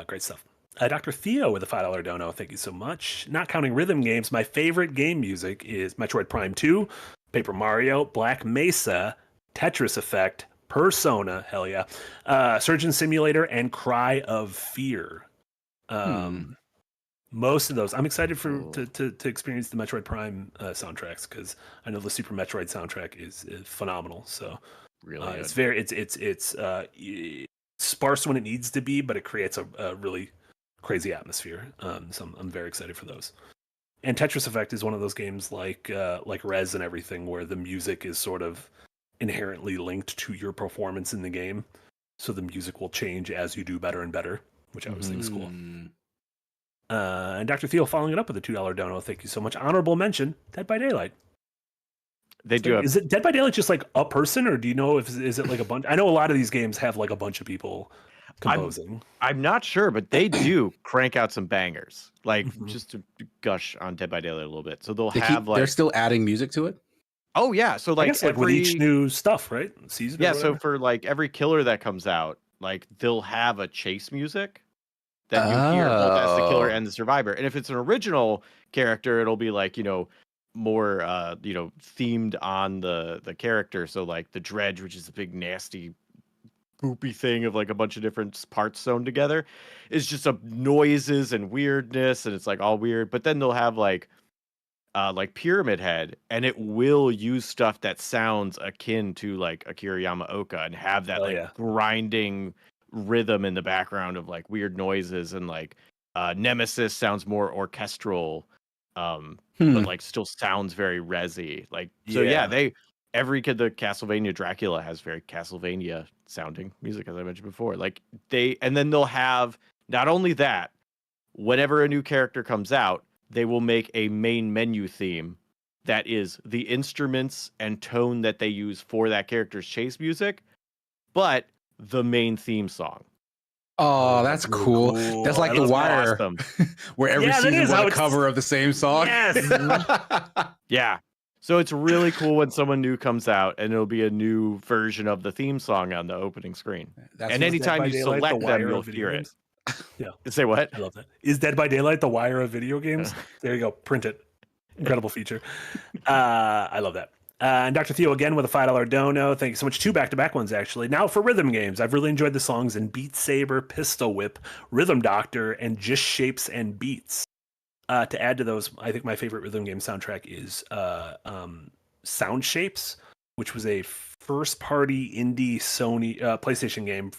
Great stuff. Dr. Theo with a $5 dono. Thank you so much. Not counting rhythm games, my favorite game music is Metroid Prime 2, Paper Mario, Black Mesa, Tetris Effect, Persona, hell yeah, Surgeon Simulator, and Cry of Fear. Most of those, I'm excited to experience the Metroid Prime soundtracks because I know the Super Metroid soundtrack is phenomenal. So really, it's sparse when it needs to be, but it creates a really crazy atmosphere. So I'm very excited for those. And Tetris Effect is one of those games like Rez and everything, where the music is sort of inherently linked to your performance in the game, so the music will change as you do better and better, which I always think is cool. And Dr. Theo following it up with a $2 dono. Thank you so much. Honorable mention: Dead by Daylight. They do. Is it Dead by Daylight just like a person, or do you know if is it like a bunch? I know a lot of these games have like a bunch of people. composing. I'm not sure, but they do crank out some bangers. Like just to gush on Dead by Daylight a little bit. So they're still adding music to it. Oh yeah, so like with each new stuff, right? Season. Yeah, so for like every killer that comes out, like they'll have a chase music that you hear both as the killer and the survivor. And if it's an original character, it'll be like, more themed on the character. So like the Dredge, which is a big nasty goopy thing of like a bunch of different parts sewn together, is just noises and weirdness, and it's like all weird. But then they'll have like Pyramid Head, and it will use stuff that sounds akin to like Akira Yamaoka and have that grinding rhythm in the background of like weird noises, and like Nemesis sounds more orchestral, but like still sounds very resi. Like the Castlevania Dracula has very Castlevania sounding music, as I mentioned before. Like and then they'll have not only that, whenever a new character comes out, they will make a main menu theme that is the instruments and tone that they use for that character's chase music, but the main theme song. Oh, that's really cool. That's like The Wire, awesome. Where every season was a cover of the same song. Yes. Yeah. So it's really cool when someone new comes out and it'll be a new version of the theme song on the opening screen. And anytime you select them, you'll hear it. Yeah. Say what? I love that. Is Dead by Daylight the Wire of video games? There you go. Print it. Incredible feature. I love that. And Dr. Theo again with a $5 dono. Thank you so much. 2 back-to-back ones, actually. Now for rhythm games. I've really enjoyed the songs in Beat Saber, Pistol Whip, Rhythm Doctor, and Just Shapes and Beats. To add to those, I think my favorite rhythm game soundtrack is Sound Shapes, which was a first-party indie Sony PlayStation game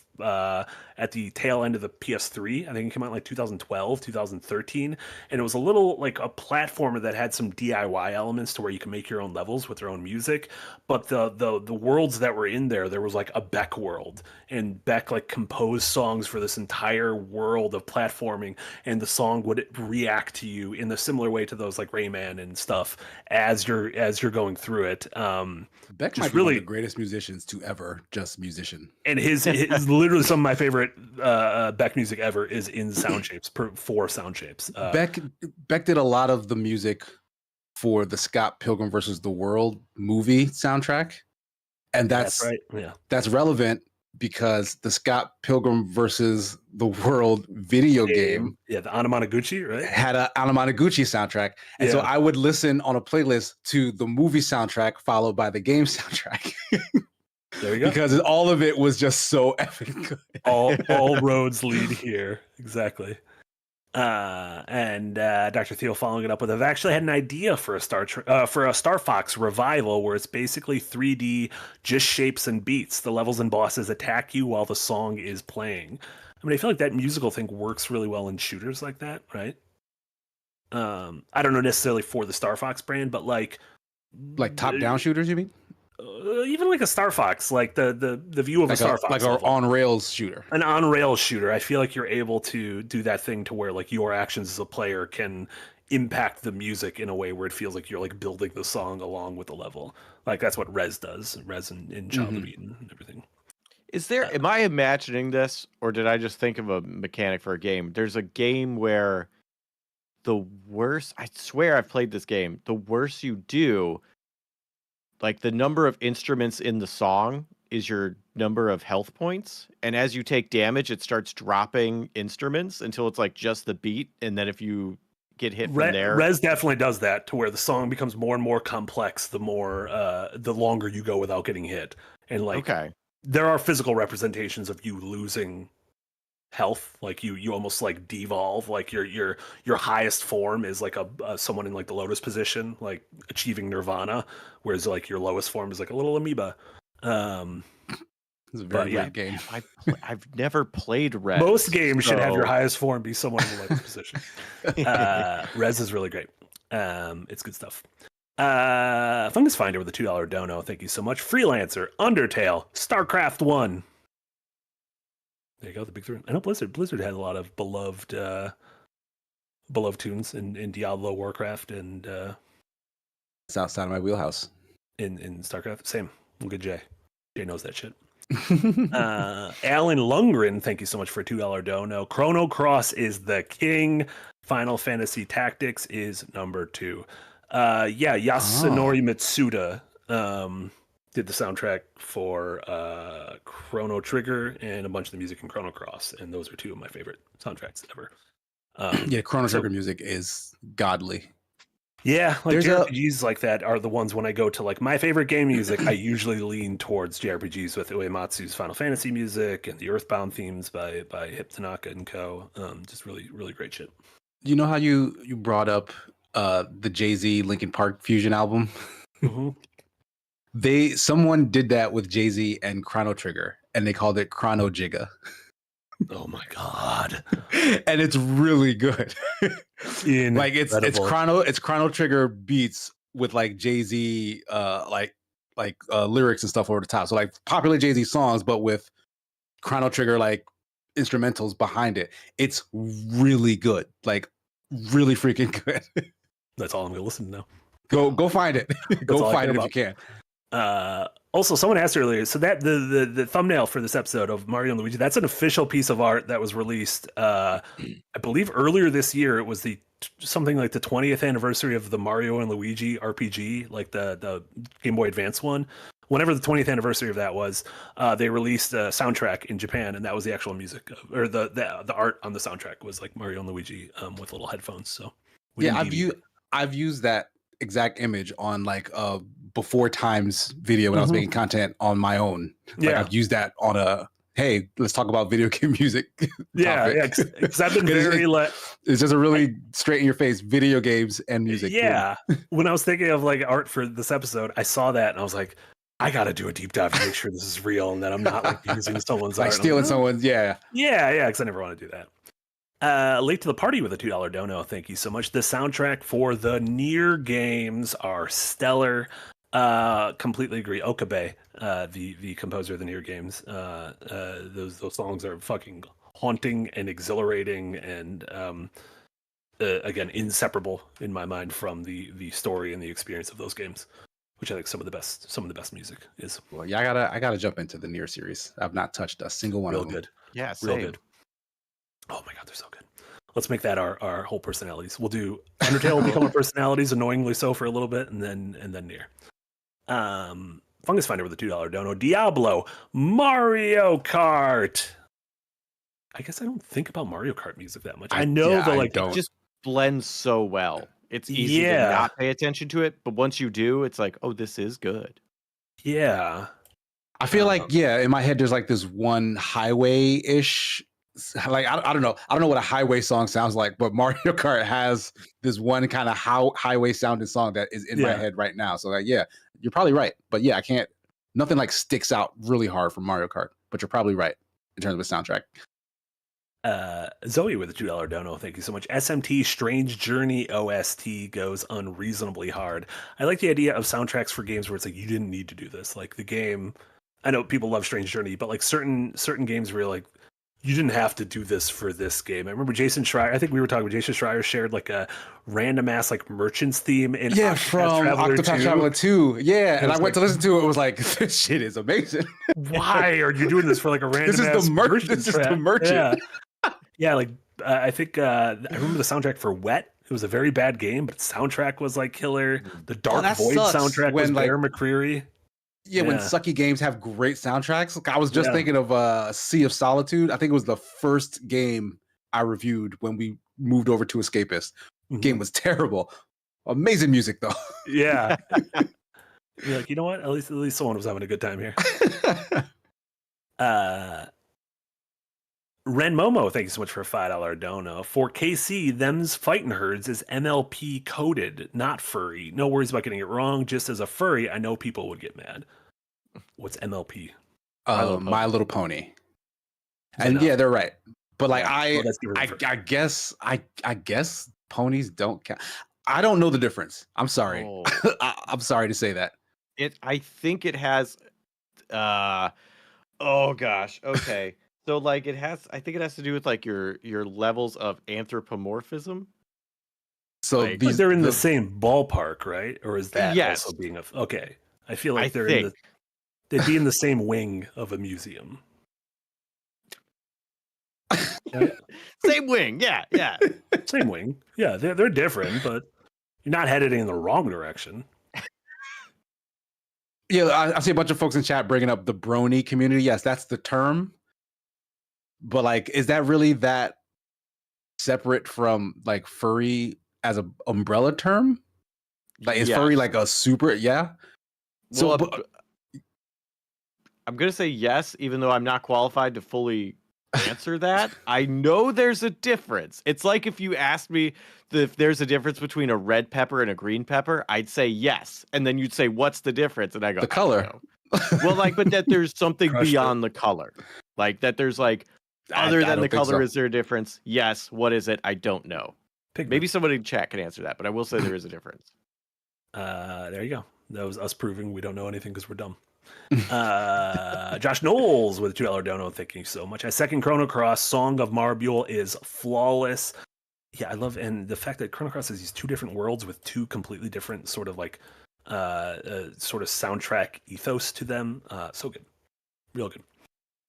at the tail end of the PS3. I think it came out in like 2012, 2013, and it was a little like a platformer that had some DIY elements to where you can make your own levels with your own music. But the worlds that were in there was like a Beck world, and Beck like composed songs for this entire world of platforming, and the song would react to you in a similar way to those like Rayman and stuff as you're going through it. Beck might be one of the greatest musicians to ever just musician. And his literally some of my favorite Beck music ever is in Sound Shapes for Sound Shapes. Beck did a lot of the music for the Scott Pilgrim versus the World movie soundtrack, and that's right. Yeah, that's relevant because the Scott Pilgrim versus the World video game, the Anamanaguchi, right, had an Anamanaguchi soundtrack, and so I would listen on a playlist to the movie soundtrack followed by the game soundtrack. There you go. Because all of it was just so epic good. all roads lead here. Exactly. And Dr. Theo following it up with, I've actually had an idea for a Star Fox revival where it's basically 3D, just shapes and beats. The levels and bosses attack you while the song is playing. I mean, I feel like that musical thing works really well in shooters like that, right? I don't know necessarily for the Star Fox brand, but like top-down shooters, you mean? Even like a Star Fox, like the view of a Star Fox, like an on-rails shooter. An on-rails shooter. I feel like you're able to do that thing to where like your actions as a player can impact the music in a way where it feels like you're like building the song along with the level. Like that's what Rez does. Rez in Child of Eden and everything. Is there? Am I imagining this, or did I just think of a mechanic for a game? There's a game where the worse. I swear I've played this game. The worse you do, like the number of instruments in the song is your number of health points. And as you take damage, it starts dropping instruments until it's like just the beat. And then if you get hit from there. Rez definitely does that to where the song becomes more and more complex the longer you go without getting hit. And like there are physical representations of you losing health, like you almost like devolve, like your highest form is like a someone in like the lotus position, like achieving nirvana, whereas like your lowest form is like a little amoeba. It's a very great game. I've never played Rez. Most games should have your highest form be someone in the lotus position. Rez is really great. It's good stuff. Fungus Finder with a $2 dono, thank you so much. Freelancer, Undertale, StarCraft 1. There you go, the big three. I know Blizzard had a lot of beloved tunes in Diablo, Warcraft, and it's outside of my wheelhouse. In StarCraft, same. I'm good, Jay. Jay knows that shit. Alan Lundgren, thank you so much for a $2 dono. Chrono Cross is the king. Final Fantasy Tactics is number 2. Yasunori Mitsuda did the soundtrack for Chrono Trigger and a bunch of the music in Chrono Cross, and those are 2 of my favorite soundtracks ever. Chrono Trigger music is godly. Yeah, like JRPGs like that are the ones when I go to like my favorite game music, I usually lean towards JRPGs with Uematsu's Final Fantasy music and the Earthbound themes by Hip Tanaka and co. Just really, really great shit. You know how you brought up the Jay-Z Linkin Park Fusion album? Mm-hmm. Someone did that with Jay-Z and Chrono Trigger, and they called it Chrono Jigga. Oh my god. And it's really good. Like it's Incredible. Chrono Trigger beats with like Jay-Z lyrics and stuff over the top. So like popular Jay-Z songs, but with Chrono Trigger like instrumentals behind it. It's really good. Like really freaking good. That's all I'm gonna listen to now. Go find it. Go find it if you can. Also, someone asked earlier, so that the thumbnail for this episode of Mario and Luigi, that's an official piece of art that was released, I believe earlier this year. It was something like the 20th anniversary of the Mario and Luigi RPG, like the Game Boy Advance one. Whenever the 20th anniversary of that was, they released a soundtrack in Japan, and that was the actual music, or the art on the soundtrack was like Mario and Luigi with little headphones. So I've used that exact image on like a before times video when I was making content on my own. Like I've used that on hey, let's talk about video game music. Because I've been it's just a really straight in your face video games and music. Yeah. When I was thinking of like art for this episode, I saw that and I was like, I got to do a deep dive to make sure this is real and that I'm not like using someone's like art. Stealing someone's. Yeah, because I never want to do that. Late to the party with a $2 dono. Thank you so much. The soundtrack for the Nier games are stellar. Completely agree. Okabe, the composer of the Nier games, those songs are fucking haunting and exhilarating, and again inseparable in my mind from the story and the experience of those games, which I think some of the best music is. Well, yeah, I gotta jump into the Nier series. I've not touched a single one of them. Good. Yeah, real good. Oh my god, they're so good. Let's make that our whole personalities. We'll do Undertale will become our personalities, annoyingly so for a little bit, and then Nier. Fungus Finder with a $2 dono. Diablo, Mario Kart. I guess I don't think about Mario Kart music that much. I know it just blends so well. It's easy to not pay attention to it, but once you do, it's like, oh, this is good. Yeah. I feel like in my head there's like this one highway-ish. Like I don't know what a highway song sounds like, but Mario Kart has this one kind of highway sounding song that is in my head right now. So like, you're probably right, but I can't. Nothing like sticks out really hard from Mario Kart, but you're probably right in terms of the soundtrack. Zoe with a $2 dono. Thank you so much. SMT Strange Journey OST goes unreasonably hard. I like the idea of soundtracks for games where it's like you didn't need to do this. Like the game, I know people love Strange Journey, but like certain games where you're like, you didn't have to do this for this game. I remember Jason Schreier. I think we were talking about Jason Schreier shared like a random ass like merchants theme in from Octopath Traveler 2. Yeah, and I went to listen to it. It was like, this shit is amazing. Why are you doing this for like a random? This is the merchant. Yeah, like I think I remember the soundtrack for Wet. It was a very bad game, but the soundtrack was like killer. The Dark Void soundtrack was Bear McCreary. Yeah, when sucky games have great soundtracks. Like, I was just thinking of Sea of Solitude. I think it was the first game I reviewed when we moved over to Escapist. Game was terrible. Amazing music though. Yeah. You're like, you know what? At least someone was having a good time here. Ren Momo, thank you so much for a $5 dono. For KC, them's fighting herds is MLP coded, not furry. No worries about getting it wrong. Just as a furry, I know people would get mad. What's MLP? My Little Pony. And they're right. But like I guess ponies don't count. I don't know the difference. I'm sorry. Oh. I'm sorry to say that. I think it has oh gosh. Okay. So like I think it has to do with like your levels of anthropomorphism. So like, they're in the same ballpark, right? Or is that also being okay? I feel like they're in the They'd be in the same wing of a museum. Right? Same wing, yeah. Same wing. Yeah, they're different, but you're not headed in the wrong direction. Yeah, I see a bunch of folks in chat bringing up the brony community. Yes, that's the term. But like, is that really that separate from like furry as a umbrella term? Like, is furry like a super? Yeah. So I'm gonna say yes, even though I'm not qualified to fully answer that. I know there's a difference. It's like if you asked me if there's a difference between a red pepper and a green pepper, I'd say yes, and then you'd say, "What's the difference?" And I go, the color. Well, like, but that there's something beyond the color, like that. There's like other than the color, is there a difference? Yes. What is it? I don't know. Maybe somebody in chat can answer that, but I will say there is a difference. There you go. That was us proving we don't know anything because we're dumb. Josh Knowles with $2 dono. Thank you so much. A second Chrono Cross Song of Marbule is flawless. Yeah, I love, and the fact that Chrono Cross has these two different worlds with two completely different sort of like sort of soundtrack ethos to them. So good, real good.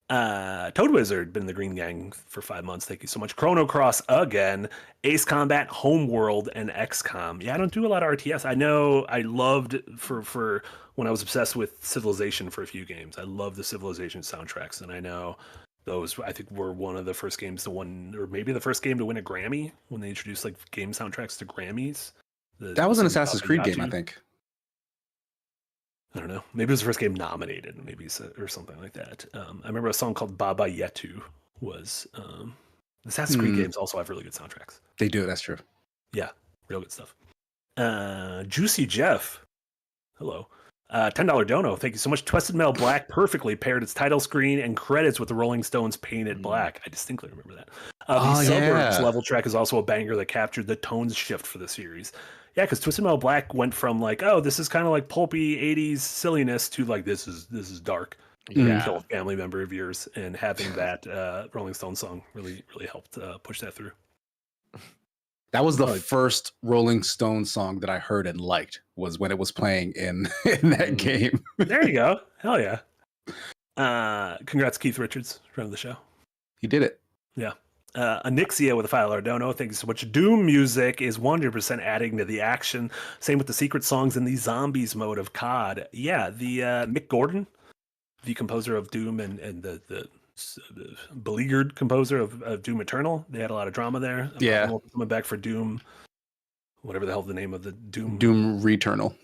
Toad Wizard been in the Green Gang for 5 months. Thank you so much. Chrono Cross again. Ace Combat, Homeworld, and XCOM. Yeah, I don't do a lot of RTS. I know I loved for when I was obsessed with Civilization for a few games. I love the Civilization soundtracks, and I know those I think were one of the first games to win, or maybe the first game to win a Grammy when they introduced like game soundtracks to Grammys. That was an Assassin's Creed game, I think. I don't know. Maybe it was the first game nominated, maybe or something like that. I remember a song called Baba Yetu was. Assassin's Creed games also have really good soundtracks. They do. That's true. Yeah, real good stuff. Juicy Jeff, hello. $10 dono. Thank you so much. Twisted Metal Black perfectly paired its title screen and credits with the Rolling Stones Painted Black. I distinctly remember that. The Suburbs level track is also a banger that captured the tones shift for the series. Yeah, because Twisted Metal Black went from like, oh, this is kind of like pulpy 80s silliness to like, this is dark. Yeah. Kill a family member of yours, and having that Rolling Stones song really helped push that through. That was the first Rolling Stones song that I heard and liked, was when it was playing in that game. There you go. Hell yeah. Congrats, Keith Richards, friend of the show. He did it. Yeah. Anixia with a $5 dono. Thank you so much. Doom music is 100% adding to the action. Same with the secret songs in the zombies mode of COD. Yeah, the Mick Gordon, the composer of Doom and the beleaguered composer of Doom Eternal. They had a lot of drama there. Coming back for Doom, whatever the hell the name of the Doom Returnal.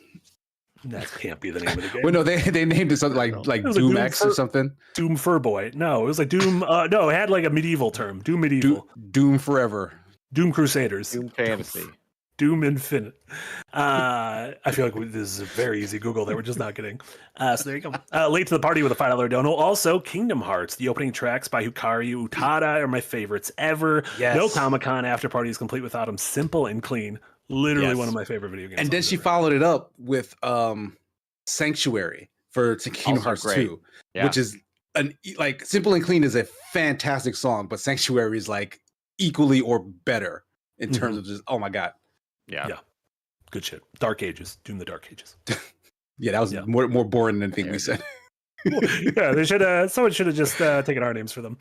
That can't be the name of the game. Well, no, they named it something like Doom X or something. Doom Furboy. No, it was like Doom. No, it had like a medieval term. Doom Medieval. Doom Forever. Doom Crusaders. Doom Fantasy. Doom Infinite. I feel like this is a very easy Google that we're just not getting. So there you go. Late to the party with a $5 dono. Also, Kingdom Hearts. The opening tracks by Hikari Utada are my favorites ever. Yes. No Comic-Con after party is complete without them. Simple and clean. Literally one of my favorite video games. And then she followed it up with Sanctuary for Kingdom Hearts 2, which is like Simple and Clean is a fantastic song, but Sanctuary is like equally or better in terms of just, oh my God. Yeah. Good shit. Dark Ages. Doom the Dark Ages. Yeah, that was more boring than anything we said. Yeah, they should someone should have just taken our names for them.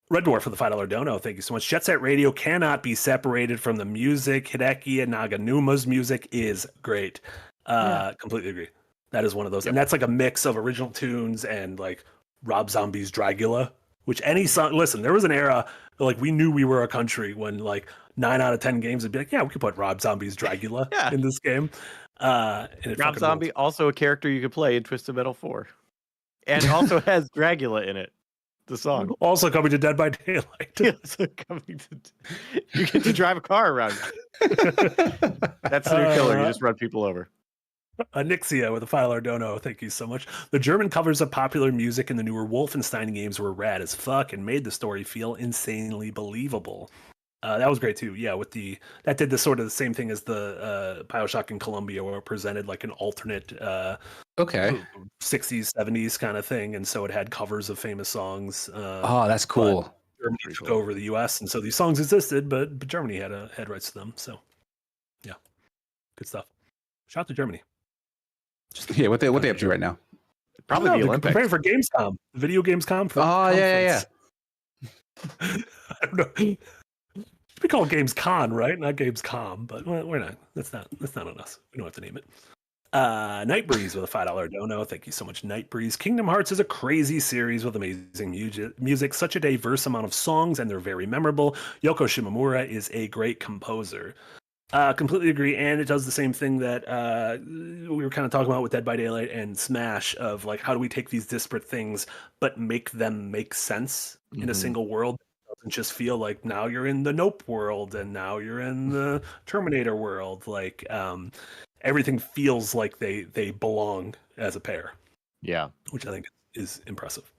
Red Dwarf for the $5 dono. Thank you so much. Jet Set Radio cannot be separated from the music. Hideki Naganuma's music is great. Completely agree. That is one of those. And that's like a mix of original tunes and like Rob Zombie's Dragula, which any song, listen, there was an era like we knew we were a country when like 9 out of 10 games would be like, yeah, we could put Rob Zombie's Dragula in this game. And Rob Zombie, also a character you could play in Twisted Metal 4. And also has Dragula in it. The song also coming to Dead by Daylight. You get to drive a car around. That's the new killer. You just run people over. Anixia with a $5 dono. Thank you so much. The German covers of popular music in the newer Wolfenstein games were rad as fuck and made the story feel insanely believable. That was great too. Yeah, that did the sort of the same thing as the BioShock in Columbia, where it presented like an alternate 60s, 70s kind of thing, and so it had covers of famous songs. That's cool. Germany took over the US, and so these songs existed, but Germany had rights to them. So yeah, good stuff. Shout out to Germany. Yeah, what they up to right now? Probably the Olympics. Preparing for Gamescom, video Gamescom. Oh yeah. I don't know. It should be called Gamescon, right? Not Gamescom, but we're not. That's not on us. We don't have to name it. Night Breeze with a $5 dono. Thank you so much, Night Breeze. Kingdom Hearts is a crazy series with amazing music, such a diverse amount of songs, and they're very memorable. Yoko Shimomura is a great composer. Completely agree, and it does the same thing that we were kind of talking about with Dead by Daylight and Smash, of like, how do we take these disparate things but make them make sense in a single world? It doesn't just feel like now you're in the Nope world and now you're in the Terminator world. Like, everything feels like they belong as a pair. Yeah, which I think is impressive.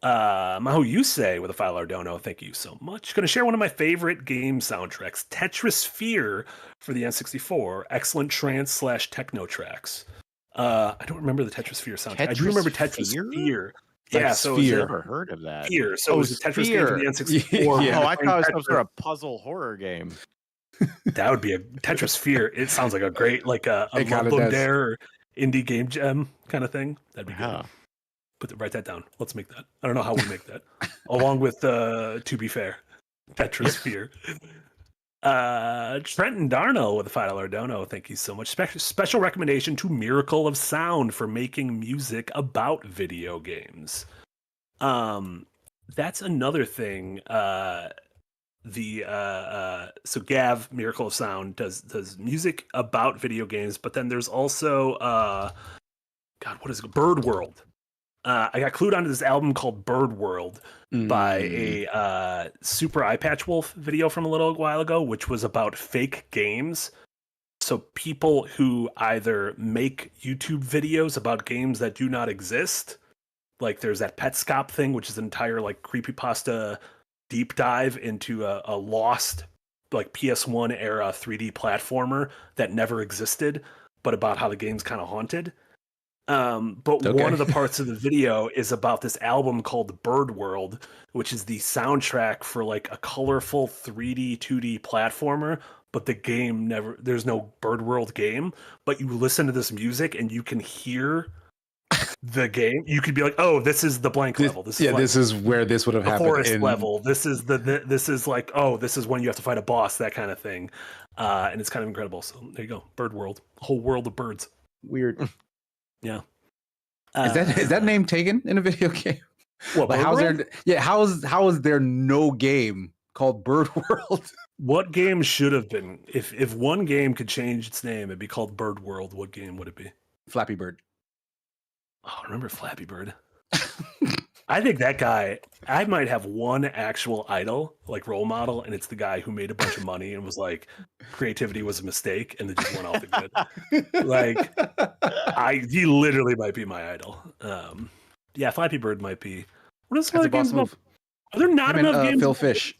Maho Yusei with a $5 dono. Thank you so much. Going to share one of my favorite game soundtracks, Tetrisphere for the N64. Excellent trance/techno tracks. I don't remember the Tetrisphere soundtrack. I do remember Tetrisphere. Yeah, like so I've never heard of that. Sphere. So it was a Tetris game for the N64. Yeah. Oh, I thought it was some sort of puzzle horror game. That would be a Tetrisphere. It sounds like a great, like a kinda Lump does. Dare or indie game jam kind of thing. That'd be Yeah. good. Write that down. Let's make that. I don't know how we make that. Along with To Be Fair, Tetrisphere. Trenton Darnell with a $5 dono. Thank you so much. Special recommendation to Miracle of Sound for making music about video games. That's another thing. So Gav, Miracle of Sound, does music about video games, but then there's also what is it? Bird World. I got clued onto this album called Bird World by a Super Eye Patch Wolf video from a little while ago, which was about fake games. So people who either make YouTube videos about games that do not exist, like there's that Petscop thing, which is an entire like creepypasta deep dive into a lost like PS1 era 3D platformer that never existed, but about how the game's kind of haunted. But one of the parts of the video is about this album called Bird World, which is the soundtrack for like a colorful 3D 2D platformer, but the game there's no Bird World game, but you listen to this music and you can hear the game. You could be like, oh, this is the blank level. This is where this would have happened. Forest level. This is this is like, oh, this is when you have to fight a boss, that kind of thing. And it's kind of incredible. So there you go. Bird World. A whole world of birds. Weird. Yeah. Is that name taken in a video game? What, like, how is there no game called Bird World? What game should have been? If one game could change its name, it'd be called Bird World. What game would it be? Flappy Bird. Oh, remember Flappy Bird? I think that guy, I might have one actual idol, like role model, and it's the guy who made a bunch of money and was like, creativity was a mistake, and it just went off the good. Like, he literally might be my idol. Yeah, Flappy Bird might be. What are some other games about? Are there not enough games? Phil Fish.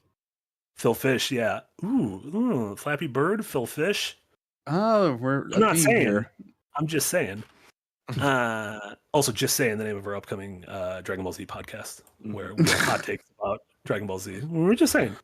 Phil Fish, yeah. Ooh, Flappy Bird, Phil Fish. Oh, I'm not saying. Here. I'm just saying. Also, just saying the name of our upcoming Dragon Ball Z podcast, where we have hot takes about Dragon Ball Z. We're just saying.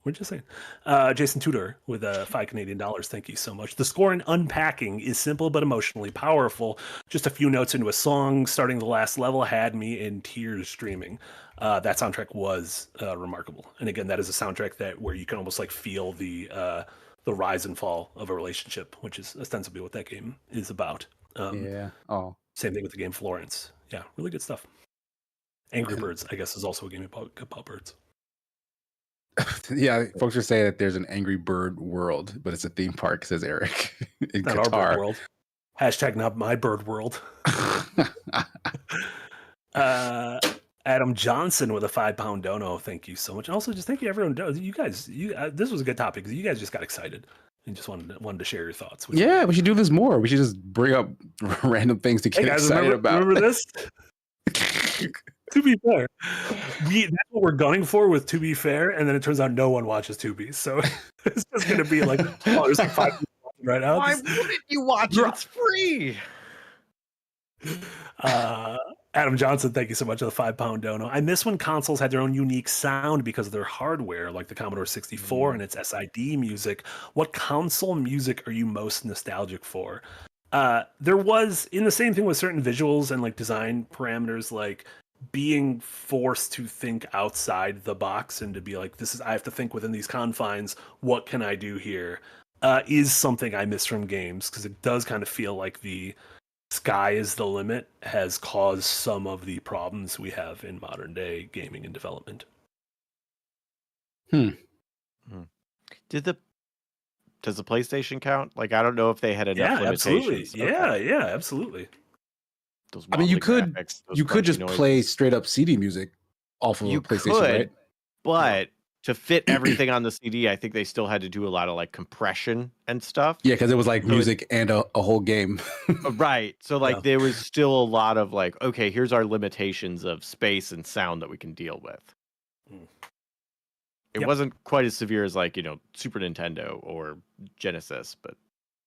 Jason Tudor with $5 Canadian. Thank you so much. The score and unpacking is simple but emotionally powerful. Just a few notes into a song starting the last level had me in tears streaming. That soundtrack was remarkable. And again, that is a soundtrack where you can almost like feel the rise and fall of a relationship, which is ostensibly what that game is about. Same thing with the game Florence. Yeah, really good stuff. Angry Birds, I guess, is also a game about birds. Yeah, folks are saying that there's an Angry Bird world, but it's a theme park, says Eric. In not Qatar. Our bird world. Hashtag not my bird world. Adam Johnson with a £5 dono. Thank you so much. And also, just thank you, everyone. You guys, this was a good topic because you guys just got excited and just wanted to share your thoughts. Yeah, we should do this more. We should just bring up random things to get excited about. Remember this? To be fair, that's what we're gunning for with To Be Fair, and then it turns out no one watches Tubi, so it's just going to be like, oh, there's like 5 people right now. Why wouldn't you watch it? It's free. Adam Johnson, thank you so much for the £5 dono. I miss when consoles had their own unique sound because of their hardware, like the Commodore 64 and its SID music. What console music are you most nostalgic for? There was in the same thing with certain visuals and like design parameters, like being forced to think outside the box and to be like, I have to think within these confines. What can I do here? Is something I miss from games, because it does kind of feel like the sky is the limit has caused some of the problems we have in modern day gaming and development. Does the PlayStation count? Like, I don't know if they had enough limitations. Absolutely. Yeah, absolutely. Those I mean, you could graphics, just noises. play straight up CD music off of a PlayStation, right? But to fit everything on the CD, I think they still had to do a lot of like compression and stuff. Yeah, because it was like music and a whole game. Right. So like there was still a lot of like, okay, here's our limitations of space and sound that we can deal with. It wasn't quite as severe as like, Super Nintendo or Genesis, but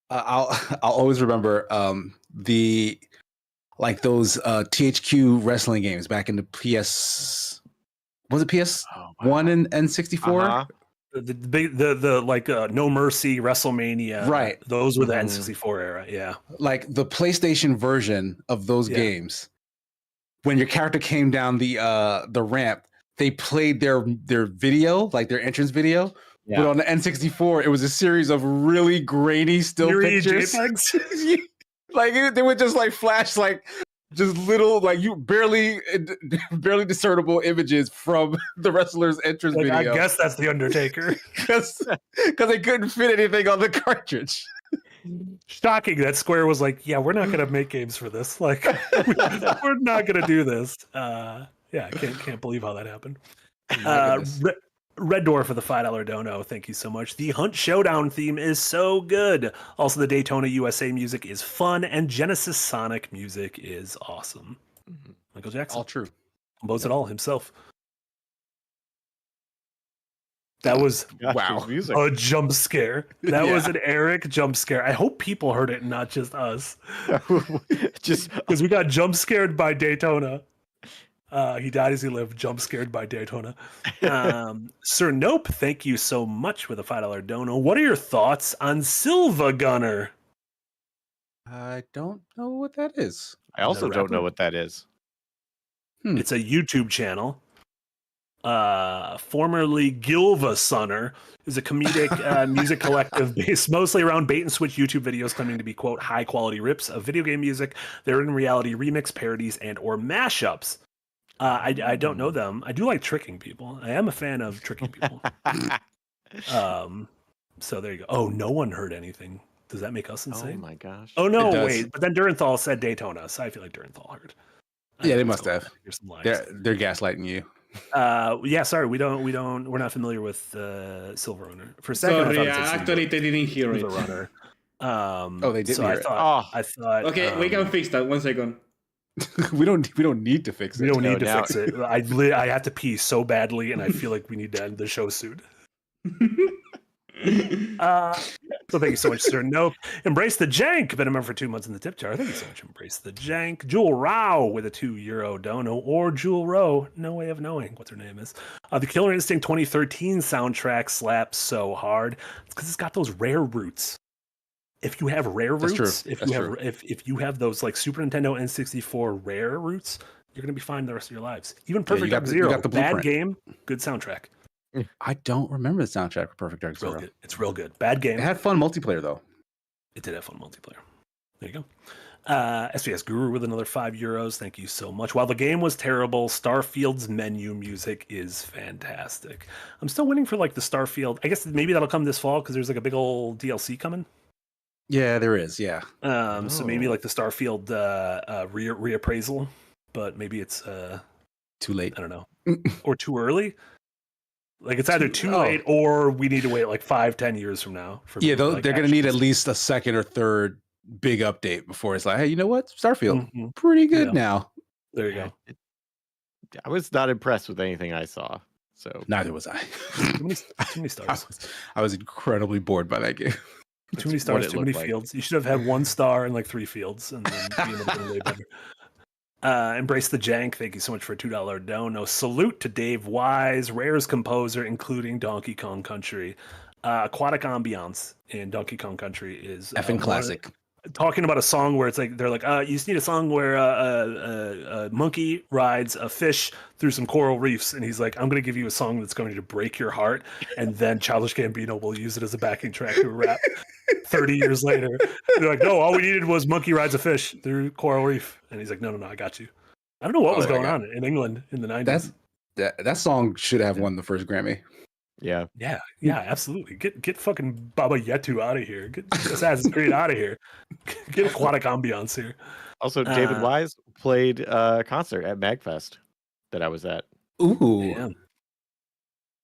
I'll always remember the like those THQ wrestling games back in the PS. Was it PS1 and N64? The like No Mercy, WrestleMania, right? Those were the N64 era. Yeah, like the PlayStation version of those games. When your character came down the ramp, they played their video, like their entrance video. Yeah. But on the N64, it was a series of really grainy still pictures. Like they would just like flash like just little like you barely discernible images from the wrestler's entrance video. I guess that's the Undertaker, because they couldn't fit anything on the cartridge. Shocking that Square was like, yeah, we're not going to make games for this. Like, we're not going to do this. I can't believe how that happened. Red Door for the $5 dono. Thank you so much. The Hunt Showdown theme is so good. Also, the Daytona USA music is fun, and Genesis Sonic music is awesome. Michael Jackson. All true. Composed it all himself. That was a jump scare. That was an Eric jump scare. I hope people heard it and not just us. Just because we got jump scared by Daytona. He died as he lived, jump scared by Daytona. Sir Nope, thank you so much for the $5 dono. What are your thoughts on Silva Gunner? I don't know what that is. I also don't know what that is. It's a YouTube channel. Formerly Gilva Sunner is a comedic music collective based mostly around bait and switch YouTube videos claiming to be, quote, high quality rips of video game music. They're in reality remix, parodies, and or mashups. I don't know them. I do like tricking people. I am a fan of tricking people. So there you go. Oh, no one heard anything. Does that make us insane? Oh my gosh. Oh no, wait. But then Durenthal said Daytona, so I feel like Durenthal heard. Yeah, they must have. They're gaslighting you. Sorry, we're not familiar with Silver Runner. For a second, actually they didn't hear it. Runner. They didn't hear it. I thought. Okay, we can fix that. 1 second. we don't need to fix it. We don't need to fix it. I have to pee so badly, and I feel like we need to end the show soon. So thank you so much, sir. Nope. Embrace the Jank. Been a member for 2 months in the tip jar. Thank you so much. Embrace the Jank. Jewel Rao with a €2 dono, or Jewel Rowe. No way of knowing what her name is. The Killer Instinct 2013 soundtrack slaps so hard. It's because it's got those rare roots. If you have rare roots, if you have those like Super Nintendo N64 rare roots, you're gonna be fine the rest of your lives. Even Perfect Dark Zero, bad game, good soundtrack. I don't remember the soundtrack for Perfect Dark Zero. It's real good. Bad game. It had fun multiplayer though. It did have fun multiplayer. There you go. SPS Guru with another €5. Thank you so much. While the game was terrible, Starfield's menu music is fantastic. I'm still waiting for like the Starfield. I guess maybe that'll come this fall because there's like a big old DLC coming. Yeah, there is. Yeah. So maybe like the Starfield reappraisal, but maybe it's too late. I don't know, or too early. Like it's either too late or we need to wait like 5-10 years from now. They're going to need at least a second or third big update before it's like, hey, you know what? Starfield, pretty good now. There you go. I was not impressed with anything I saw. So neither was I. Too many stars. I was incredibly bored by that game. Too many stars, too many fields. You should have had 1 star and like 3 fields, and then be able to do way better. Embrace the Jank. Thank you so much for a $2 dono. Salute to Dave Wise, Rare's composer, including Donkey Kong Country. Aquatic ambiance in Donkey Kong Country is effing classic. talking about a song where it's like they're like, you just need a song where a monkey rides a fish through some coral reefs, and he's like, I'm going to give you a song that's going to break your heart, and then Childish Gambino will use it as a backing track to a rap. 30 years later, they're like, no, all we needed was monkey rides a fish through coral reef, and he's like, no, I got you. I don't know what was going on in England in the 90s. That song should have won the first Grammy. Yeah, absolutely. Get fucking Baba Yetu out of here. Get Assassin's Creed out of here. Get Aquatic Ambiance here. Also, David Wise played a concert at MagFest that I was at. Ooh. Damn.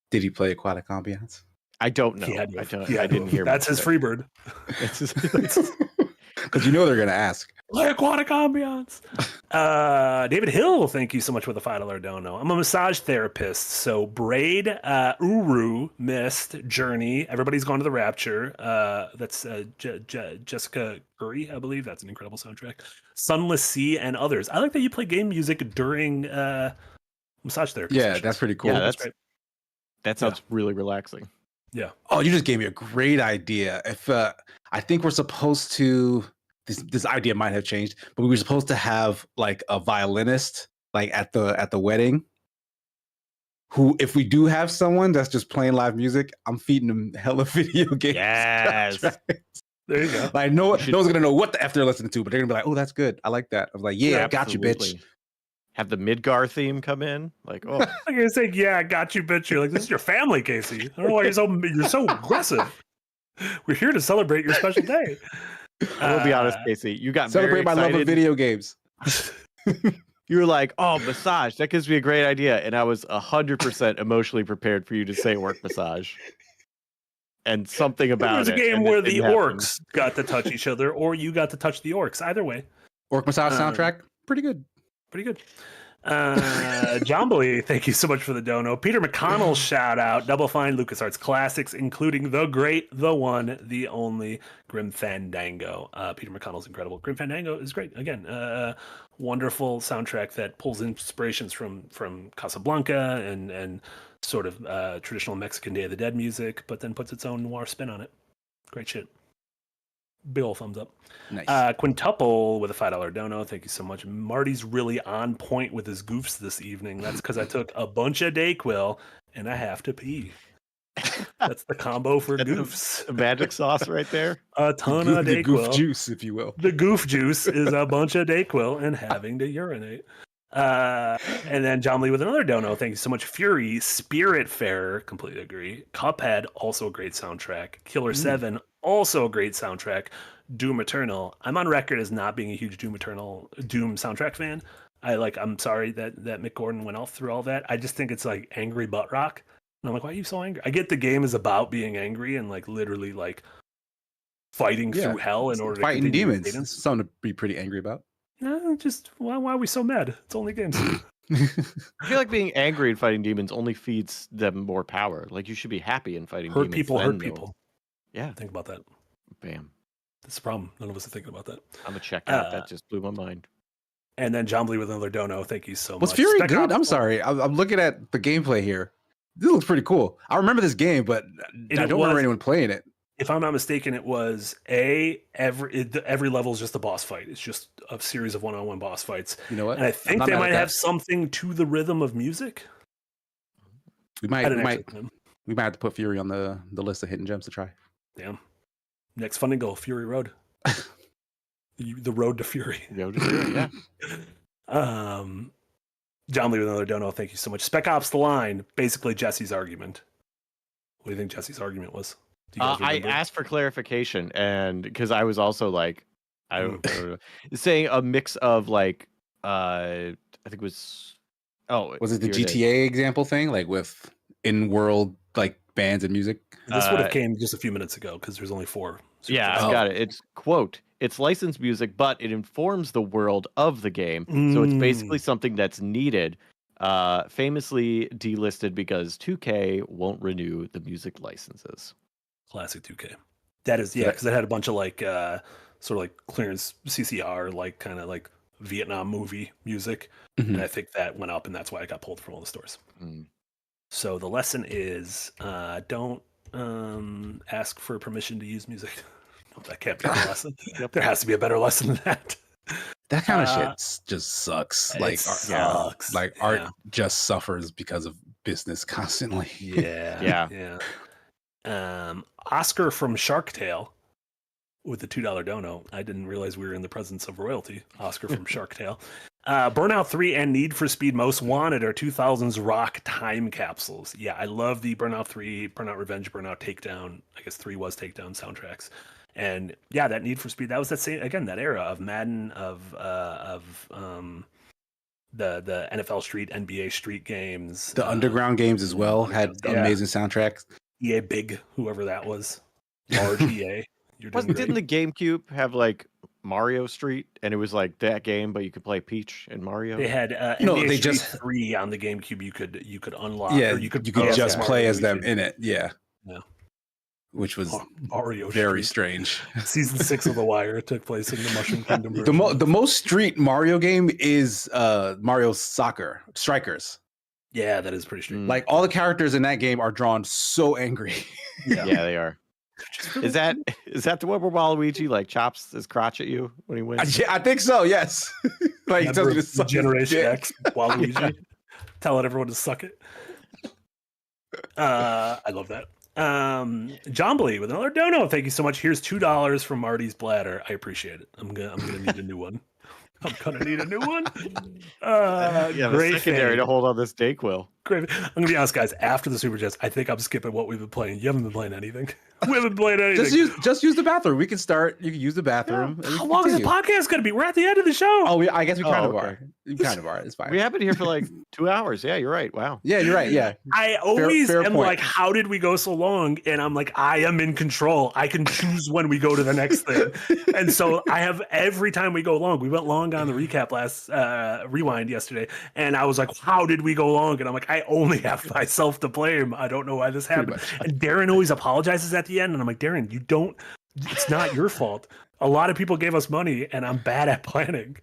Did he play Aquatic Ambiance? I don't know. I didn't hear. That's his Freebird. Because you know they're going to ask. Play Aquatic Ambiance. David Hill, thank you so much for the $5 dono. I'm a massage therapist, so Braid, Uru, Mist, Journey, Everybody's Gone to the Rapture. That's Jessica Curry, I believe. That's an incredible soundtrack. Sunless Sea and others. I like that you play game music during massage therapy. Yeah, sessions. that's pretty cool. Yeah, that sounds really relaxing. Yeah. Oh, you just gave me a great idea. If I think we're supposed to, this idea might have changed, but we were supposed to have like a violinist like at the wedding. Who, if we do have someone that's just playing live music, I'm feeding them hella video games. Yes. There you go. Like no one's gonna know what the F they're listening to, but they're gonna be like, oh, that's good. I like that. I was like, yeah, I got you, bitch. Have the Midgar theme come in, like, oh, I'm gonna say, yeah, I got you, bitch. You're like, this is your family, Casey. I don't know why you're so aggressive. We're here to celebrate your special day. I will be honest, Casey. You got celebrate my love of video games. You were like, oh, massage. That gives me a great idea, and I was 100% emotionally prepared for you to say work massage. And something about it was a it. game where the orcs got to touch each other, or you got to touch the orcs. Either way, orc massage soundtrack, pretty good. Pretty good. Jombly, thank you so much for the dono. Peter McConnell, shout out. Double Fine LucasArts classics, including the great, the one, the only Grim Fandango. Peter McConnell's incredible. Grim Fandango is great. Again, wonderful soundtrack that pulls inspirations from Casablanca and sort of traditional Mexican Day of the Dead music, but then puts its own noir spin on it. Great shit. Big ol' thumbs up. Nice. Quintuple with a $5 dono. Thank you so much. Marty's really on point with his goofs this evening. That's because I took a bunch of Dayquil and I have to pee. That's the combo for goofs. The magic sauce right there. A ton of Dayquil. The goof juice, if you will. The goof juice is a bunch of Dayquil and having to urinate. And then John Lee with another dono. Thank you so much. Fury, Spiritfarer, completely agree. Cuphead, also a great soundtrack. Killer 7, also a great soundtrack. Doom Eternal. I'm on record as not being a huge Doom soundtrack fan. I'm sorry that Mick Gordon went off through all that. I just think it's like angry butt rock. And I'm like, why are you so angry? I get the game is about being angry and like literally like fighting through hell in order to fighting demons. It's something to be pretty angry about. Just why are we so mad? It's only games. I feel like being angry and fighting demons only feeds them more power. Like you should be happy in fighting demons. Hurt people. Yeah. Think about that. Bam. That's the problem. None of us are thinking about that. I'm a check out. That just blew my mind. And then John Blee with another dono. Thank you so much. Was Fury good? I'm sorry. I'm looking at the gameplay here. This looks pretty cool. I remember this game, but I don't remember anyone playing it. If I'm not mistaken, it was every level is just a boss fight. It's just a series of one-on-one boss fights. You know what? And I think they might have something to the rhythm of music. We might have to put Fury on the list of hidden gems to try. Damn. Next funding goal, Fury Road. the road to Fury. Road to Fury, yeah. John Lee with another dono. Thank you so much. Spec Ops The Line. Basically Jesse's argument. What do you think Jesse's argument was? I asked for clarification, and because I was also like, I don't know, saying a mix of like, I think it was, was it the GTA example thing, like with in-world like bands and music? This would have came just a few minutes ago because there's only 4. Yeah, I've got it. It's quote. It's licensed music, but it informs the world of the game, so it's basically something that's needed. Famously delisted because 2K won't renew the music licenses. Classic 2K. That is, because it had a bunch of like sort of like clearance CCR, like kind of like Vietnam movie music, and I think that went up, and that's why it got pulled from all the stores. So the lesson is, don't ask for permission to use music. That can't be the lesson. There has to be a better lesson than that. That kind of shit just sucks. Like, sucks. Art just suffers because of business constantly. Yeah. Oscar from Shark Tale with the $2 dono. I didn't realize we were in the presence of royalty. Oscar from Shark Tale. Burnout 3 and Need for Speed Most Wanted are 2000s rock time capsules. Yeah, I love the Burnout 3, Burnout Revenge, Burnout Takedown. I guess 3 was Takedown soundtracks. And yeah, that Need for Speed, that was that same, again, that era of Madden, of the NFL Street, NBA Street games. The Underground games as well had amazing soundtracks. EA Big, whoever that was. Large EA. Didn't the GameCube have like Mario Street, and it was like that game, but you could play Peach and Mario? They had NBA Street 3 on the GameCube. You could unlock. Yeah, or you could just play as them in it. Yeah. Which was Mario very Street. strange. Season 6 of The Wire took place in the Mushroom Kingdom. The most street Mario game is Mario Soccer Strikers. Yeah, that is pretty strange. Like all the characters in that game are drawn so angry. Yeah, they are. Is that the one where Waluigi like chops his crotch at you when he wins? I think so. Yes. Like Generation X Waluigi telling everyone to suck it. I love that. John Blee with another dono. Thank you so much. Here's $2 from Marty's bladder. I appreciate it. I'm gonna need a new one. I'm gonna need a new one. The secondary to hold on this Dayquil. Great. I'm gonna be honest, guys. After the Super Chats, I think I'm skipping what we've been playing. You haven't been playing anything. We haven't played anything. Just use the bathroom. We can start. You can use the bathroom. Yeah. How long is the podcast gonna be? We're at the end of the show. Oh, I guess we kind of are. We kind of are. It's fine. We have been here for like 2 hours. Yeah, you're right. Wow. Yeah, you're right. Yeah. I always fair am point. like, how did we go so long? And I'm like, I am in control. I can choose when we go to the next thing. And so I have every time we go long. We went long on the recap last rewind yesterday, and I was like, how did we go long? And I'm like, I only have myself to blame. I don't know why this happened. And Darren always apologizes at the end, and I'm like, Darren, you don't. It's not your fault. A lot of people gave us money, and I'm bad at planning.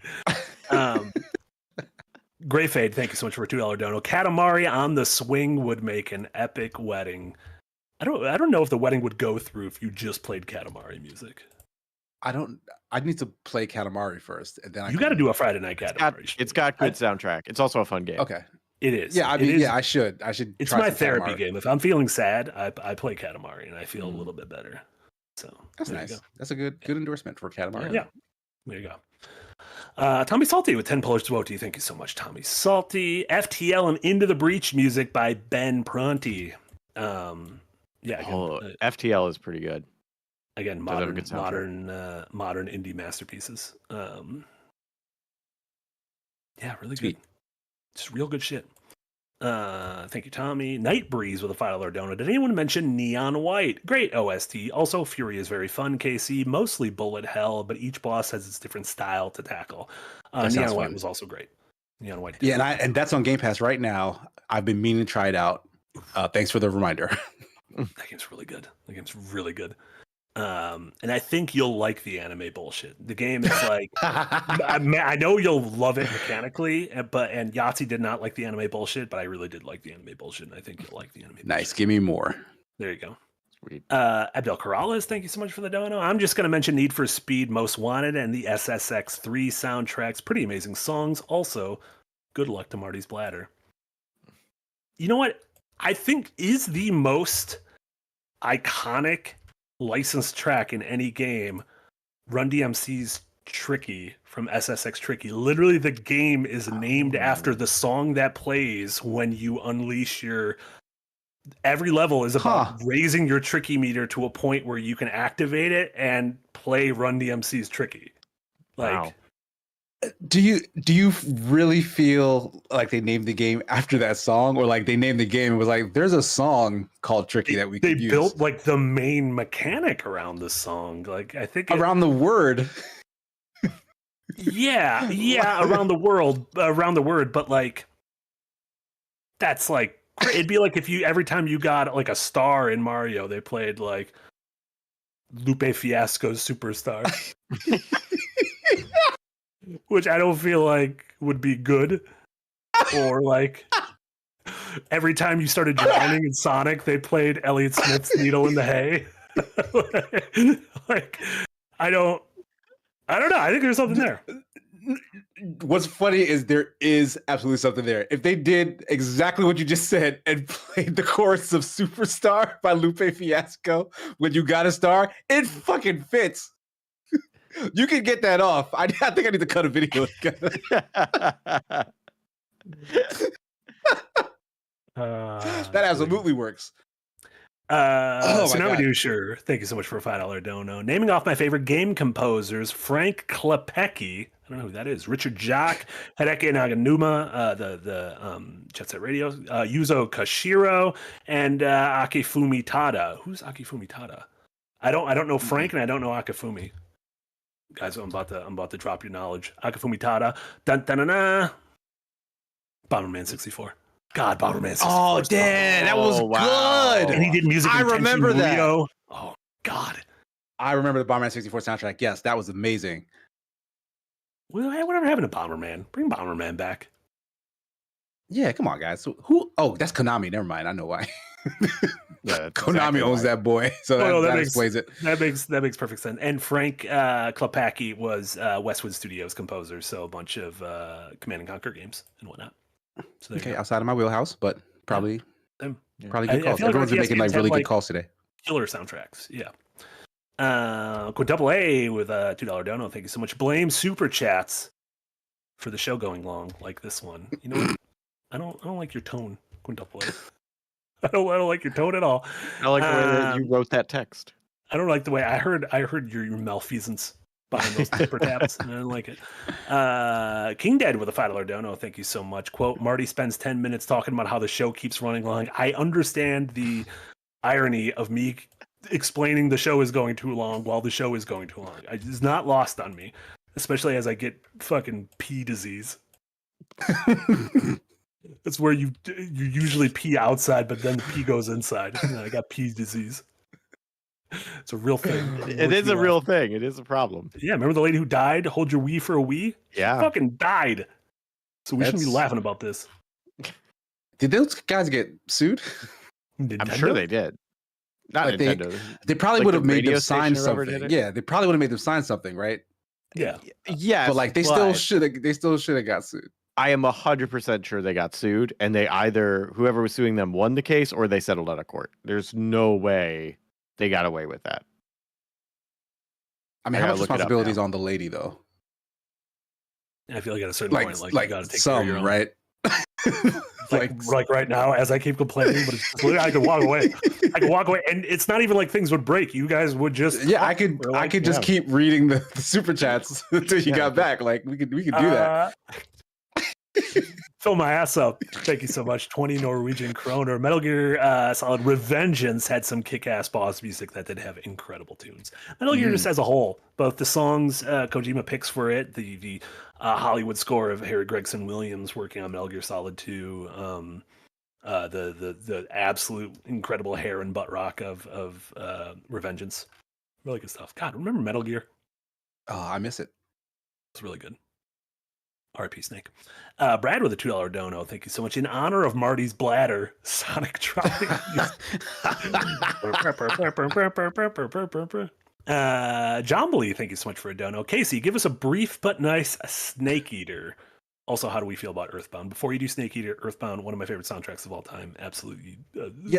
Gray Fade, thank you so much for a $2 dono. Katamari on the Swing would make an epic wedding. I don't know if the wedding would go through if you just played Katamari music. I need to play Katamari first, and then you got to do a Friday night Katamari. It's got good soundtrack. It's also a fun game. Okay, it is. Yeah, I should. It's try my some therapy Katamari. game. If I'm feeling sad, I play Katamari, and I feel a little bit better. So that's nice. That's a good endorsement for Katamari. Yeah, there you go. Tommy Salty with 10 Polish Zwoti. Thank you so much, Tommy Salty. FTL and Into the Breach music by Ben Pronti. Again, FTL is pretty good. Again, modern indie masterpieces. Really good. Just real good shit. Thank you, Tommy. Night Breeze with a $5 donut. Did anyone mention Neon White? Great OST. Also, Fury is very fun, KC. Mostly bullet hell, but each boss has its different style to tackle. Neon White was also great. Neon White. Yeah, and that's on Game Pass right now. I've been meaning to try it out. Thanks for the reminder. That game's really good. And I think you'll like the anime bullshit. The game is like, I know you'll love it mechanically, and Yahtzee did not like the anime bullshit, but I really did like the anime bullshit, and I think you'll like the anime bullshit. Nice, give me more. There you go. Sweet. Abdel Corrales, thank you so much for the dono. I'm just going to mention Need for Speed Most Wanted and the SSX 3 soundtracks. Pretty amazing songs. Also, good luck to Marty's bladder. You know what? I think is the most iconic licensed track in any game, Run DMC's Tricky from SSX Tricky. Literally, the game is named after the song that plays when you unleash your... Every level is about raising your Tricky meter to a point where you can activate it and play Run DMC's Tricky. Wow. Do you really feel like they named the game after that song, or like they named the game and was like, there's a song called Tricky that we could use? They built like the main mechanic around the song. Like I think around the word. Yeah, around the word, but like that's like it'd be like if you every time you got like a star in Mario, they played like Lupe Fiasco's Superstar. Which I don't feel like would be good. Or like every time you started drowning in Sonic, they played Elliott Smith's Needle in the Hay. Like, I don't know. I think there's something there. What's funny is there is absolutely something there. If they did exactly what you just said and played the chorus of Superstar by Lupe Fiasco when you got a star, it fucking fits. You can get that off. I think I need to cut a video together. That absolutely works. So now we do, sure. Thank you so much for a $5 dono. Naming off my favorite game composers: Frank Klepecki. I don't know who that is. Richard Jock, Hideki Naganuma, the Jet Set Radio, Yuzo Koshiro, and Akifumi Tada. Who's Akifumi Tada? I don't know Frank, and I don't know Akifumi. Guys, I'm about to drop your knowledge. Akifumi Tada. Dun dun dun dun. Bomberman 64. God, Bomberman 64. Oh, damn, that was good. And he did music. I remember that. Rio. Oh God, I remember the Bomberman 64 soundtrack. Yes, that was amazing. Well, hey, whatever happened to Bomberman? Bring Bomberman back. Yeah, come on, guys. So who? Oh, that's Konami. Never mind. I know why. Yeah, Konami exactly owns that boy, so that explains it. That makes perfect sense. And Frank Klepacki was Westwood Studios composer, so a bunch of Command and Conquer games and whatnot. So okay, outside of my wheelhouse, but probably good calls. Like Everyone's been making really good calls today. Killer soundtracks, yeah. Quintuple A with a $2 dono. Thank you so much. Blame super chats for the show going long like this one. You know what? I don't like your tone, Quintuple A. I don't like your tone at all. I like the way that you wrote that text. I don't like the way I heard your malfeasance behind those paper taps, and I don't like it. King Dead with a $5 dono. Thank you so much. Quote: Marty spends 10 minutes talking about how the show keeps running long. I understand the irony of me explaining the show is going too long while the show is going too long. It's not lost on me, especially as I get fucking pee disease. That's where you usually pee outside, but then the pee goes inside. And I got pee disease. It's a real thing. It is a real thing. It is a problem. Yeah, remember the lady who died? Hold your Wii for a Wii? Yeah. She fucking died. So we shouldn't be laughing about this. Did those guys get sued? Nintendo? I'm sure they did. Not Like Nintendo. They probably Like would the have made radio them sign station or whoever did something. it? Yeah, they probably would have made them sign something, right? Yeah. Yes, But like they still should have got sued. I am 100% sure they got sued, and they either whoever was suing them won the case or they settled out of court. There's no way they got away with that. I mean, how much responsibility is on the lady though? I feel like at a certain point, like you got to take some, care of your own. right? like right now, as I keep complaining, but it's literally, I could walk away. I could walk away, and it's not even like things would break. You guys would just I could just keep reading the super chats until you got back. Like we could do that. Fill my ass up. Thank you so much. 20 Norwegian kroner. Metal Gear Solid Revengeance had some kick-ass boss music that did have incredible tunes. Metal Gear just as a whole, both the songs Kojima picks for it, the Hollywood score of Harry Gregson Williams working on Metal Gear Solid 2, the absolute incredible hair and butt rock of Revengeance. Really good stuff. God, remember Metal Gear? Oh, I miss it. It's really good. RP Snake. Brad with a $2 dono. Thank you so much. In honor of Marty's bladder, Sonic dropping. Jombly, thank you so much for a dono. Casey, give us a brief but nice Snake Eater. Also, how do we feel about Earthbound? Before you do Snake Eater, Earthbound, one of my favorite soundtracks of all time. Absolutely.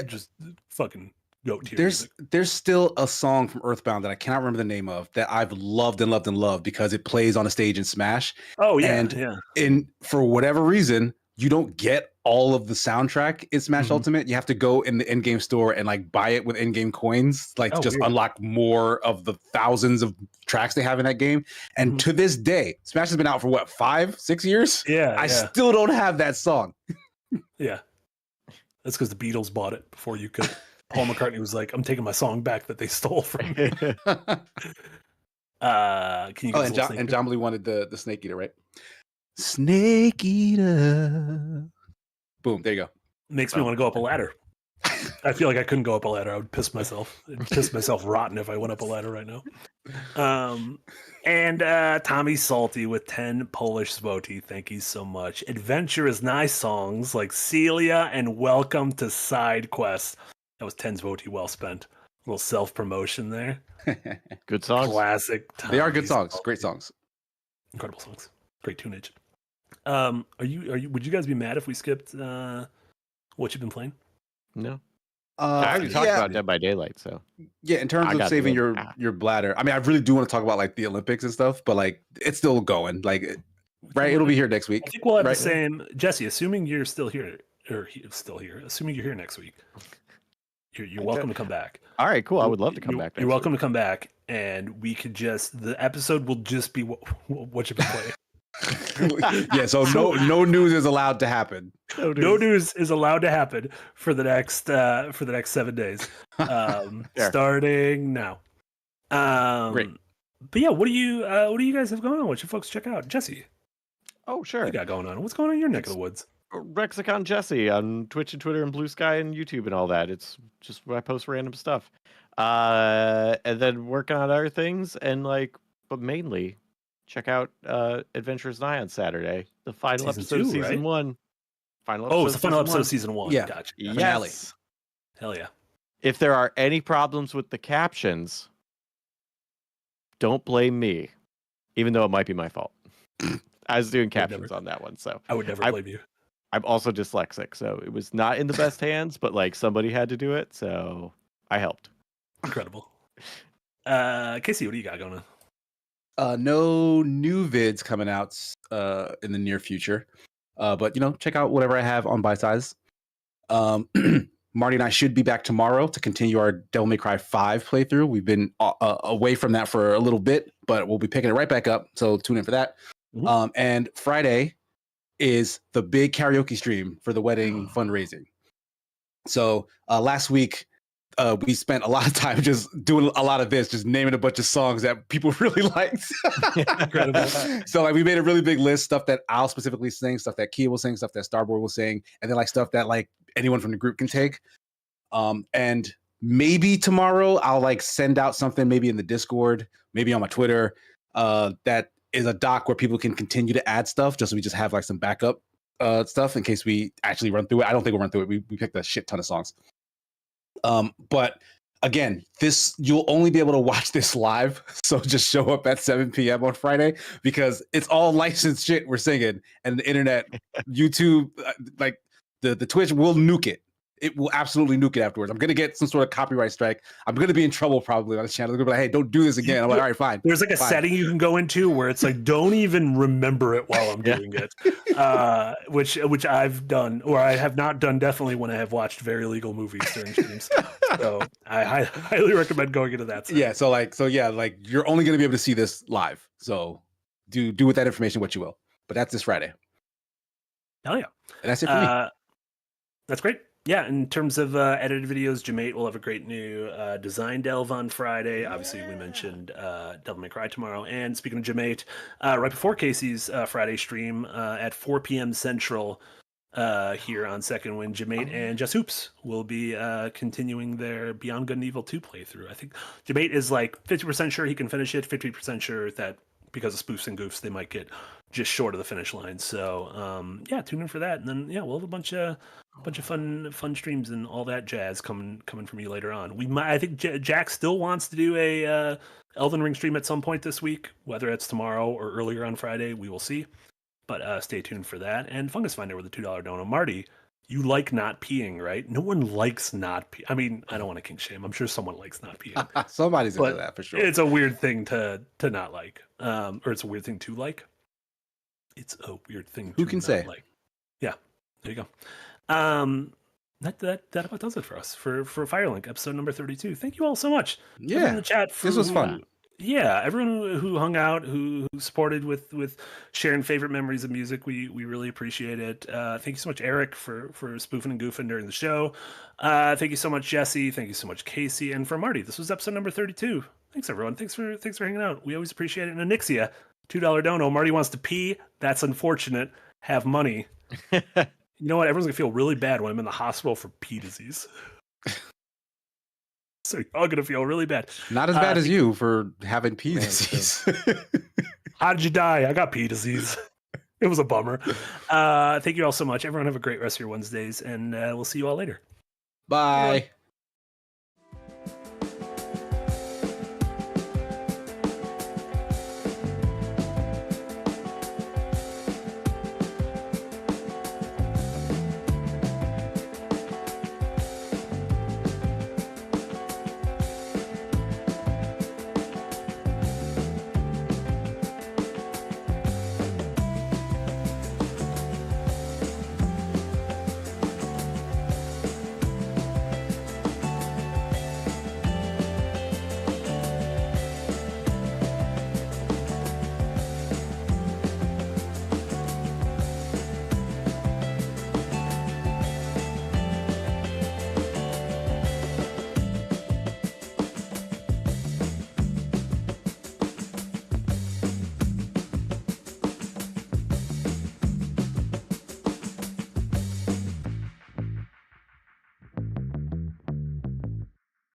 Just fucking goat tier. There's still a song from Earthbound that I cannot remember the name of that I've loved and loved and loved because it plays on a stage in Smash. Oh yeah, and for whatever reason, you don't get all of the soundtrack in Smash Ultimate. You have to go in the in-game store and like buy it with in-game coins, unlock more of the thousands of tracks they have in that game. And to this day, Smash has been out for what, 5-6 years? Yeah, I still don't have that song. Yeah, that's because the Beatles bought it before you could. Paul McCartney was like, "I'm taking my song back that they stole from me." Can you? And John Lee wanted the Snake Eater, right? Snake Eater. Boom! There you go. Makes me want to go up a ladder. I feel like I couldn't go up a ladder. I would piss myself. I'd piss myself rotten if I went up a ladder right now. And Tommy Salty with 10 Polish Zvoti. Thank you so much. Adventure is nice songs like Celia and Welcome to Side Quest. That was 10 Zvoti well spent. little self promotion there. Good songs. Classic. They are good Tommy songs. Great songs. Incredible songs. Great tunage. Are you? Would you guys be mad if we skipped what you've been playing? No. I already talked about Dead by Daylight, so yeah. In terms of saving your bladder, I mean, I really do want to talk about like the Olympics and stuff, but like it's still going. Like, right? It'll be here next week. I think we'll have the same. Jesse, assuming you're still here, assuming you're here next week, you're welcome to come back. All right, cool. I would love to come back. You're welcome to come back, and we could the episode will just be what you've been playing. Yeah, so no news is allowed to happen. No news is allowed to happen for the next 7 days, starting now. Great. But yeah, what do you guys have going on? What should folks check out? Jesse, oh sure, what you got going on? What's going on in your neck of the woods? Rexicon Jesse on Twitch and Twitter and Blue Sky and YouTube and all that. It's just where I post random stuff, and then working on other things but mainly. Check out Adventures Nigh on Saturday, the final episode of season 1. It's the final episode of season 1. Yeah, gotcha. Yes. Hell yeah. If there are any problems with the captions, don't blame me, even though it might be my fault. I was doing captions on that one, so I would never blame you. I'm also dyslexic, so it was not in the best hands, but somebody had to do it, so I helped. Incredible. Casey, what do you got going on? No new vids coming out in the near future, but check out whatever I have on Bite Size. Marty and I should be back tomorrow to continue our Devil May Cry 5 playthrough. We've been away from that for a little bit, but we'll be picking it right back up. So tune in for that. Mm-hmm. And Friday is the big karaoke stream for the wedding fundraising. So last week. We spent a lot of time just doing a lot of this, just naming a bunch of songs that people really liked. Incredible. So we made a really big list, stuff that I'll specifically sing, stuff that Kia will sing, stuff that Starboard will sing, and then stuff that anyone from the group can take. And maybe tomorrow I'll send out something maybe in the Discord, maybe on my Twitter, that is a doc where people can continue to add stuff, just so we just have some backup stuff in case we actually run through it. I don't think we'll run through it. We picked a shit ton of songs. But again, you'll only be able to watch this live. So just show up at 7 p.m. on Friday because it's all licensed shit we're singing, and the internet, YouTube, the Twitch will nuke it. It will absolutely nuke it afterwards. I'm going to get some sort of copyright strike. I'm going to be in trouble probably on this channel. They're going to be like, hey, don't do this again. I'm like, all right, fine. There's a setting you can go into where it's don't even remember it while I'm doing it. Which I've done, or I have not done definitely when I have watched very legal movies during streams. So I highly recommend going into that setting. Yeah, you're only going to be able to see this live. So do with that information what you will. But that's this Friday. Hell yeah. And that's it for me. That's great. Yeah, in terms of edited videos, Jamate will have a great new design delve on Friday. Obviously, we mentioned Devil May Cry tomorrow. And speaking of Jamate, right before Casey's Friday stream at 4 p.m. Central here on Second Wind, Jamate and Just Hoops will be continuing their Beyond Good and Evil 2 playthrough. I think Jamate is 50% sure he can finish it, 50% sure that because of spoofs and goofs, they might get just short of the finish line. So tune in for that. And then we'll have a bunch of fun streams and all that jazz coming from you later on. I think Jack still wants to do a Elden Ring stream at some point this week, whether it's tomorrow or earlier on Friday, we will see. But stay tuned for that. And Fungus Finder with a $2 dono. Marty, you like not peeing, right? No one likes not peeing. I mean, I don't want to kink shame. I'm sure someone likes not peeing. Somebody's into that for sure. It's a weird thing to not like, or it's a weird thing to like. It's a weird thing. Who can say? Like. Yeah, there you go. That about does it for us for Firelink episode number 32. Thank you all so much. Yeah, in the chat this was fun. Yeah, everyone who hung out, who supported with sharing favorite memories of music, we really appreciate it. Thank you so much, Eric, for spoofing and goofing during the show. Thank you so much, Jesse. Thank you so much, Casey, and for Marty. This was episode number 32. Thanks everyone. Thanks for hanging out. We always appreciate it. And Anixia, $2 dono. Marty wants to pee. That's unfortunate. Have money. You know what? Everyone's gonna feel really bad when I'm in the hospital for pee disease. So you're all gonna feel really bad. Not as bad as you for having pee disease. How did you die? I got pee disease. It was a bummer. Thank you all so much. Everyone have a great rest of your Wednesdays, and we'll see you all later. Bye.